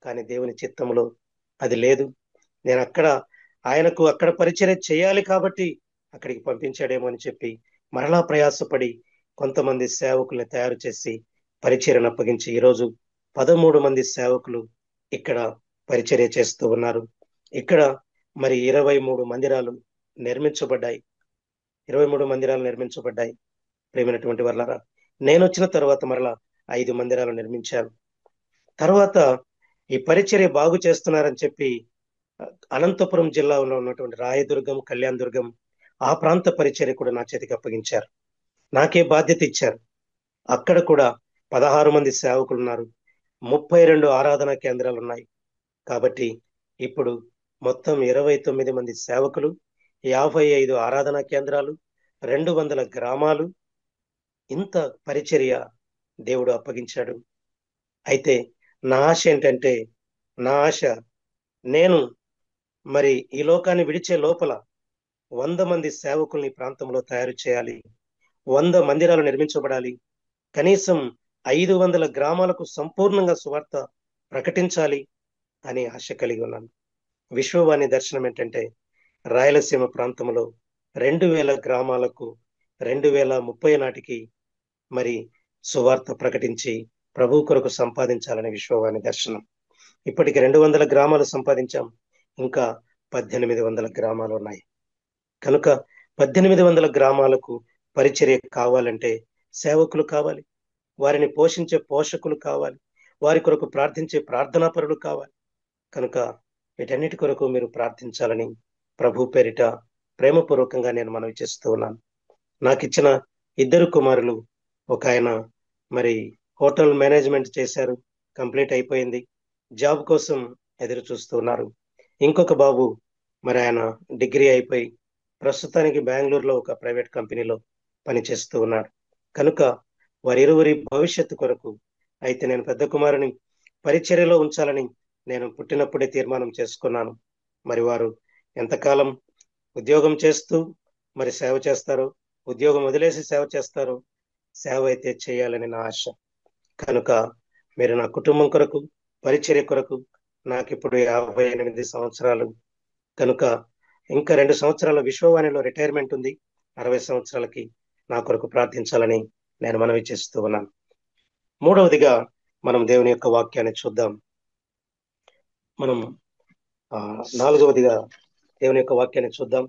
కానీ దేవుని చిత్తంలో అది లేదు. నేను ఆయనకు అక్కడ పరిచర్య చేయాలి కాబట్టి అక్కడికి పంపించాడేమో అని చెప్పి మరలా ప్రయాసపడి కొంతమంది సేవకుల్ని తయారు చేసి పరిచర్యను అప్పగించి ఈరోజు 13 మంది సేవకులు ఇక్కడ పరిచర్య చేస్తూ ఉన్నారు. ఇక్కడ మరి 23 మందిరాలు నిర్మించబడ్డాయి. 23 మందిరాలు నిర్మించబడ్డాయి. ప్రేమైనటువంటి వారలారా, నేను వచ్చిన తర్వాత మరలా 5 మందిరాలు నిర్మించారు. తర్వాత ఈ పరిచర్య బాగు చేస్తున్నారని చెప్పి అనంతపురం జిల్లాలో ఉన్నటువంటి రాయదుర్గం, కళ్యాణదుర్గం ఆ ప్రాంత పరిచర్య కూడా నా చేతికి అప్పగించారు. నాకే బాధ్యత ఇచ్చారు. అక్కడ కూడా 16 మంది సేవకులు ఉన్నారు. 32 ఆరాధనా కేంద్రాలు ఉన్నాయి. కాబట్టి ఇప్పుడు మొత్తం 29 మంది సేవకులు, 55 ఆరాధనా కేంద్రాలు, 200 గ్రామాలు, ఇంత పరిచర్య దేవుడు అప్పగించాడు. అయితే నా ఆశ ఏంటంటే, నా ఆశ నేను మరి ఈ లోకాన్ని విడిచే లోపల 100 మంది సేవకుల్ని ప్రాంతంలో తయారు చేయాలి, 100 మందిరాలు నిర్మించబడాలి, కనీసం 500 గ్రామాలకు సంపూర్ణంగా సువార్త ప్రకటించాలి అని ఆశ కలిగి ఉన్నాను. విశ్వవాణి దర్శనం ఏంటంటే, రాయలసీమ ప్రాంతంలో 2000 గ్రామాలకు 2030 నాటికి మరి సువార్త ప్రకటించి ప్రభు కొరకు సంపాదించాలని విశ్వవాణి దర్శనం. ఇప్పటికి 200 గ్రామాలు సంపాదించాం. ఇంకా 1800 గ్రామాలు ఉన్నాయి. కనుక 1800 గ్రామాలకు పరిచర్య కావాలంటే సేవకులు కావాలి, వారిని పోషించే పోషకులు కావాలి, వారి కొరకు ప్రార్థించే ప్రార్థనాపరులు కావాలి. కనుక వీటన్నిటి కొరకు మీరు ప్రార్థించాలని ప్రభు పేరిట ప్రేమపూర్వకంగా నేను మనవి చేస్తూ ఉన్నాను. నాకు ఇచ్చిన 2 కుమారులు, ఒక ఆయన మరి హోటల్ మేనేజ్మెంట్ చేశారు, కంప్లీట్ అయిపోయింది, జాబ్ కోసం ఎదురు చూస్తూ ఉన్నారు. ఇంకొక బాబు మరి ఆయన డిగ్రీ అయిపోయి ప్రస్తుతానికి బెంగళూరులో ఒక ప్రైవేట్ కంపెనీలో పనిచేస్తూ ఉన్నాడు. కనుక వారిరువురి భవిష్యత్తు కొరకు అయితే నేను పెద్ద కుమారుని పరిచర్యలో ఉంచాలని నేను పుట్టినప్పుడే తీర్మానం చేసుకున్నాను. మరి వారు ఎంతకాలం ఉద్యోగం చేస్తూ మరి సేవ చేస్తారో, ఉద్యోగం వదిలేసి సేవ చేస్తారో, సేవ అయితే చేయాలని నా ఆశ. కనుక మీరు నా కుటుంబం కొరకు, పరిచర్య కొరకు, నాకు ఇప్పుడు 58 సంవత్సరాలు కనుక ఇంకా 2 సంవత్సరాల విశ్వవాణిలో రిటైర్మెంట్ ఉంది. 60 సంవత్సరాలకి నా కొరకు ప్రార్థించాలని నేను మనవి చేస్తూ ఉన్నాను. మూడవదిగా మనం దేవుని యొక్క వాక్యాన్ని చూద్దాం. మనం 4వదిగా దేవుని యొక్క వాక్యాన్ని చూద్దాం.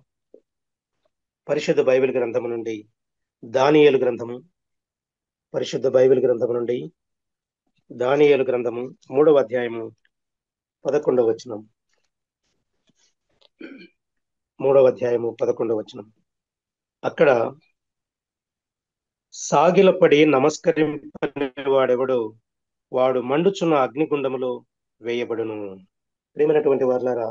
పరిశుద్ధ బైబిల్ గ్రంథము నుండి దానియేలు గ్రంథము, పరిశుద్ధ బైబిల్ గ్రంథము నుండి దానియేలు గ్రంథము 3వ అధ్యాయము 11వ వచనం. 3వ అధ్యాయము 11వ వచనం. అక్కడ సాగిలపడి నమస్కరింపని వాడెవడు, వాడు మండుచున్న అగ్నిగుండములో వేయబడును. ప్రియమైనటువంటి వారలారా,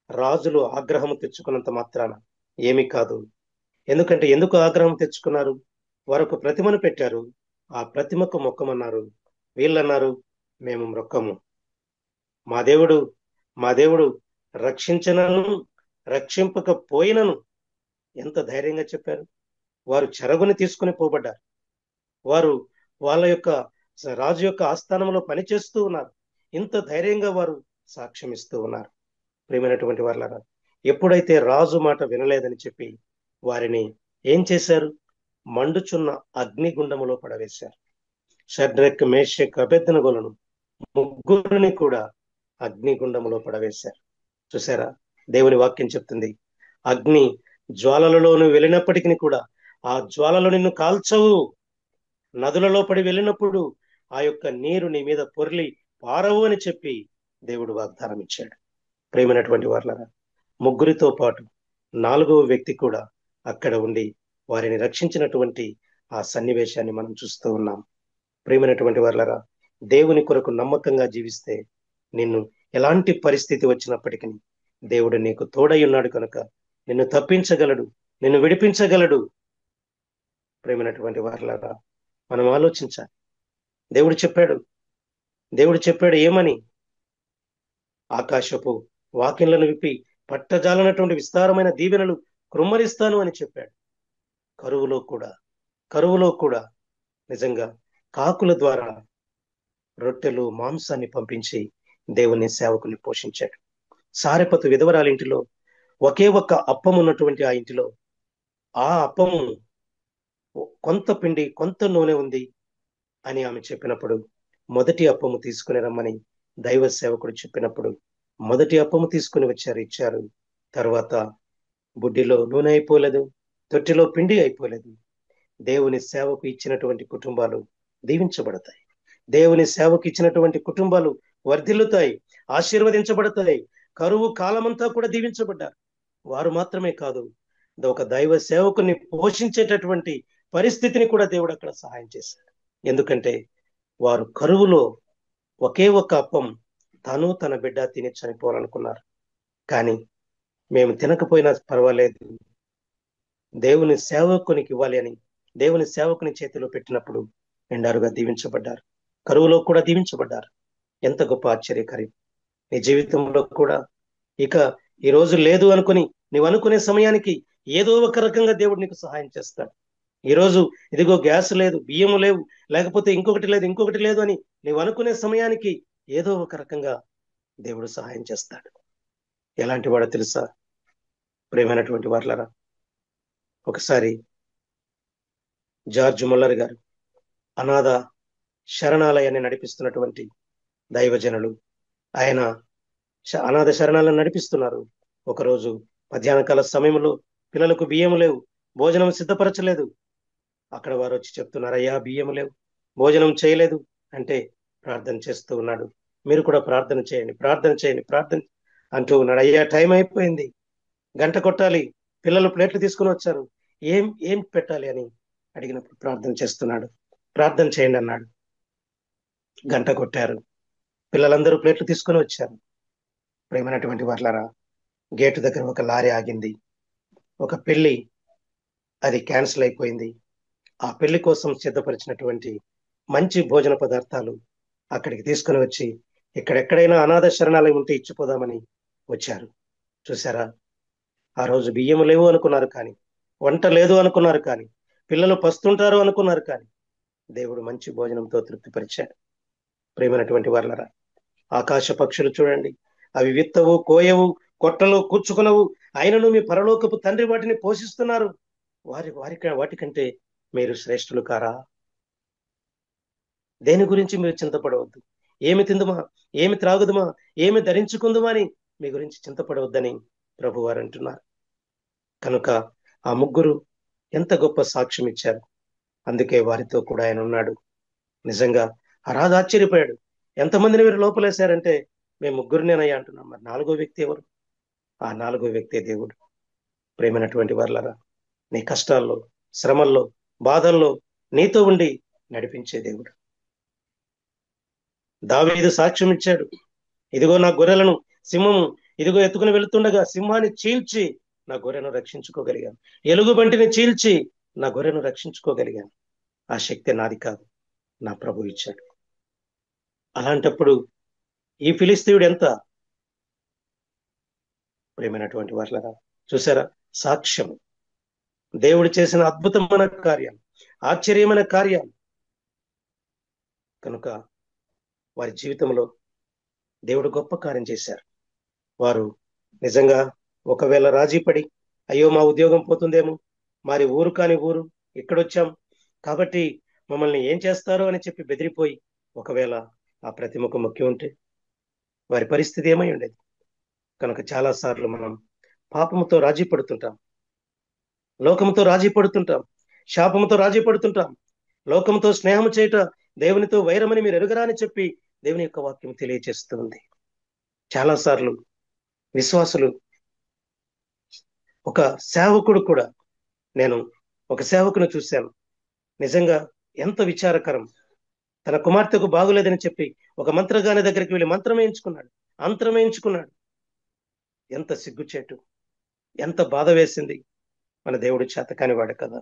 రాజులు ఆగ్రహము తెచ్చుకున్నంత మాత్రాన ఏమీ కాదు. ఎందుకు ఆగ్రహం తెచ్చుకున్నారు? వారు ఒక ప్రతిమను పెట్టారు, ఆ ప్రతిమకు మొక్కమన్నారు. వీళ్ళన్నారు, మేము మొక్కము, మా దేవుడు రక్షించనను రక్షింపకపోయినను. ఎంత ధైర్యంగా చెప్పారు. వారు చెరగుని తీసుకుని పోబడ్డారు. వారు వాళ్ళ యొక్క రాజు యొక్క ఆస్థానంలో పనిచేస్తూ ఉన్నారు. ఇంత ధైర్యంగా వారు సాక్ష్యం ఇస్తూ ఉన్నారు. ప్రియమైనటువంటి వారలారా, ఎప్పుడైతే రాజు మాట వినలేదని చెప్పి వారిని ఏం చేశారు? మండుచున్న అగ్నిగుండములో పడవేశారు. షడ్రక్, మేషక్, అబేద్నెగోలను ముగ్గురిని కూడా అగ్నిగుండములో పడవేశారు. చూసారా, దేవుని వాక్యం చెప్తుంది, అగ్ని జ్వాలలలోను వెళ్ళినప్పటికీ కూడా ఆ జ్వాలలు నిన్ను కాల్చవు. నదులలో పడి వెళ్ళినప్పుడు ఆ యొక్క నీరు నీ మీద పొర్లి పారవు అని చెప్పి దేవుడు వాగ్దానం ఇచ్చాడు. ప్రేమైనటువంటి వాళ్ళరా, ముగ్గురితో పాటు 4వ వ్యక్తి కూడా అక్కడ ఉండి వారిని రక్షించినటువంటి ఆ సన్నివేశాన్ని మనం చూస్తూ ఉన్నాం. ప్రేమైనటువంటి వాళ్ళరా, దేవుని కొరకు నమ్మకంగా జీవిస్తే నిన్ను ఎలాంటి పరిస్థితి వచ్చినప్పటికీ దేవుడు నీకు తోడై ఉన్నాడు కనుక నిన్ను తప్పించగలడు, నిన్ను విడిపించగలడు. ప్రేమైనటువంటి వాళ్ళరా, మనం ఆలోచించాలి. దేవుడు చెప్పాడు ఏమని? ఆకాశపు వాకిళ్లను విప్పి పట్టజాలనటువంటి విస్తారమైన దీవెనలు కృమ్మరిస్తాను అని చెప్పాడు. కరువులో కూడా నిజంగా కాకుల ద్వారా రొట్టెలు మాంసాన్ని పంపించి దేవుని సేవకుని పోషించాడు. సారెపతు విధవరాలింటిలో ఒకే ఒక్క అప్పం ఉన్నటువంటి ఆ ఇంటిలో ఆ అప్పము కొంత పిండి కొంత నూనె ఉంది అని ఆమె చెప్పినప్పుడు మొదటి అప్పము తీసుకుని రమ్మని దైవ సేవకుడు చెప్పినప్పుడు మొదటి అప్పము తీసుకుని ఇచ్చారు. తర్వాత బుడ్డిలో నూనె అయిపోలేదు, తొట్టిలో పిండి అయిపోలేదు. దేవుని సేవకు ఇచ్చినటువంటి కుటుంబాలు దీవించబడతాయి. దేవుని సేవకు ఇచ్చినటువంటి కుటుంబాలు వర్ధిల్లుతాయి, ఆశీర్వదించబడతాయి. కరువు కాలమంతా కూడా దీవించబడ్డారు. వారు మాత్రమే కాదు, ఒక దైవ సేవకుని పోషించేటటువంటి పరిస్థితిని కూడా దేవుడు అక్కడ సహాయం చేశాడు. ఎందుకంటే వారు కరువులో ఒకే ఒక్క అప్పం తను తన బిడ్డ తిని చనిపోవాలనుకున్నారు. కానీ మేము తినకపోయినా పర్వాలేదు, దేవుని సేవకునికి ఇవ్వాలి అని దేవుని సేవకుని చేతిలో పెట్టినప్పుడు నిండారుగా దీవించబడ్డారు. కరువులో కూడా దీవించబడ్డారు. ఎంత గొప్ప ఆశ్చర్యకరం! నీ జీవితంలో కూడా ఇక ఈ రోజు లేదు అనుకుని నీవు అనుకునే సమయానికి ఏదో ఒక రకంగా దేవుడు నీకు సహాయం చేస్తాడు. ఈ రోజు ఇదిగో గ్యాస్ లేదు, బియ్యము లేవు, లేకపోతే ఇంకొకటి లేదు అని నీవు అనుకునే సమయానికి ఏదో ఒక రకంగా దేవుడు సహాయం చేస్తాడు. ఎలాంటి వాడో తెలుసా ప్రేమైనటువంటి వాళ్ళరా? ఒకసారి జార్జ్ ముల్లర్ గారు అనాథ శరణాలయాన్ని నడిపిస్తున్నటువంటి దైవజనులు. ఆయన అనాథ శరణాలను నడిపిస్తున్నారు. ఒకరోజు మధ్యాహ్న కాల సమయంలో పిల్లలకు బియ్యం లేవు, భోజనం సిద్ధపరచలేదు. అక్కడ వారు వచ్చి చెప్తున్నారు, అయ్యా బియ్యం లేవు, భోజనం చేయలేదు అంటే ప్రార్థన చేస్తూ ఉన్నాడు. మీరు కూడా ప్రార్థన చేయండి అంటూ ఉన్నాడు. అయ్యా టైం అయిపోయింది, గంట కొట్టాలి, పిల్లలు ప్లేట్లు తీసుకుని వచ్చారు, ఏం పెట్టాలి అని అడిగినప్పుడు ప్రార్థన చేస్తున్నాడు. ప్రార్థన చేయండి అన్నాడు. గంట కొట్టారు, పిల్లలందరూ ప్లేట్లు తీసుకుని వచ్చారు. ప్రేమైనటువంటి వాళ్ళరా, గేటు దగ్గర ఒక లారీ ఆగింది. ఒక పెళ్లి అది క్యాన్సిల్ అయిపోయింది. ఆ పెళ్లి కోసం సిద్ధపరిచినటువంటి మంచి భోజన పదార్థాలు అక్కడికి తీసుకుని వచ్చి ఎక్కడెక్కడైనా అనాథ శరణాలయం ఉంటే ఇచ్చిపోదామని వచ్చారు. చూసారా, ఆ రోజు బియ్యం లేవు అనుకున్నారు, కానీ వంట లేదు అనుకున్నారు, కానీ పిల్లలు పస్తుంటారు అనుకున్నారు, కానీ దేవుడు మంచి భోజనంతో తృప్తిపరిచాడు. ప్రేమైనటువంటి వాళ్ళరా, ఆకాశ పక్షులు చూడండి, అవి విత్తవు, కోయవు, కొట్టలు కూర్చుకునవు, అయినను మీ పరలోకపు తండ్రి వాటిని పోషిస్తున్నారు. వాటికంటే మీరు శ్రేష్ఠులు కారా? దేని గురించి మీరు చింతపడవద్దు. ఏమి తిందుమా, ఏమి త్రాగుదుమా, ఏమి ధరించుకుందుమా అని మీ గురించి చింతపడవద్దని ప్రభు వారు అంటున్నారు. కనుక ఆ ముగ్గురు ఎంత గొప్ప సాక్ష్యం ఇచ్చారు. అందుకే వారితో కూడా ఆయన ఉన్నాడు. నిజంగా ఆ రాజు ఆశ్చర్యపోయాడు. ఎంతమందిని మీరు లోపలేశారంటే మేము ముగ్గురినేనయ్యా అంటున్నాం. మరి 4వ వ్యక్తి ఎవరు? ఆ 4వ వ్యక్తే దేవుడు. ప్రేమైనటువంటి వాళ్ళరా, నీ కష్టాల్లో, శ్రమల్లో, బాధల్లో నీతో ఉండి నడిపించే దేవుడు. దావీదు సాక్ష్యం ఇచ్చాడు, ఇదిగో నా గొర్రెలను సింహము ఇదిగో ఎత్తుకుని వెళుతుండగా సింహాన్ని చీల్చి నా గొర్రెను రక్షించుకోగలిగాను, ఎలుగుబంటిని చీల్చి నా గొర్రెను రక్షించుకోగలిగాను. ఆ శక్తి నాది కాదు, నా ప్రభు ఇచ్చాడు. అలాంటప్పుడు ఈ ఫిలిస్తీయుడు ఎంత? ప్రేమైనటువంటి వాళ్ళరా, చూసారా, సాక్ష్యం, దేవుడు చేసిన అద్భుతమైన కార్యాలు, ఆశ్చర్యమైన కార్యాలు. కనుక వారి జీవితంలో దేవుడు గొప్ప కార్యం చేశారు. వారు నిజంగా ఒకవేళ రాజీపడి, అయ్యో మా ఉద్యోగం పోతుందేమో, మరి ఊరు కాని ఊరు, ఇక్కడొచ్చాం కాబట్టి మమ్మల్ని ఏం చేస్తారో అని చెప్పి బెదిరిపోయి ఒకవేళ ఆ ప్రతిమకు మొక్కి ఉంటే వారి పరిస్థితి ఏమై ఉండేది? కనుక చాలా సార్లు మనం పాపముతో రాజీ పడుతుంటాం, లోకముతో రాజీ పడుతుంటాం, శాపముతో రాజీ పడుతుంటాం. లోకంతో స్నేహం చేయట దేవునితో వైరమని మీరు ఎరుగరా అని చెప్పి దేవుని యొక్క వాక్యం తెలియజేస్తుంది. చాలా సార్లు విశ్వాసులు, ఒక సేవకుడు కూడా, నేను ఒక సేవకుని చూశాను. నిజంగా ఎంత విచారకరం. తన కుమార్తెకు బాగులేదని చెప్పి ఒక మంత్రగాని దగ్గరికి వెళ్ళి మంత్రం వేయించుకున్నాడు. ఎంత సిగ్గుచేటు, ఎంత బాధ వేసింది. మన దేవుడు చేతకాని వాడు కదా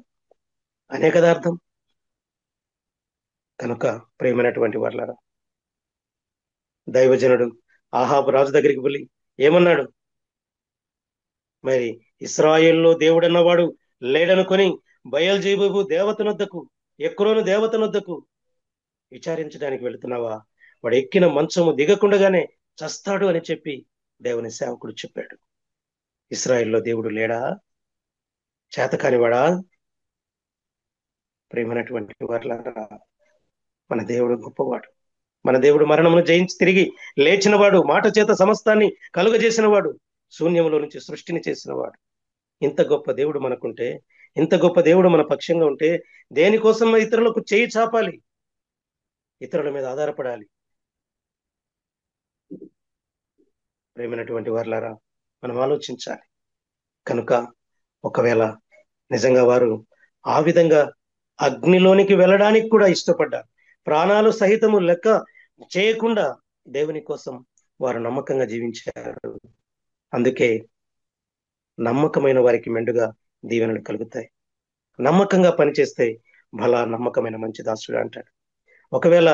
అనే కదా అర్థం. కనుక ప్రియమైనటువంటి వాళ్ళారా, దైవజనుడు ఆహాబు రాజు దగ్గరికి వెళ్ళి ఏమన్నాడు? మరి ఇశ్రాయేల్లో దేవుడన్నవాడు లేడనుకొని బయల్జెబూబు దేవతనొద్దకు, ఎక్రోను దేవతనొద్దకు విచారించడానికి వెళుతున్నావా? వాడు ఎక్కిన మంచము దిగకుండగానే చస్తాడు అని చెప్పి దేవుని సేవకుడు చెప్పాడు. ఇశ్రాయేల్లో దేవుడు లేడా? చేతకానివాడా? ప్రియమైనటువంటి వారులారా, మన దేవుడు గొప్పవాడు. మన దేవుడు మరణమును జయించి తిరిగి లేచినవాడు, మాట చేత సమస్తాన్ని కలుగజేసినవాడు, శూన్యములో నుంచి సృష్టిని చేసినవాడు. ఇంత గొప్ప దేవుడు మనకుంటే, ఇంత గొప్ప దేవుడు మన పక్షంగా ఉంటే దేనికోసం ఇతరులకు చేయి చాపాలి? ఇతరుల మీద ఆధారపడాలి? ప్రేమైనటువంటి వారులారా, మనం ఆలోచించాలి. కనుక ఒకవేళ నిజంగా వారు ఆ విధంగా అగ్నిలోనికి వెళ్ళడానికి కూడా ఇష్టపడ్డారు, ప్రాణాలు సహితము లెక్క చేయకుండా దేవుని కోసం వారు నమ్మకంగా జీవించారు. అందుకే నమ్మకమైన వారికి మెండుగా దీవెనలు కలుగుతాయి. నమ్మకంగా పనిచేస్తే భలా నమ్మకమైన మంచి దాసుడు అంటాడు. ఒకవేళ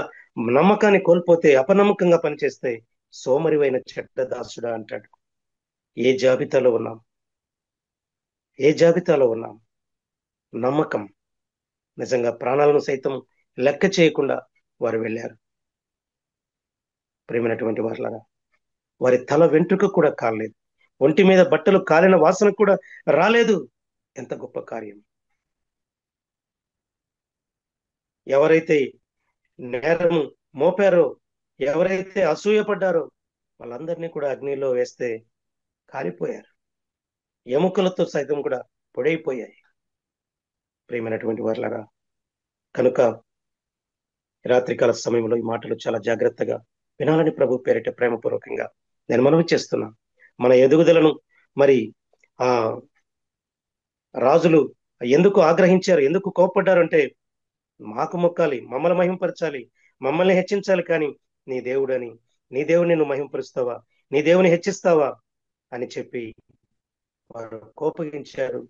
నమ్మకాన్ని కోల్పోతే, అపనమ్మకంగా పనిచేస్తే సోమరివైన చెడ్డ దాసుడా అంటాడు. ఏ జాబితాలో ఉన్నాం? ఏ జాబితాలో ఉన్నాం? నమ్మకం. నిజంగా ప్రాణాలను సైతం లెక్క చేయకుండా వారు వెళ్ళారు. ప్రేమైనటువంటి వారులారా, వారి తల వెంట్రుక కూడా కాలేదు, ఒంటి మీద బట్టలు కాలిన వాసన కూడా రాలేదు. ఎంత గొప్ప కార్యం! ఎవరైతే నేరము మోపారో, ఎవరైతే అసూయపడ్డారో వాళ్ళందరినీ కూడా అగ్నిలో వేస్తే కాలిపోయారు, ఎముకలతో సైతం కూడా పొడైపోయాయి. ప్రియమైనటువంటి వారులారా, కనుక రాత్రికాల సమయంలో ఈ మాటలు చాలా జాగ్రత్తగా వినాలని ప్రభు పేరిట ప్రేమపూర్వకంగా నేను మనవి చేస్తున్నా. మన ఎదుగుదలను మరి ఆ రాజులు ఎందుకు ఆగ్రహించారు, ఎందుకు కోప్పడ్డారు అంటే, మాకు మొక్కాలి, మమ్మల్ని మహింపరచాలి, మమ్మల్ని హెచ్చించాలి, కానీ నీ దేవుడని, నీ దేవుడిని నువ్వు మహింపరుస్తావా, నీ దేవుని హెచ్చిస్తావా అని చెప్పి వారు కోపగించారు,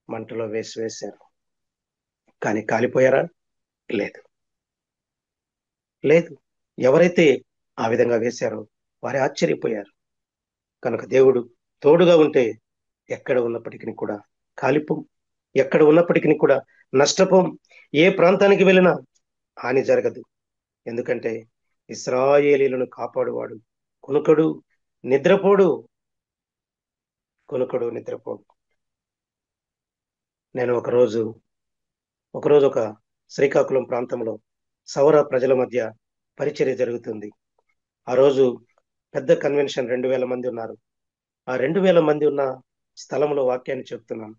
మంటలో వేశారు. కానీ కాలిపోయారా? లేదు, లేదు. ఎవరైతే ఆ విధంగా వేశారో వారే ఆశ్చర్యపోయారు. కనుక దేవుడు తోడుగా ఉంటే ఎక్కడ ఉన్నప్పటికీ కూడా కాలిపోం, ఎక్కడ ఉన్నప్పటికీ కూడా నష్టపోం, ఏ ప్రాంతానికి వెళ్ళినా హాని జరగదు. ఎందుకంటే ఇశ్రాయేలీలను కాపాడువాడు కునుకడు నిద్రపోడు. నేను ఒకరోజు ఒక శ్రీకాకుళం ప్రాంతంలో సౌర ప్రజల మధ్య పరిచర్య జరుగుతుంది. ఆ రోజు పెద్ద కన్వెన్షన్, 2000 మంది ఉన్నారు. ఆ 2000 మంది ఉన్న స్థలంలో వాక్యాన్ని చెప్తున్నాను.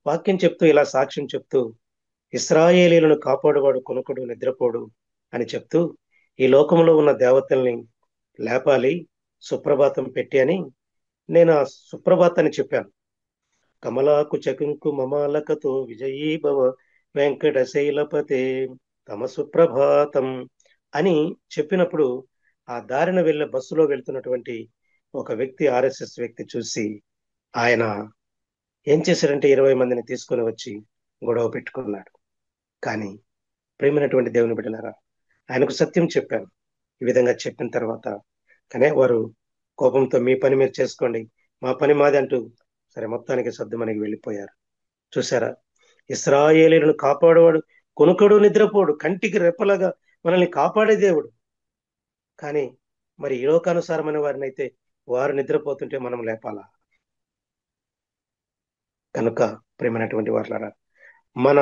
వాక్యం చెప్తూ ఇలా సాక్ష్యం చెప్తూ, ఇశ్రాయేలీలను కాపాడువాడు కొనుకడు నిద్రపోడు అని చెప్తూ, ఈ లోకంలో ఉన్న దేవతల్ని లేపాలి, సుప్రభాతం పెట్టి అని నేను ఆ సుప్రభాతాన్ని చెప్పాను. కమలాకు చకుంకు మమాలకతో విజయీ భవ వెంకటశైలపతే తమ సుప్రభాతం అని చెప్పినప్పుడు, ఆ దారిన వెళ్ళే బస్సులో వెళ్తున్నటువంటి ఒక వ్యక్తి, RSS వ్యక్తి చూసి ఆయన ఏం చేశారంటే 20 మందిని తీసుకొని వచ్చి గొడవ పెట్టుకున్నాడు. కానీ ప్రేమైనటువంటి దేవుని బిడ్డలారా, ఆయనకు సత్యం చెప్పాను. ఈ విధంగా చెప్పిన తర్వాత కానీ వారు కోపంతో మీ పని మీరు చేసుకోండి, మా పని మాది అంటూ సరే మొత్తానికి సర్దుమణికి వెళ్ళిపోయారు. చూసారా, ఇశ్రాయేలీలను కాపాడేవాడు కొనుకడు నిద్రపోడు, కంటికి రెప్పలాగా మనల్ని కాపాడే దేవుడు. కానీ మరి ఈ లోకానుసారమైన వారిని అయితే వారు నిద్రపోతుంటే మనం లేపాలా? కనుక ప్రేమైనటువంటి వారులారా, మన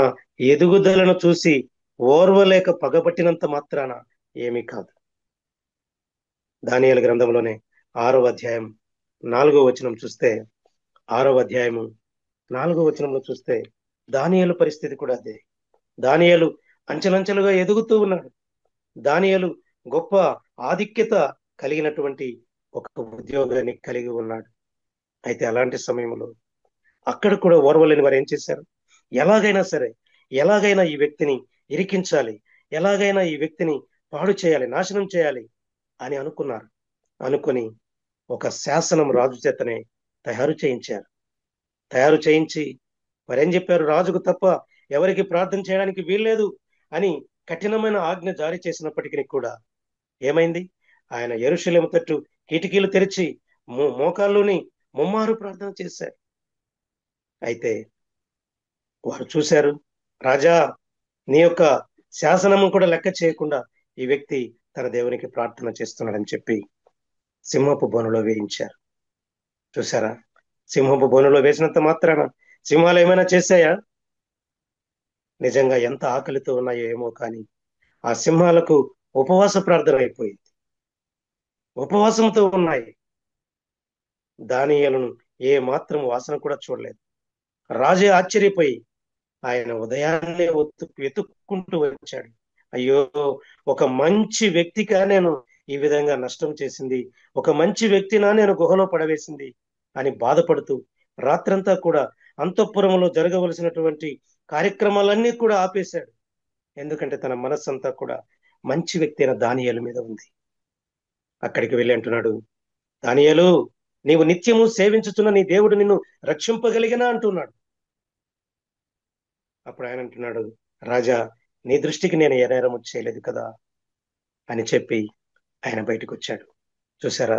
ఎదుగుదలను చూసి ఓర్వలేక పగబట్టినంత మాత్రాన ఏమీ కాదు. దానియేలు గ్రంథంలోనే 6వ అధ్యాయం 4వ వచనం చూస్తే, 6వ అధ్యాయము 4వ వచనంలో చూస్తే దానియేలు పరిస్థితి కూడా అదే. దానియేలు అంచెలంచెలుగా ఎదుగుతూ ఉన్నాడు. దానియేలు గొప్ప ఆధిక్యత కలిగినటువంటి ఒక ఉద్యోగాన్ని కలిగి ఉన్నాడు. అయితే అలాంటి సమయంలో అక్కడ కూడా ఓర్వలేని వారు ఏం చేశారు? ఎలాగైనా సరే, ఎలాగైనా ఈ వ్యక్తిని ఇరికించాలి, ఎలాగైనా ఈ వ్యక్తిని పాడు చేయాలి, నాశనం చేయాలి అని అనుకున్నారు. అనుకుని ఒక శాసనం రాజు చేతనే తయారు చేయించారు. తయారు చేయించి మరేం చెప్పారు? రాజుకు తప్ప ఎవరికి ప్రార్థన చేయడానికి వీల్లేదు అని కఠినమైన ఆజ్ఞ జారీ చేసినప్పటికీ కూడా ఏమైంది? ఆయన యెరూషలేము తట్టు కిటికీలు తెరిచి మోకాల్లోని ముమ్మారు ప్రార్థన చేశారు. అయితే వారు చూశారు, రాజా, నీ యొక్క శాసనము కూడా లెక్క చేయకుండా ఈ వ్యక్తి తన దేవునికి ప్రార్థన చేస్తున్నాడని చెప్పి సింహపు బోనులో వేయించారు. చూసారా? సింహపు బోనులో వేసినంత మాత్రాన సింహాలు ఏమైనా చేశాయా? నిజంగా ఎంత ఆకలితో ఉన్నాయో ఏమో కానీ ఆ సింహాలకు ఉపవాస ప్రార్థన అయిపోయింది. ఉపవాసంతో ఉన్నాయి. దానియేలును ఏ మాత్రం వాసన కూడా చూడలేదు. రాజే ఆశ్చర్యపోయి ఆయన ఉదయాన్నే వెతుక్కుంటూ వచ్చాడు. అయ్యో, ఒక మంచి వ్యక్తిగా నేను ఈ విధంగా నష్టం చేసింది, ఒక మంచి వ్యక్తినా నేను గుహలో పడవేసింది అని బాధపడుతూ రాత్రంతా కూడా అంతఃపురంలో జరగవలసినటువంటి కార్యక్రమాలన్నీ కూడా ఆపేశాడు. ఎందుకంటే తన మనస్సంతా కూడా మంచి వ్యక్తి అయిన దానియేలు మీద ఉంది. అక్కడికి వెళ్ళి అంటున్నాడు, దానియేలు, నీవు నిత్యము సేవించుతున్న నీ దేవుడు నిన్ను రక్షింపగలిగినా అంటున్నాడు. అప్పుడు ఆయన అంటున్నాడు, రాజా, నీ దృష్టికి నేను ఏ నేరము చేయలేదు కదా అని చెప్పి ఆయన బయటకు వచ్చాడు. చూసారా?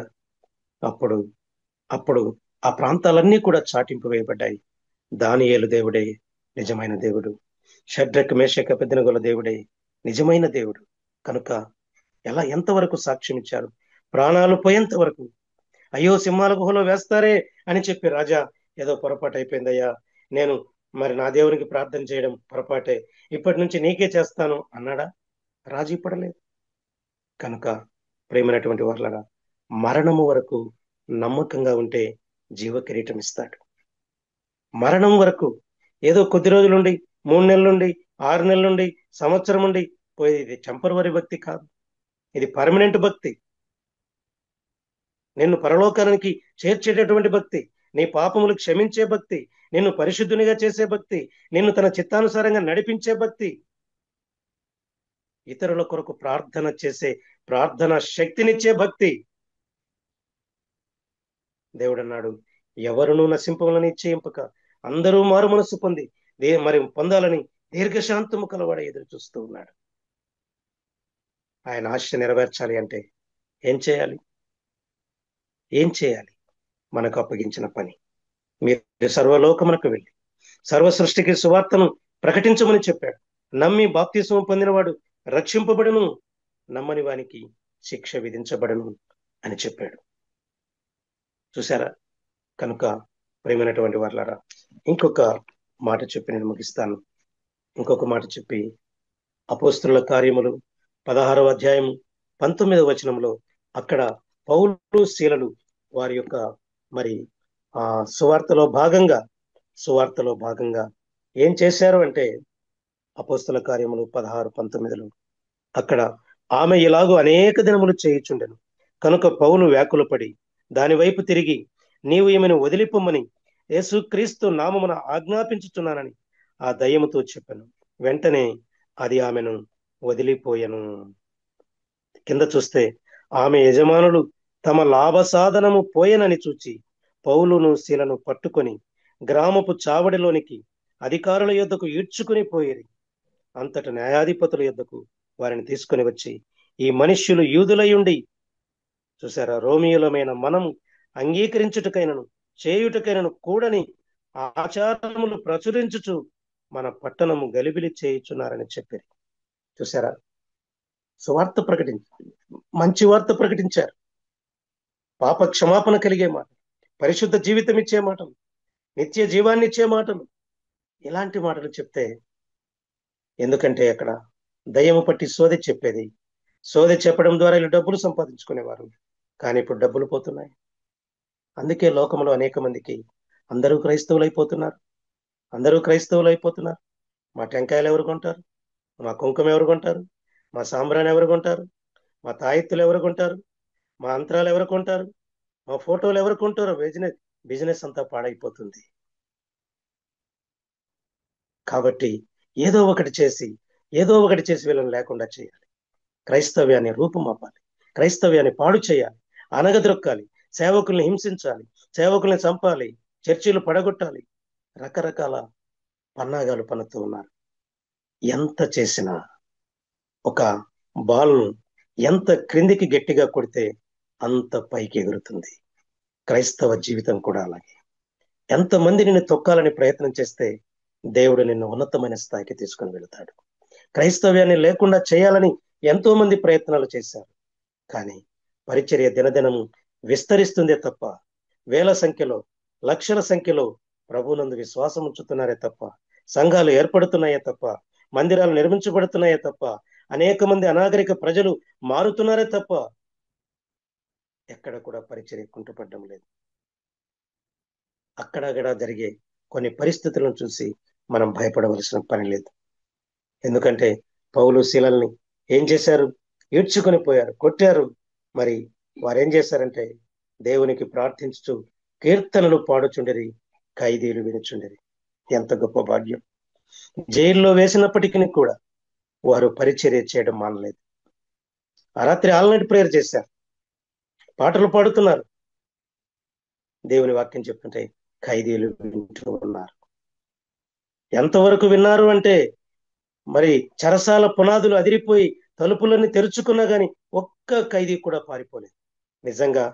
అప్పుడు అప్పుడు ఆ ప్రాంతాలన్నీ కూడా చాటింపు వేయబడ్డాయి. దానియేలు దేవుడే నిజమైన దేవుడు, షడ్రక్ మేషక్ అబేద్నెగోల దేవుడే నిజమైన దేవుడు కనుక ఎంతవరకు సాక్ష్యం ఇచ్చారు? ప్రాణాలు పోయేంత వరకు. అయ్యో, సింహాల గుహలో వేస్తారే అని చెప్పి, రాజా, ఏదో పొరపాటు అయిపోయిందయ్యా, నేను మరి నా దేవునికి ప్రార్థన చేయడం పొరపాటే, ఇప్పటి నుంచి నీకే చేస్తాను అన్నాడా? రాజు పడలేదు. కనుక ప్రేమైనటువంటి వాళ్ళరా, మరణము వరకు నమ్మకంగా ఉంటే జీవ కిరీటం ఇస్తాడు. మరణం వరకు ఏదో కొద్ది రోజులుండి, 3 నెలలుండి, 6 నెలలుండి, సంవత్సరం ఉండి పోయేది ఇది టెంపరవరీ భక్తి కాదు. ఇది పర్మనెంట్ భక్తి. నిన్ను పరలోకానికి చేర్చేటటువంటి భక్తి, నీ పాపములు క్షమించే భక్తి, నిన్ను పరిశుద్ధునిగా చేసే భక్తి, నిన్ను తన చిత్తానుసారంగా నడిపించే భక్తి, ఇతరుల కొరకు ప్రార్థన చేసే ప్రార్థన శక్తినిచ్చే భక్తి. దేవుడు అన్నాడు, ఎవరును నశింపములని ఇచ్చేయింపక అందరూ మారు మనస్సు పొంది మరి పొందాలని దీర్ఘశాంతము కలవాడ ఎదురు చూస్తూ ఉన్నాడు. ఆయన ఆశ నెరవేర్చాలి అంటే ఏం చేయాలి? ఏం చేయాలి? మనకు అప్పగించిన పని. మీరు సర్వలోకమునకు వెళ్ళి సర్వ సృష్టికి సువార్తను ప్రకటించమని చెప్పాడు. నమ్మి బాప్తిస్మం పొందినవాడు రక్షింపబడును, నమ్మని వానికి శిక్ష విధించబడును అని చెప్పాడు. చూసారా? కనుక ప్రేమైనటువంటి వాళ్ళారా, ఇంకొక మాట చెప్పి నేను ముగిస్తాను. ఇంకొక మాట చెప్పి, అపోస్తుల కార్యములు 16వ అధ్యాయం 19వ వచనంలో అక్కడ పౌలు శీలలు వారి యొక్క మరి ఆ సువార్తలో భాగంగా ఏం చేశారు అంటే, అపోస్తుల కార్యములు 16:19లో అక్కడ ఆమె ఇలాగూ అనేక దినములు చేయుచుండెను కనుక పౌలు వ్యాకులపడి దాని వైపు తిరిగి, నీవు ఈమెను వదిలిపోమ్మని యేసుక్రీస్తు నామమున ఆజ్ఞాపించుచున్నానని ఆ దయ్యముతో చెప్పాను. వెంటనే అది ఆమెను వదిలిపోయెను. కింద చూస్తే, ఆమె యజమానులు తమ లాభ సాధనము పోయెనని చూచి పౌలును శీలను పట్టుకొని గ్రామపు చావడిలోనికి అధికారుల యొద్దకు ఈడ్చుకుని పోయేది. అంతట న్యాయాధిపతుల యొద్దకు వారిని తీసుకుని వచ్చి, ఈ మనుష్యులు యూదులయుండి, చూసారా, రోమియోలమైన మనము అంగీకరించుటకైనను చేయుటకైనను కూడని ఆచారములు ప్రచురించుచు మన పట్టణము గలిబిలి చేయుచున్నారని చెప్పారు. చూసారా? సువార్త మంచి వార్త ప్రకటించారు. పాప క్షమాపణ కలిగే మాట, పరిశుద్ధ జీవితం ఇచ్చే మాటలు, నిత్య జీవాన్ని ఇచ్చే మాటలు, ఇలాంటి మాటలు చెప్తే, ఎందుకంటే అక్కడ దయ్యము పట్టి సోదె చెప్పేది, సోదె చెప్పడం ద్వారా వీళ్ళు డబ్బులు సంపాదించుకునేవారు. కానీ ఇప్పుడు డబ్బులు పోతున్నాయి. అందుకే లోకంలో అనేక మందికి అందరూ క్రైస్తవులు అయిపోతున్నారు. మా టెంకాయలు ఎవరు కొంటారు? మా కుంకుమ ఎవరు కొంటారు? మా సాంబ్రాన్ని ఎవరు కొంటారు? మా తాయెత్తులు ఎవరు కొంటారు? మా అంతరాలు ఎవరు కొంటారు? మా ఫోటోలు ఎవరు కొంటారో బిజినెస్ అంతా పాడైపోతుంది. కాబట్టి ఏదో ఒకటి చేసి వీళ్ళని లేకుండా చేయాలి. క్రైస్తవ్యాన్ని రూపుమాపాలి, క్రైస్తవ్యాన్ని పాడు చేయాలి, అనగదొక్కాలి, సేవకుల్ని హింసించాలి, సేవకుల్ని చంపాలి, చర్చిలు పడగొట్టాలి, రకరకాల పన్నాగాలు పన్నుతూ ఉన్నారు. ఎంత చేసినా ఒక బాల్ను ఎంత క్రిందికి గట్టిగా కొడితే అంత పైకి ఎగురుతుంది. క్రైస్తవ జీవితం కూడా అలాగే. ఎంతమంది నిన్ను తొక్కాలని ప్రయత్నం చేస్తే దేవుడు నిన్ను ఉన్నతమైన స్థాయికి తీసుకుని వెళతాడు. క్రైస్తవ్యాన్ని లేకుండా చేయాలని ఎంతో మంది ప్రయత్నాలు చేశారు. కానీ పరిచర్య దినదినం విస్తరిస్తుందే తప్ప, వేల సంఖ్యలో, లక్షల సంఖ్యలో ప్రభువునందు విశ్వాసం ఉంచుతున్నారే తప్ప, సంఘాలు ఏర్పడుతున్నాయే తప్ప, మందిరాలు నిర్మించబడుతున్నాయే తప్ప, అనేక మంది అనాగరిక ప్రజలు మారుతున్నారే తప్ప ఎక్కడ కూడా పరిచర్య కుంటుపడడం లేదు. అక్కడక్కడ జరిగే కొన్ని పరిస్థితులను చూసి మనం భయపడవలసిన పని లేదు. ఎందుకంటే పౌలు శీలల్ని ఏం చేశారు? ఈడ్చుకొని పోయారు, కొట్టారు. మరి వారేం చేశారంటే దేవునికి ప్రార్థించుచు కీర్తనలు పాడుచుండేది, ఖైదీలు వినుచుండేది. ఎంత గొప్ప భాగ్యం! జైల్లో వేసినప్పటికీ కూడా వారు పరిచర్య చేయడం మానలేదు. ఆ రాత్రి ఆల్ నైట్ ప్రేయర్ చేశారు, పాటలు పాడుతున్నారు, దేవుని వాక్యం చెప్తుంటే ఖైదీలు వింటూ ఉన్నారు. ఎంతవరకు విన్నారు అంటే మరి చెరసాల పునాదులు అదిరిపోయి తలుపులన్నీ తెరుచుకున్నా గాని ఒక్క ఖైదీ కూడా పారిపోలేదు. నిజంగా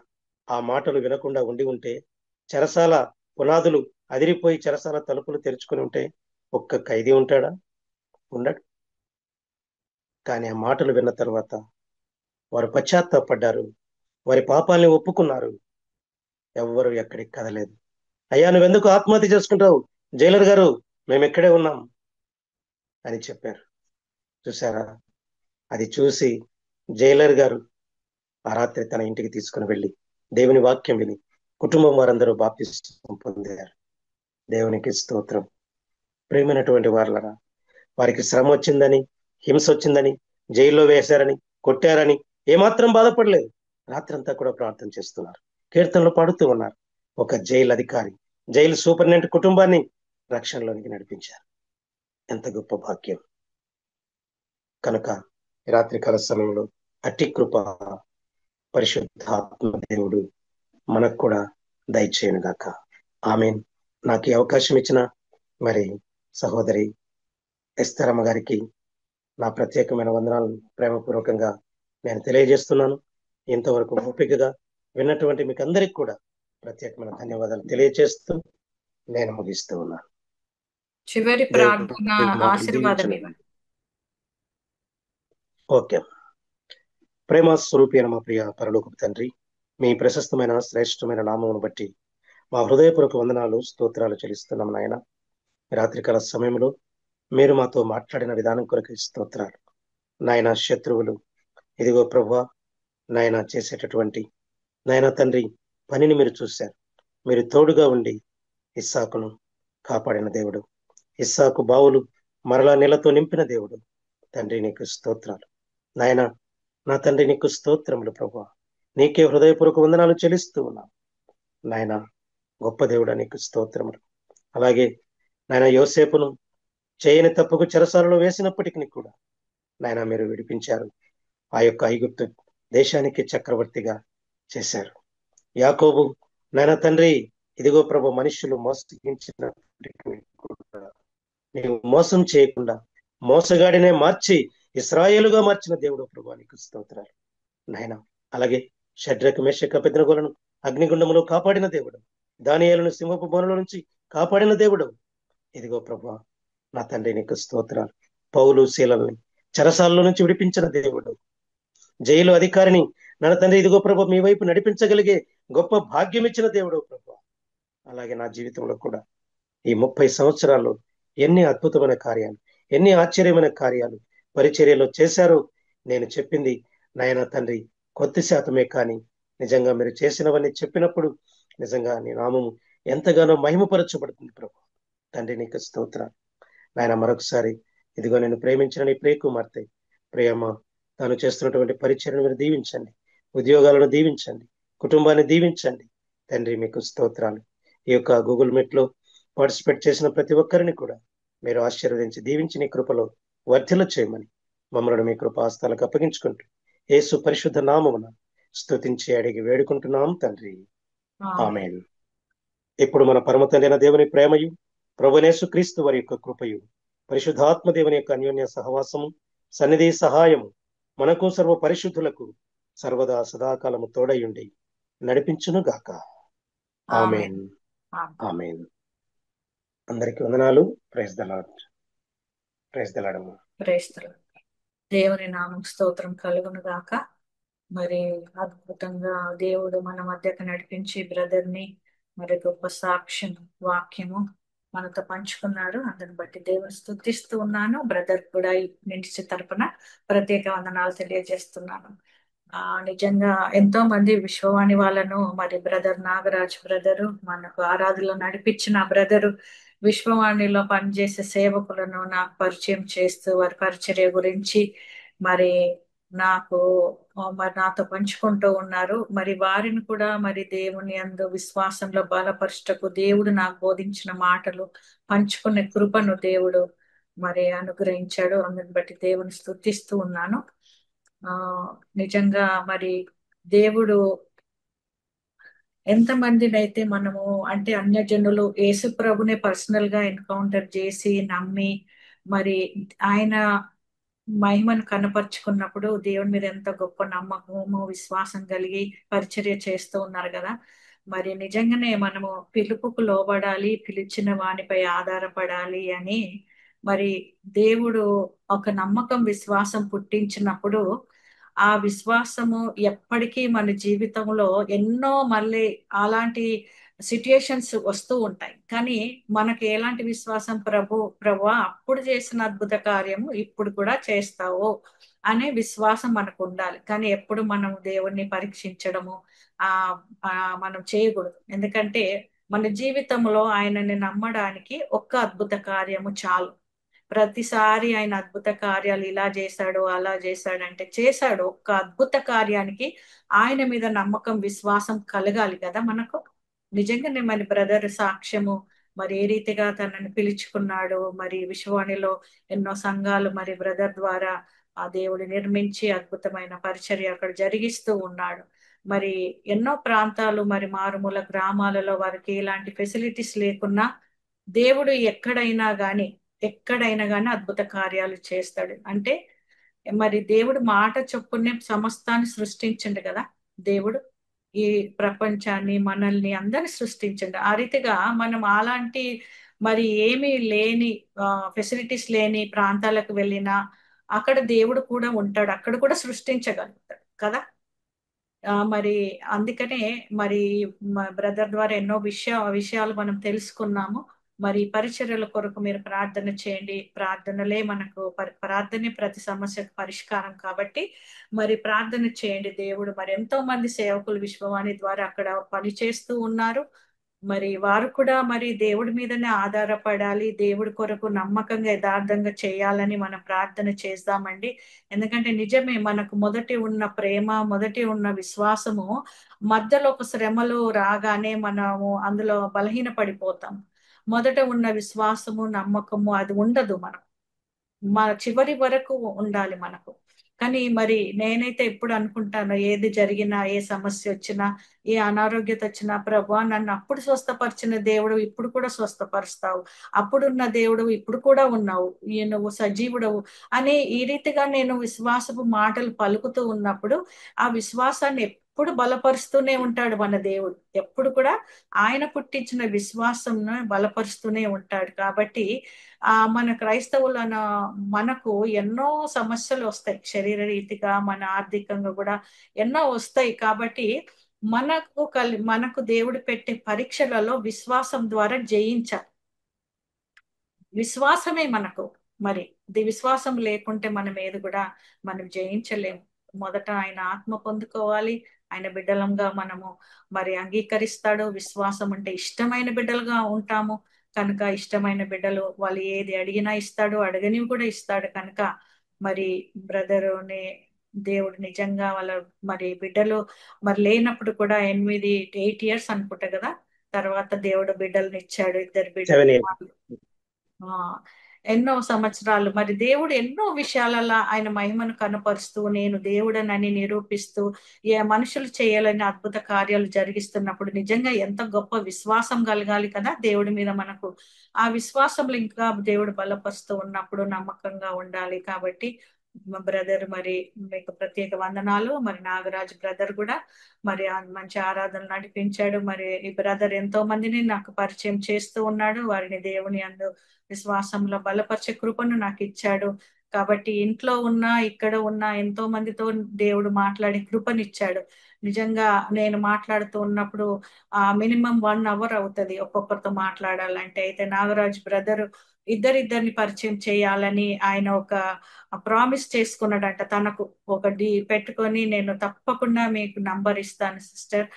ఆ మాటలు వినకుండా ఉండి ఉంటే, చెరసాల పునాదులు అదిరిపోయి చెరసాల తలుపులు తెరుచుకుని ఉంటే ఒక్క ఖైదీ ఉంటాడా? ఉండడు. కానీ ఆ మాటలు విన్న తర్వాత వారు పశ్చాత్తాపడ్డారు, వారి పాపాలని ఒప్పుకున్నారు. ఎవ్వరు ఎక్కడికి కదలేదు. అయ్యా, నువ్వెందుకు ఆత్మహత్య చేసుకుంటావు? జైలర్ గారు, మేము ఇక్కడే ఉన్నాం అని చెప్పారు. చూసారా? అది చూసి జైలర్ గారు ఆ రాత్రి తన ఇంటికి తీసుకుని వెళ్ళి దేవుని వాక్యం విని కుటుంబం వారందరూ బాప్తిస్మం పొందారు. దేవునికి స్తోత్రం. ప్రేమైనటువంటి వారులరా, వారికి శ్రమ వచ్చిందని, హింస వచ్చిందని, జైల్లో వేశారని, కొట్టారని ఏమాత్రం బాధపడలేదు. రాత్రంతా కూడా ప్రార్థన చేస్తున్నారు, కీర్తనలు పాడుతూ ఉన్నారు. ఒక జైలు అధికారి, జైలు సూపరింటెండెంట్ కుటుంబాన్ని రక్షణలోనికి నడిపించారు. ఎంత గొప్ప భాగ్యం! కనుక రాత్రికాల సమయంలో అట్టి కృప పరిశుద్ధాత్మ దేవుడు మనకు కూడా దయచేయను గాక. ఆమేన్. నాకు ఈ అవకాశం ఇచ్చిన మరి సహోదరి ఎస్తరమ్మ గారికి నా ప్రత్యేకమైన వందనాలు ప్రేమపూర్వకంగా నేను తెలియజేస్తున్నాను. ఇంతవరకు ఓపికగా విన్నటువంటి మీకు అందరికి కూడా ప్రత్యేకమైన ధన్యవాదాలు తెలియజేస్తూ నేను ముగిస్తూ ఉన్నాను. చివరి ప్రార్థన ఆశీర్వాదం ఇవ్వండి. ఓకే. ప్రేమ స్వరూపి అయిన మా ప్రియ పరలోకపు తండ్రి, మీ ప్రశస్తమైన శ్రేష్టమైన నామమును బట్టి మా హృదయపూర్వక వందనాలు, స్తోత్రాలు చెల్లిస్తున్నాం నాయన. రాత్రికాల సమయంలో మీరు మాతో మాట్లాడిన విధానం కొరకు స్తోత్రాలు నాయన. శత్రువులు ఇదిగో ప్రభువా నాయన చేసేటటువంటి నాయన తండ్రి పనిని మీరు చూశారు. మీరు తోడుగా ఉండి ఇస్సాకును కాపాడిన దేవుడు, ఇస్సాకు బావులు మరలా నీళ్లతో నింపిన దేవుడు తండ్రి, నీకు స్తోత్రాలు నాయన. నా తండ్రి నీకు స్తోత్రములు ప్రభువా. నీకే హృదయపూర్వక వందనాలు చెల్లిస్తూ ఉన్నాం నాయన. గొప్ప దేవుడా నీకు స్తోత్రములు. అలాగే నాయన యోసేపును చేయని తప్పుకు చెరసాలలో వేసినప్పటికీ కూడా నాయన మీరు విడిపించారు. ఆ యొక్క ఐగుప్తు దేశానికి చక్రవర్తిగా చేశారు. యాకోబు నాయన తండ్రి ఇదిగో ప్రభు మనుషులు మోసగించినప్పటికీ కూడా నీవు మోసం చేయకుండా మోసగాడినే మార్చి ఇశ్రాయేలుగా మార్చిన దేవుడు ప్రభు నీకు స్తోత్రాలు నాయన. అలాగే షడ్రకు మేషకు అబేద్నెగోలను అగ్నిగుండములో కాపాడిన దేవుడు, దానియేలును సింహపు బోనుల నుంచి కాపాడిన దేవుడు ఇదిగో ప్రభు నా తండ్రి నీకు స్తోత్రాలు. పౌలు శీలల్ని చెరసాలలో నుంచి విడిపించిన దేవుడు, జైలు అధికారిని నా తండ్రి ఇదిగో ప్రభు మీ వైపు నడిపించగలిగే గొప్ప భాగ్యం ఇచ్చిన దేవుడు ప్రభు. అలాగే నా జీవితంలో కూడా ఈ 30 సంవత్సరాల్లో ఎన్ని అద్భుతమైన కార్యాలు, ఎన్ని ఆశ్చర్యమైన కార్యాలు పరిచర్యలో చేశారో నేను చెప్పింది నాయన తండ్రి కొద్ది శాతమే, కానీ నిజంగా మీరు చేసినవన్నీ చెప్పినప్పుడు నిజంగా నీ నామము ఎంతగానో మహిమపరచబడుతుంది ప్రభు తండ్రి. నీకు స్తోత్రాలు నాయన. మరొకసారి ఇదిగో నేను ప్రేమించిన నీ ప్రియ కుమార్తె ప్రేమ తాను చేస్తున్నటువంటి పరిచర్యను మీరు దీవించండి, ఉద్యోగాలను దీవించండి, కుటుంబాన్ని దీవించండి. తండ్రి మీకు స్తోత్రాలు. ఈ యొక్క గూగుల్ మీట్ లో పార్టిసిపేట్ చేసిన ప్రతి ఒక్కరిని కూడా మీరు ఆశీర్వదించి దీవించి నీ కృపలో వర్ధిల్ల చేయమని మమ్మల్ని మీ కృపాస్థాలకు అప్పగించుకుంటూ యేసు పరిశుద్ధ నామమున స్తుతించి అడిగి వేడుకుంటున్నాం తండ్రి. ఆమేన్. ఇప్పుడు మన పరమ తండ్రి అయిన దేవుని ప్రేమయు, ప్రభునేసు క్రీస్తు వారి యొక్క కృపయు, పరిశుద్ధాత్మ దేవుని యొక్క అన్యోన్య సహవాసము, సన్నిధి సహాయము మనకు సర్వ పరిశుద్ధులకు సర్వదా సదాకాలము తోడయుండి నడిపించును గాక. ఆమేన్. ఆమేన్. అందరికి వందనాలు. Praise the Lord. Praise the Lord. క్రైస్తవులు దేవుని నామం స్తోత్రం కలుగును గాక. మరి అద్భుతంగా దేవుడు మన మధ్యకు నడిపించి బ్రదర్ ని మరి గొప్ప సాక్ష్యం వాక్యము మనతో పంచుకున్నాడు. అందుని బట్టి దేవుని స్తుతిస్తూ ఉన్నాను. బ్రదర్ కూడా ఈ మినిస్ట్రీ తరపున ప్రత్యేక వందనాలు తెలియజేస్తున్నాను. నిజంగా ఎంతో మంది విశ్వవాణి వాళ్ళను మరి బ్రదర్ నాగరాజ్ బ్రదరు మనకు ఆరాధనలో నడిపించిన బ్రదరు విశ్వవాణిలో పనిచేసే సేవకులను నాకు పరిచయం చేస్తూ వారి పరిచర్య గురించి మరి నాకు మరి నాతో పంచుకుంటూ ఉన్నారు. మరి వారిని కూడా మరి దేవుని యందు విశ్వాసంలో బలపరచుటకు దేవుడు నాకు బోధించిన మాటలు పంచుకునే కృపను దేవుడు మరి అనుగ్రహించాడు. అందుని బట్టి దేవుని స్తుతిస్తూ ఉన్నాను. నిజంగా మరి దేవుడు ఎంతమందిని అయితే మనము అంటే అన్యజనులు యేసు ప్రభునే పర్సనల్ గా ఎన్కౌంటర్ చేసి నమ్మి మరి ఆయన మహిమను కనపరుచుకున్నప్పుడు దేవుని మీద ఎంత గొప్ప నమ్మకము విశ్వాసం కలిగి పరిచర్య చేస్తూ ఉన్నారు కదా. మరి నిజంగానే మనము పిలుపుకు లోబడాలి, పిలిచిన వానిపై ఆధారపడాలి అని మరి దేవుడు ఒక నమ్మకం విశ్వాసం పుట్టించినప్పుడు ఆ విశ్వాసము ఎప్పటికీ మన జీవితంలో ఎన్నో మళ్ళీ అలాంటి సిట్యుయేషన్స్ వస్తూ ఉంటాయి. కానీ మనకి ఎలాంటి విశ్వాసం ప్రభు అప్పుడు చేసిన అద్భుత కార్యము ఇప్పుడు కూడా చేస్తావు అనే విశ్వాసం మనకు ఉండాలి. కానీ ఎప్పుడు మనం దేవుణ్ణి పరీక్షించడము మనం చేయకూడదు. ఎందుకంటే మన జీవితంలో ఆయనని నమ్మడానికి ఒక్క అద్భుత కార్యము చాలు. ప్రతిసారి ఆయన అద్భుత కార్యాలు ఇలా చేశాడు అలా చేశాడు అంటే చేశాడు. ఒక్క అద్భుత కార్యానికి ఆయన మీద నమ్మకం విశ్వాసం కలగాలి కదా మనకు. నిజంగానే మరి బ్రదర్ సాక్ష్యము మరి ఏ రీతిగా తనని పిలుచుకున్నాడు, మరి విశ్వవాణిలో ఎన్నో సంఘాలు మరి బ్రదర్ ద్వారా ఆ దేవుడు నిర్మించి అద్భుతమైన పరిచర్య అక్కడ జరిగిస్తూ ఉన్నాడు. మరి ఎన్నో ప్రాంతాలు మరి మారుమూల గ్రామాలలో వారికి ఎలాంటి ఫెసిలిటీస్ లేకున్నా దేవుడు ఎక్కడైనా గాని అద్భుత కార్యాలు చేస్తాడు. అంటే మరి దేవుడు మాట చొప్పునే సమస్తాన్ని సృష్టించండు కదా. దేవుడు ఈ ప్రపంచాన్ని మనల్ని అందరిని సృష్టించండి. ఆ రీతిగా మనం అలాంటి మరి ఏమీ లేని ఫెసిలిటీస్ లేని ప్రాంతాలకు వెళ్ళినా అక్కడ దేవుడు కూడా ఉంటాడు, అక్కడ కూడా సృష్టించగలుగుతాడు కదా. మరి అందుకనే మరి బ్రదర్ ద్వారా ఎన్నో విషయాలు మనం తెలుసుకున్నాము. మరి పరిచర్యల కొరకు మీరు ప్రార్థన చేయండి. ప్రార్థనలే మనకు ప్రార్థనే ప్రతి సమస్యకు పరిష్కారం కాబట్టి మరి ప్రార్థన చేయండి. దేవుడు మరి ఎంతో మంది సేవకులు విశ్వవాణి ద్వారా అక్కడ పనిచేస్తూ ఉన్నారు. మరి వారు కూడా మరి దేవుడి మీదనే ఆధారపడాలి, దేవుడి కొరకు నమ్మకంగా యథార్థంగా చేయాలని మనం ప్రార్థన చేద్దామండి. ఎందుకంటే నిజమే మనకు మొదటి ఉన్న ప్రేమ, మొదటి ఉన్న విశ్వాసము మధ్యలో ఒక శ్రమలు రాగానే మనము అందులో బలహీన పడిపోతాం. మొదట ఉన్న విశ్వాసము నమ్మకము అది ఉండదు. మన చివరి వరకు ఉండాలి మనకు. కానీ మరి నేనైతే ఎప్పుడు అనుకుంటాను, ఏది జరిగినా ఏ సమస్య వచ్చినా ఏ అనారోగ్యత వచ్చినా ప్రభా నన్ను అప్పుడు స్వస్థపరిచిన దేవుడు ఇప్పుడు కూడా స్వస్థపరుస్తావు, అప్పుడున్న దేవుడు ఇప్పుడు కూడా ఉన్నావు, నువ్వు సజీవుడవు అని ఈ రీతిగా నేను విశ్వాసపు మాటలు పలుకుతూ ఉన్నప్పుడు ఆ విశ్వాసాన్ని ఎప్పుడు బలపరుస్తూనే ఉంటాడు మన దేవుడు. ఎప్పుడు కూడా ఆయన పుట్టించిన విశ్వాసంను బలపరుస్తూనే ఉంటాడు. కాబట్టి మన క్రైస్తవులను మనకు ఎన్నో సమస్యలు వస్తాయి, శరీర రీతిగా మన ఆర్థికంగా కూడా ఎన్నో వస్తాయి. కాబట్టి మనకు దేవుడు పెట్టే పరీక్షలలో విశ్వాసం ద్వారా జయించాలి. విశ్వాసమే మనకు మరి విశ్వాసం లేకుంటే మనం ఏది కూడా మనం జయించలేము. మొదట ఆయన ఆత్మ పొందుకోవాలి, ఆయన బిడ్డలంగా మనము మరి అంగీకరిస్తాడు. విశ్వాసం అంటే ఇష్టమైన బిడ్డలుగా ఉంటాము కనుక ఇష్టమైన బిడ్డలు వాళ్ళు ఏది అడిగినా ఇస్తాడు, అడగనివి కూడా ఇస్తాడు. కనుక మరి బ్రదరుని దేవుడు నిజంగా వాళ్ళ మరి బిడ్డలు మరి లేనప్పుడు కూడా 8 years అనుకుంటా కదా, తర్వాత దేవుడు బిడ్డల్ని ఇచ్చాడు, 2 బిడ్డలు. 7 years. ఆ, ఎన్నో సంవత్సరాలు మరి దేవుడు ఎన్నో విషయాలలో ఆయన మహిమను కనపరుస్తూ, నేను దేవుడనని నిరూపిస్తూ ఏ మనుషులు చేయాలని అద్భుత కార్యాలు జరిగిస్తున్నప్పుడు నిజంగా ఎంత గొప్ప విశ్వాసం కలగాలి కదా దేవుడి మీద మనకు. ఆ విశ్వాసంలో ఇంకా దేవుడు బలపరుస్తూ ఉన్నప్పుడు నమ్మకంగా ఉండాలి. కాబట్టి మా బ్రదర్ మరి మీకు ప్రత్యేక వందనాలు. మరి నాగరాజు బ్రదర్ కూడా మరి మంచి ఆరాధన నడిపించాడు. మరి ఈ బ్రదర్ ఎంతో మందిని నాకు పరిచయం చేస్తూ ఉన్నాడు. వారిని దేవుని అందు విశ్వాసంలో బలపరిచే కృపను నాకు ఇచ్చాడు. కాబట్టి ఇంట్లో ఉన్నా ఇక్కడ ఉన్నా ఎంతో మందితో దేవుడు మాట్లాడే కృపనిచ్చాడు. నిజంగా నేను మాట్లాడుతూ ఉన్నప్పుడు మినిమం 1 hour అవుతుంది ఒక్కొక్కరితో మాట్లాడాలంటే. అయితే నాగరాజ్ బ్రదర్ ఇద్దరిద్దరిని పరిచయం చేయాలని ఆయన ఒక ప్రామిస్ చేసుకున్నాడంట. తనకు ఒక పెట్టుకొని, నేను తప్పకుండా మీకు నంబర్ ఇస్తాను సిస్టర్.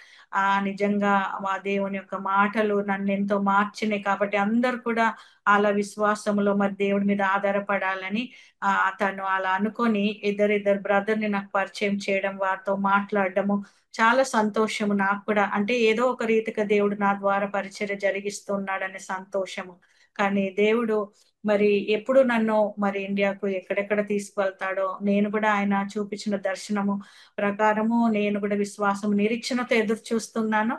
నిజంగా మా దేవుని యొక్క మాటలు నన్ను ఎంతో మార్చినాయి. కాబట్టి అందరు కూడా అలా విశ్వాసంలో మరి దేవుడి మీద ఆధారపడాలని తను అలా అనుకొని ఇద్దరిద్దరు బ్రదర్ని నాకు పరిచయం చేయడం, వారితో మాట్లాడడము చాలా సంతోషము నాకు కూడా. అంటే ఏదో ఒక రీతిగా దేవుడు నా ద్వారా పరిచర్య జరిగిస్తున్నాడనే సంతోషము. కానీ దేవుడు మరి ఎప్పుడు నన్ను మరి ఇండియాకు ఎక్కడెక్కడ తీసుకువెళ్తాడో, నేను కూడా ఆయన చూపించిన దర్శనము ప్రకారము నేను కూడా విశ్వాసం నిరీక్షణతో ఎదురు చూస్తున్నాను.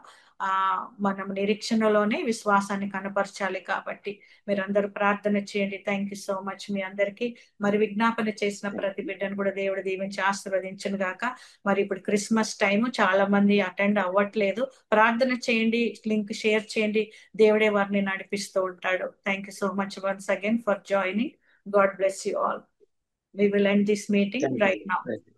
మనం నిరీక్షణలోనే విశ్వాసాన్ని కనపరచాలి. కాబట్టి మీరందరూ ప్రార్థన చేయండి. థ్యాంక్ యూ సో మచ్ మీ అందరికీ. మరి విజ్ఞాపన చేసిన ప్రతి బిడ్డను కూడా దేవుడు దీవించి ఆశీర్వదించును గాక. మరి ఇప్పుడు క్రిస్మస్ టైం, చాలా మంది అటెండ్ అవ్వట్లేదు. ప్రార్థన చేయండి, లింక్ షేర్ చేయండి, దేవుడే వారిని నడిపిస్తూ ఉంటాడు. Thank you so much once again for joining. God bless you all. We will end this meeting Thank you. right now. Thank you.